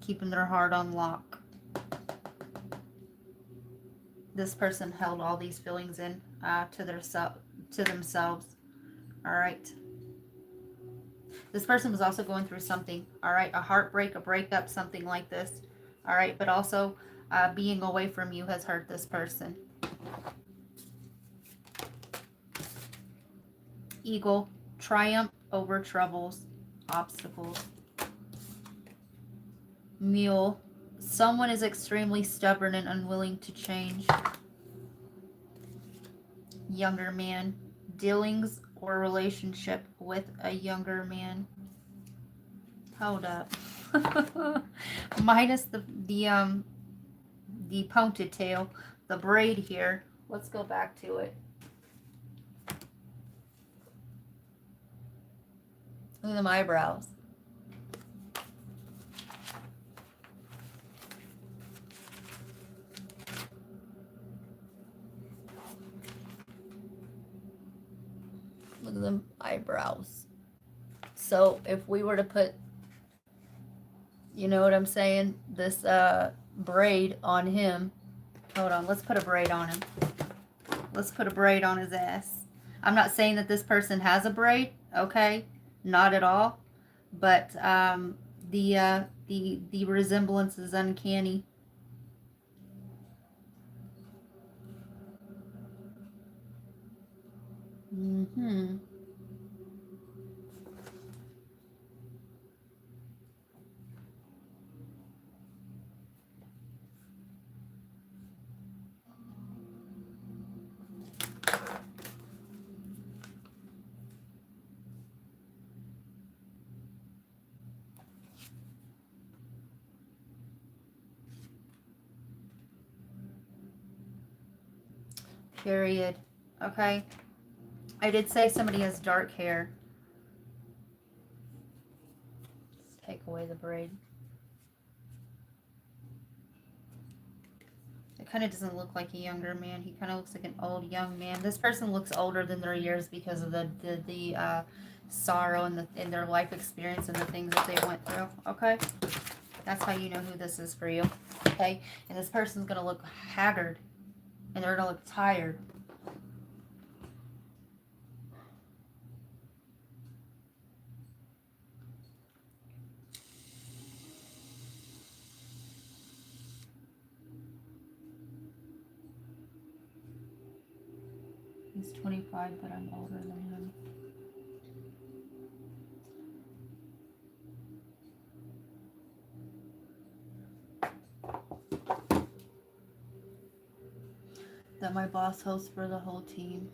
Keeping their heart on lock. This person held all these feelings in to themselves. All right. This person was also going through something. All right. A heartbreak, a breakup, something like this. All right. But also being away from you has hurt this person. Eagle. Triumph over troubles, obstacles. Mule. Someone is extremely stubborn and unwilling to change. Younger man. Dealings or relationship with a younger man. Hold up. Minus the ponytail, the braid here. Let's go back to it. Look at them eyebrows. Look at them eyebrows. So if we were to put, you know what I'm saying, this braid on him. Hold on, let's put a braid on him. Let's put a braid on his ass. I'm not saying that this person has a braid, okay? Not at all. But the resemblance is uncanny. Mm-hmm. Period. Okay. I did say somebody has dark hair. Let's take away the braid. It kind of doesn't look like a younger man. He kind of looks like an old young man. This person looks older than their years because of the sorrow and in their life experience and the things that they went through. Okay, that's how you know who this is for you. Okay, and this person's gonna look haggard, and they're gonna look tired. He's 25, but I'm older than him. That my boss hosts for the whole team.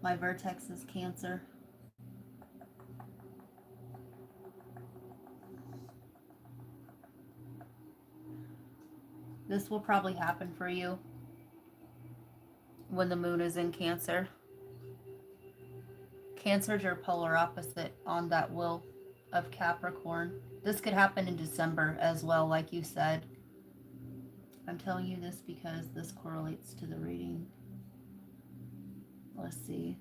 My vertex is Cancer. This will probably happen for you when the moon is in Cancer. Cancer's your polar opposite on that wheel of Capricorn. This could happen in December as well, like you said. I'm telling you this because this correlates to the reading. Let's see.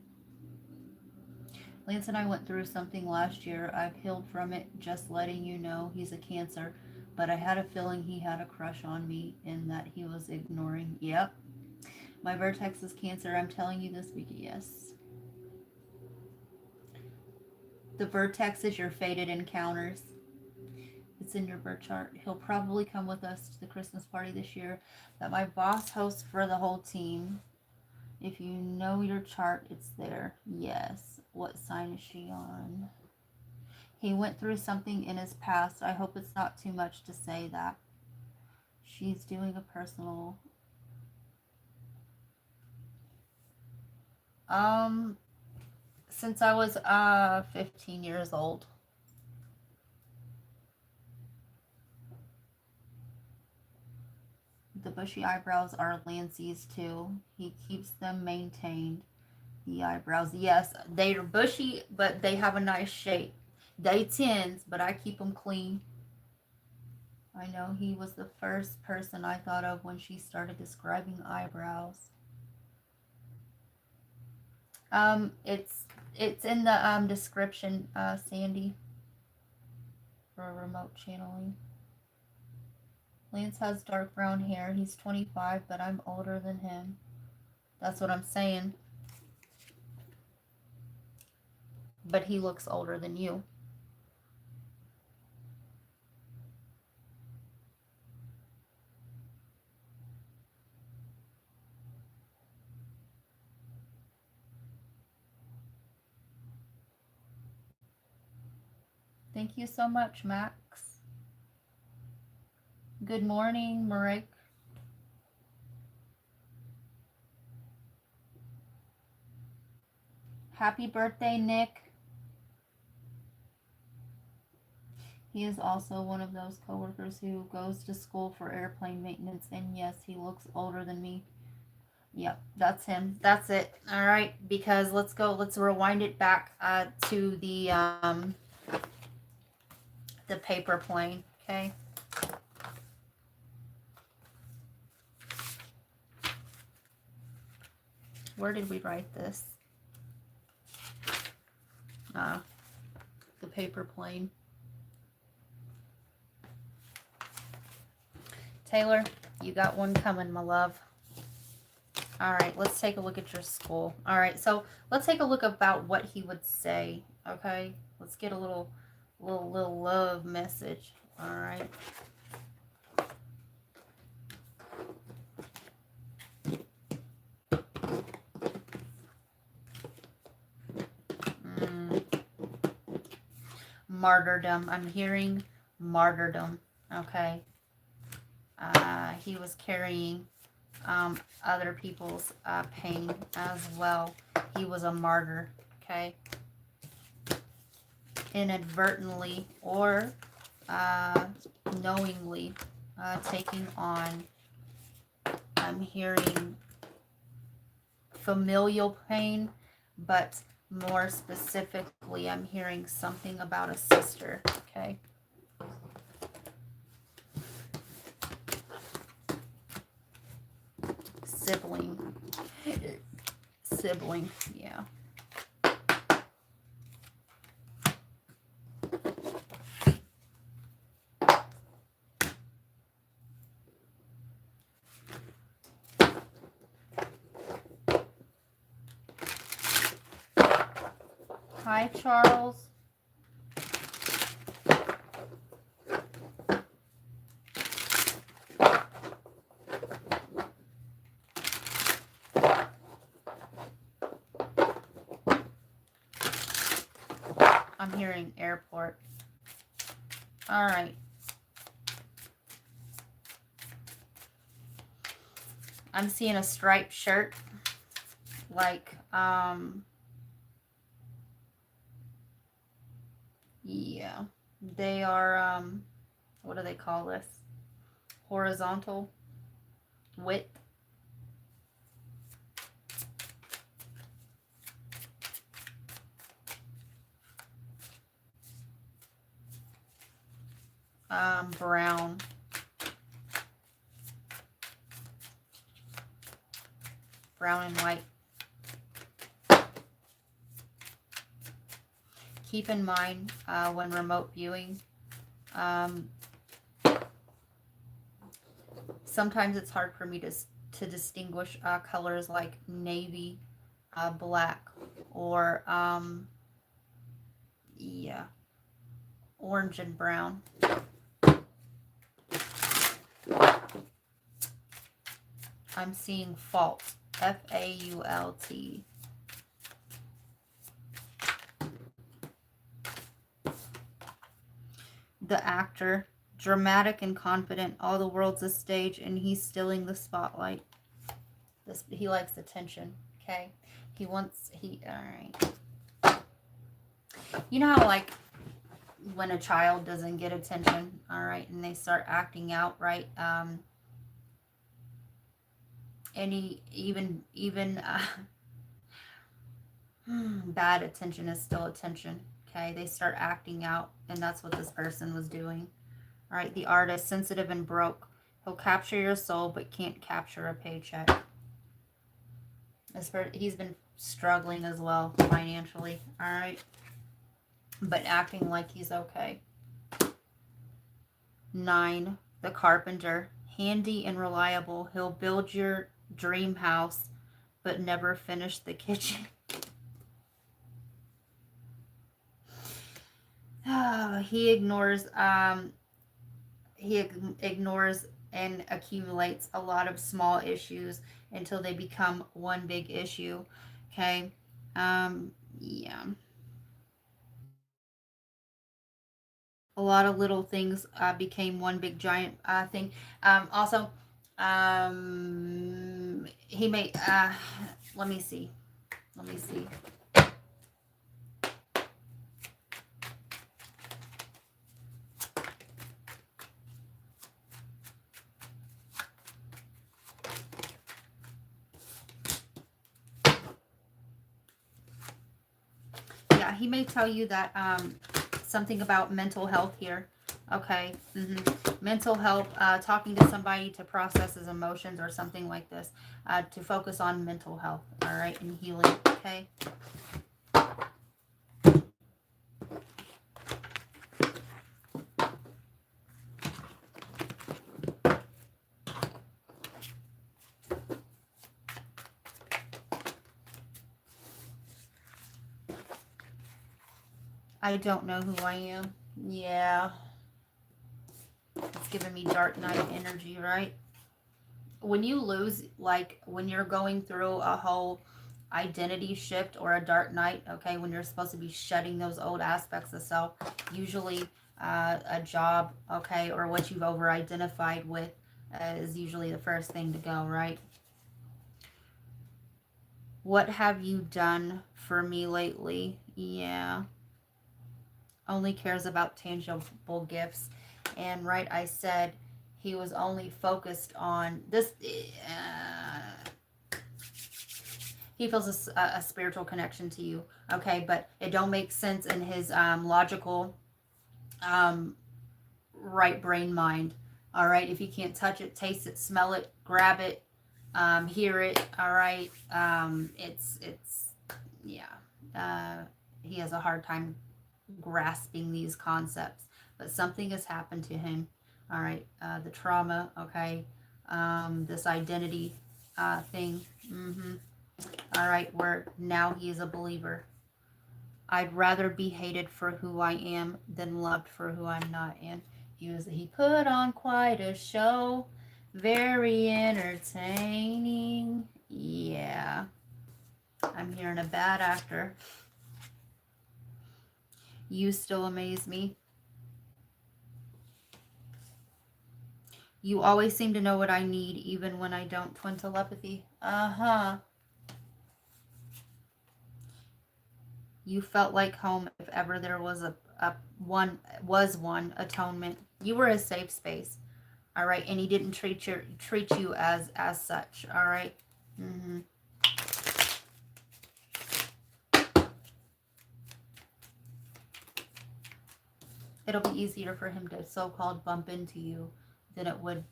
Lance and I went through something last year. I've healed from it, just letting you know. He's a Cancer, but I had a feeling he had a crush on me and that he was ignoring. Yep. My vertex is Cancer. I'm telling you this because, yes. The vertex is your fated encounters. It's in your birth chart. He'll probably come with us to the Christmas party this year that my boss hosts for the whole team. If you know your chart, it's there. Yes. What sign is she on? He went through something in his past. I hope it's not too much to say that. She's doing a personal... Since I was 15 years old. The bushy eyebrows are Lancey's too. He keeps them maintained. The eyebrows, yes, they are bushy, but they have a nice shape. They tins, but I keep them clean. I know he was the first person I thought of when she started describing eyebrows. It's in the description, Sandy, for remote channeling. Lance has dark brown hair. He's 25, but I'm older than him. That's what I'm saying. But he looks older than you. Thank you so much, Max. Good morning, Marek. Happy birthday, Nick. He is also one of those coworkers who goes to school for airplane maintenance, and yes, he looks older than me. Yep, that's him. That's it. All right, because let's go. Let's rewind it back to the paper plane. Okay. Where did we write this? The paper plane. Taylor, you got one coming, my love. All right, let's take a look at your school. All right, so let's take a look about what he would say. Okay, let's get a little love message. All right. Martyrdom. I'm hearing martyrdom. Okay. He was carrying other people's pain as well. He was a martyr. Okay. Inadvertently or knowingly taking on, I'm hearing familial pain, but more specifically, I'm hearing something about a sister. Okay. Sibling, yeah. Hi, Charles. I'm hearing airport. All right. I'm seeing a striped shirt. Like, yeah. They are, what do they call this? Horizontal width. Brown. Brown and white. Keep in mind when remote viewing, sometimes it's hard for me to distinguish colors like navy, black, or yeah, orange and brown. I'm seeing fault. F-A-U-L-T. The actor, dramatic and confident. All the world's a stage, and he's stealing the spotlight. He likes attention. Okay, all right. You know how, like, when a child doesn't get attention, all right, and they start acting out, right? Any even bad attention is still attention. Okay, they start acting out, and that's what this person was doing. All right, the artist, sensitive and broke. He'll capture your soul, but can't capture a paycheck. He's been struggling as well financially. All right, but acting like he's okay. 9, the carpenter, handy and reliable. He'll build your dream house, but never finish the kitchen. He ignores and accumulates a lot of small issues until they become one big issue. Okay. Yeah. A lot of little things became one big giant thing. Also, he may, let me see. he may tell you that something about mental health here. Okay. Mental health, talking to somebody to process his emotions or something like this, to focus on mental health, all right, and healing, okay? I don't know who I am. Yeah. It's giving me dark night energy, right? When you lose, like when you're going through a whole identity shift or a dark night, okay, when you're supposed to be shedding those old aspects of self, usually a job, okay, or what you've over identified with is usually the first thing to go, right? What have you done for me lately? Yeah. Only cares about tangible gifts. And right, I said he was only focused on this. He feels a spiritual connection to you, okay, but it don't make sense in his logical right brain mind. All right, if you can't touch it, taste it, smell it, grab it, hear it, all right, it's yeah, he has a hard time grasping these concepts, but something has happened to him, all right, the trauma, okay, this identity thing, all right, where now he is a believer. I'd rather be hated for who I am than loved for who I'm not. And he put on quite a show, very entertaining. Yeah, I'm hearing a bad actor. You still amaze me. You always seem to know what I need, even when I don't. Twin telepathy. You felt like home if ever there was one atonement. You were a safe space, all right, and he didn't treat you as such, all right. It'll be easier for him to so-called bump into you than it would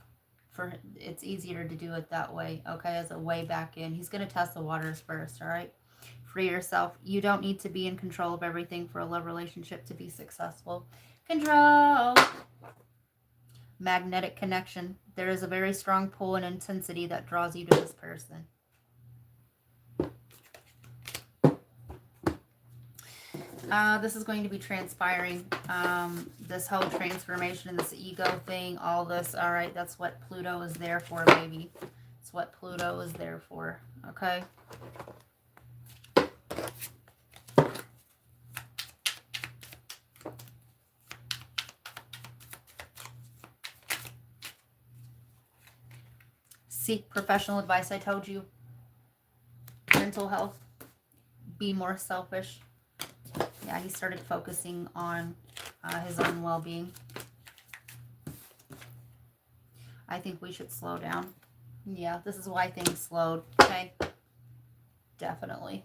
for it's easier to do it that way, okay, as a way back in. He's going to test the waters first, all right. Free yourself. You don't need to be in control of everything for a love relationship to be successful. Control. Magnetic connection. There is a very strong pull and intensity that draws you to this person. This is going to be transpiring. This whole transformation, this ego thing, all this, all right, that's what Pluto is there for, baby. It's what Pluto is there for, okay? Seek professional advice, I told you. Mental health. Be more selfish. Yeah, he started focusing on his own well-being. I think we should slow down. Yeah, this is why things slowed, okay? Definitely.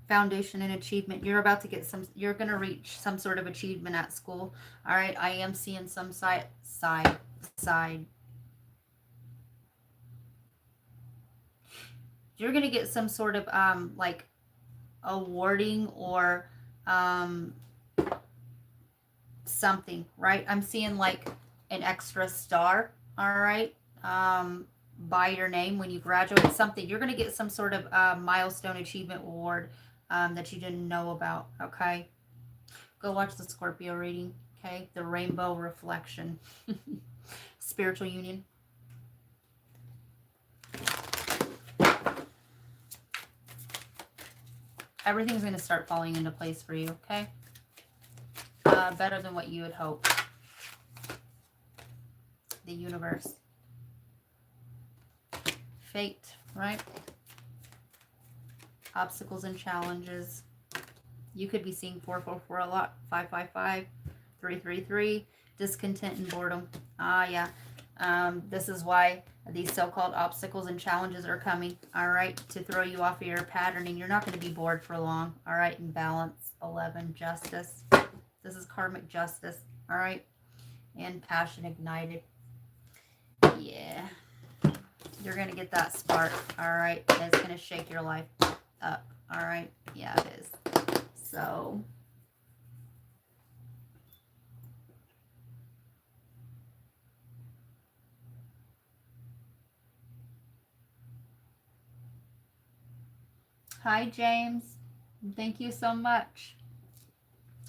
Foundation and achievement. You're about to get you're going to reach some sort of achievement at school. All right, I am seeing some side. You're going to get some sort of like awarding or something, right? I'm seeing like an extra star, all right, by your name when you graduate, something. You're going to get some sort of milestone achievement award that you didn't know about, okay? Go watch the Scorpio reading, okay? The rainbow reflection. Spiritual union. Everything's going to start falling into place for you, okay? Better than what you had hoped. the universe. Fate, right? Obstacles and challenges. You could be seeing 444 a lot. 555, 333. Discontent and boredom. Yeah. This is why these so-called obstacles and challenges are coming. All right. To throw you off of your patterning. You're not going to be bored for long. All right. And balance. 11. Justice. This is karmic justice. All right. And passion ignited. Yeah. You're going to get that spark. All right. It's going to shake your life up. All right. Yeah, it is. So hi, James. Thank you so much.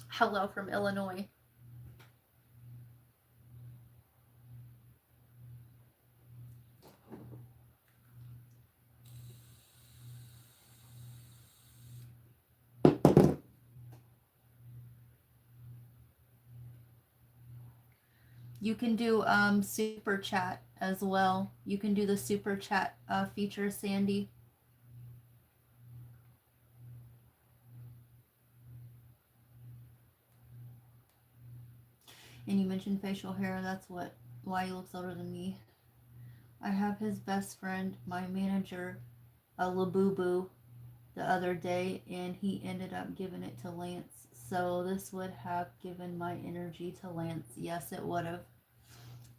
Hello from Illinois. You can do super chat as well. You can do the super chat feature, Sandy. And you mentioned facial hair. That's why he looks older than me. I have his best friend, my manager, a Labubu, the other day, and he ended up giving it to Lance. So this would have given my energy to Lance. Yes, it would have.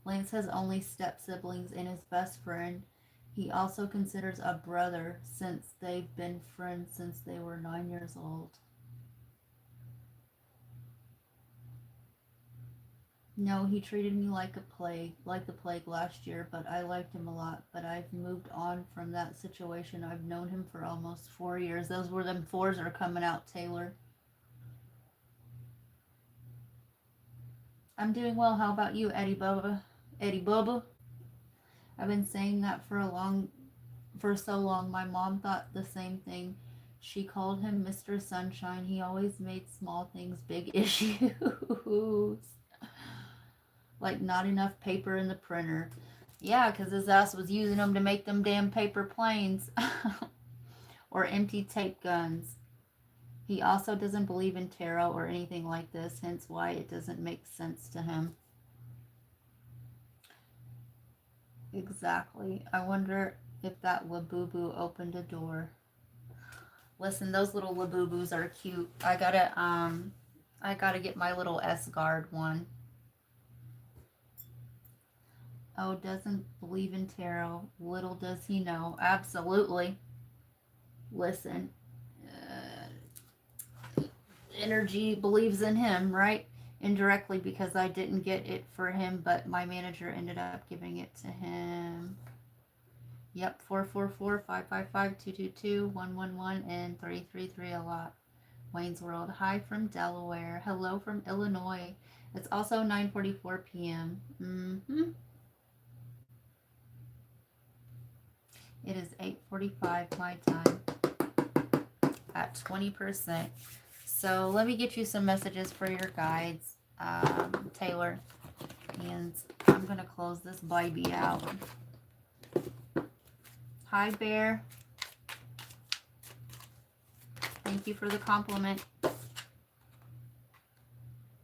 Lance has only step siblings and his best friend. He also considers a brother since they've been friends since they were 9 years old. No, he treated me like the plague last year, but I liked him a lot. But I've moved on from that situation. I've known him for almost 4 years. Those were them fours are coming out, Taylor. I'm doing well. How about you, Eddie Bubba? Eddie Bubba? I've been saying that for so long. My mom thought the same thing. She called him Mr. Sunshine. He always made small things big issues. Like not enough paper in the printer. Yeah, because his ass was using them to make them damn paper planes. Or empty tape guns. He also doesn't believe in tarot or anything like this, hence why it doesn't make sense to him. Exactly. I wonder if that Labubu opened a door. Listen, those little Labubus are cute. I gotta get my little S-Guard one. Oh, doesn't believe in tarot. Little does he know. Absolutely. Listen. Energy believes in him, right? Indirectly because I didn't get it for him, but my manager ended up giving it to him. Yep, 444, 555, 222, 111, and 333 a lot. Wayne's World. Hi from Delaware. Hello from Illinois. It's also 9:44 p.m. It is 8:45 my time at 20%. So let me get you some messages for your guides, Taylor. And I'm going to close this baby out. Hi, Bear. Thank you for the compliment.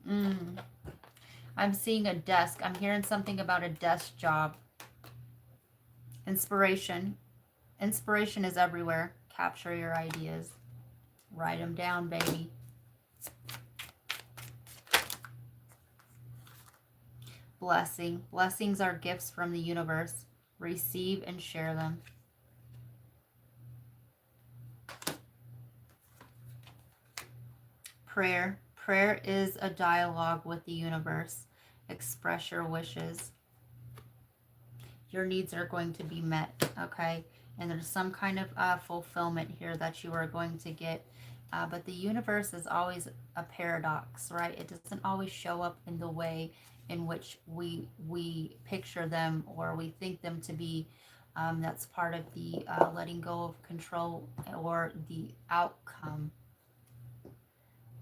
I'm seeing a desk. I'm hearing something about a desk job. Inspiration. Inspiration is everywhere. Capture your ideas. Write them down, baby. Blessing. Blessings are gifts from the universe. Receive and share them. Prayer. Prayer is a dialogue with the universe. Express your wishes. Your needs are going to be met, okay? And there's some kind of fulfillment here that you are going to get. But the universe is always a paradox, right? It doesn't always show up in the way in which we picture them or we think them to be. That's part of the letting go of control or the outcome.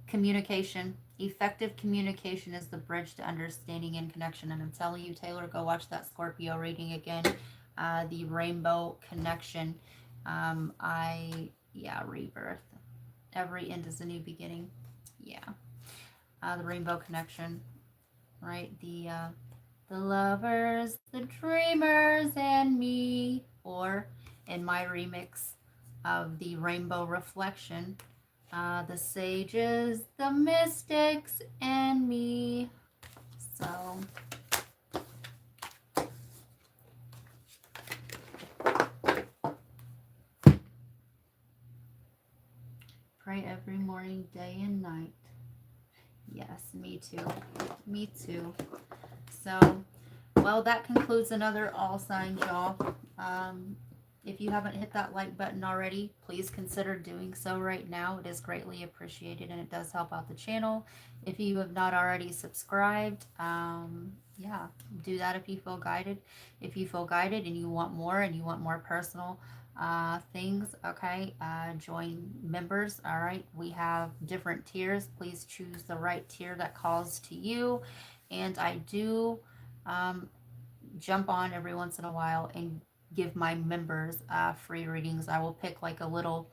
Communication. Effective communication is the bridge to understanding and connection. And I'm telling you, Taylor, go watch that Scorpio reading again. The rainbow connection. Yeah, rebirth. Every end is a new beginning. Yeah. The rainbow connection, right? The lovers, the dreamers, and me. Or in my remix of the rainbow reflection, the sages, the mystics, and me. So pray every morning, day and night. Yes, me too. Me too. So, well, that concludes another all signs, y'all. If you haven't hit that like button already, please consider doing so right now. It is greatly appreciated and it does help out the channel. If you have not already subscribed, yeah, do that if you feel guided. If you feel guided and you want more personal things, okay, join members. All right, we have different tiers. Please choose the right tier that calls to you. And I do jump on every once in a while and give my members free readings. I will pick like a little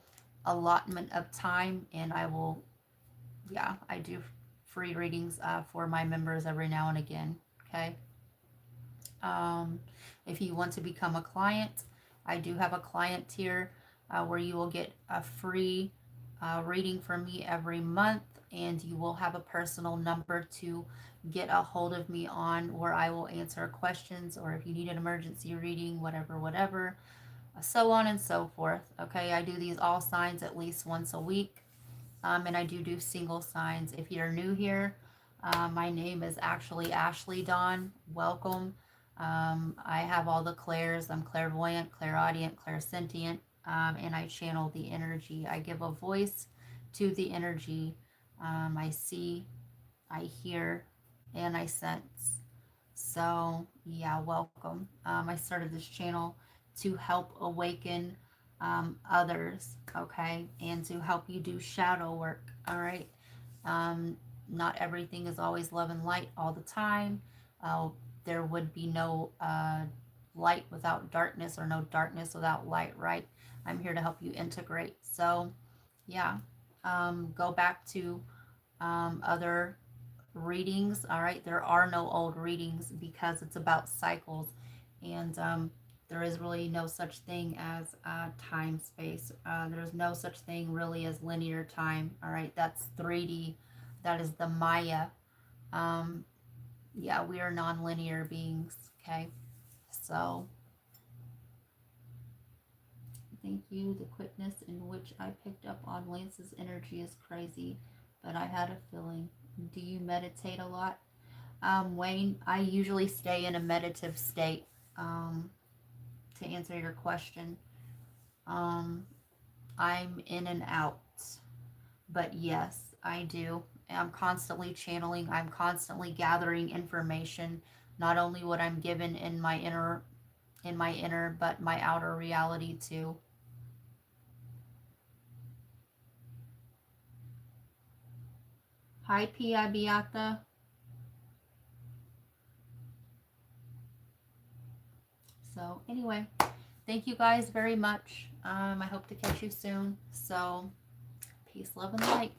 allotment of time and I will, yeah, I do free readings for my members every now and again. Okay. If you want to become a client, I do have a client tier where you will get a free reading from me every month, and you will have a personal number to get a hold of me on, where I will answer questions, or if you need an emergency reading, whatever, so on and so forth. Okay, I do these all signs at least once a week. And I do single signs. If you're new here, my name is actually Ashley Dawn. Welcome. I have all the clairs. I'm clairvoyant, clairaudient, clairsentient, and I channel the energy. I give a voice to the energy. I see, I hear, and I sense. So, yeah, welcome. I started this channel to help awaken others, okay, and to help you do shadow work, all right? Um, Not everything is always love and light all the time. Uh, there would be no light without darkness, or no darkness without light, right? I'm here to help you integrate. So, yeah, go back to other readings. All right, there are no old readings because it's about cycles, and there is really no such thing as time space. There's no such thing really as linear time. All right, that's 3D. That is the Maya. um yeah, we are non-linear beings. Okay, so thank you. The quickness in which I picked up on Lance's energy is crazy, but I had a feeling. Do you meditate a lot? Wayne, I usually stay in a meditative state. To answer your question, um, I'm in and out, but yes, I do. I'm constantly channeling. I'm constantly gathering information, not only what I'm given in my inner, but my outer reality too. Hi, Pia Beata. So anyway, thank you guys very much. I hope to catch you soon. So peace, love, and light.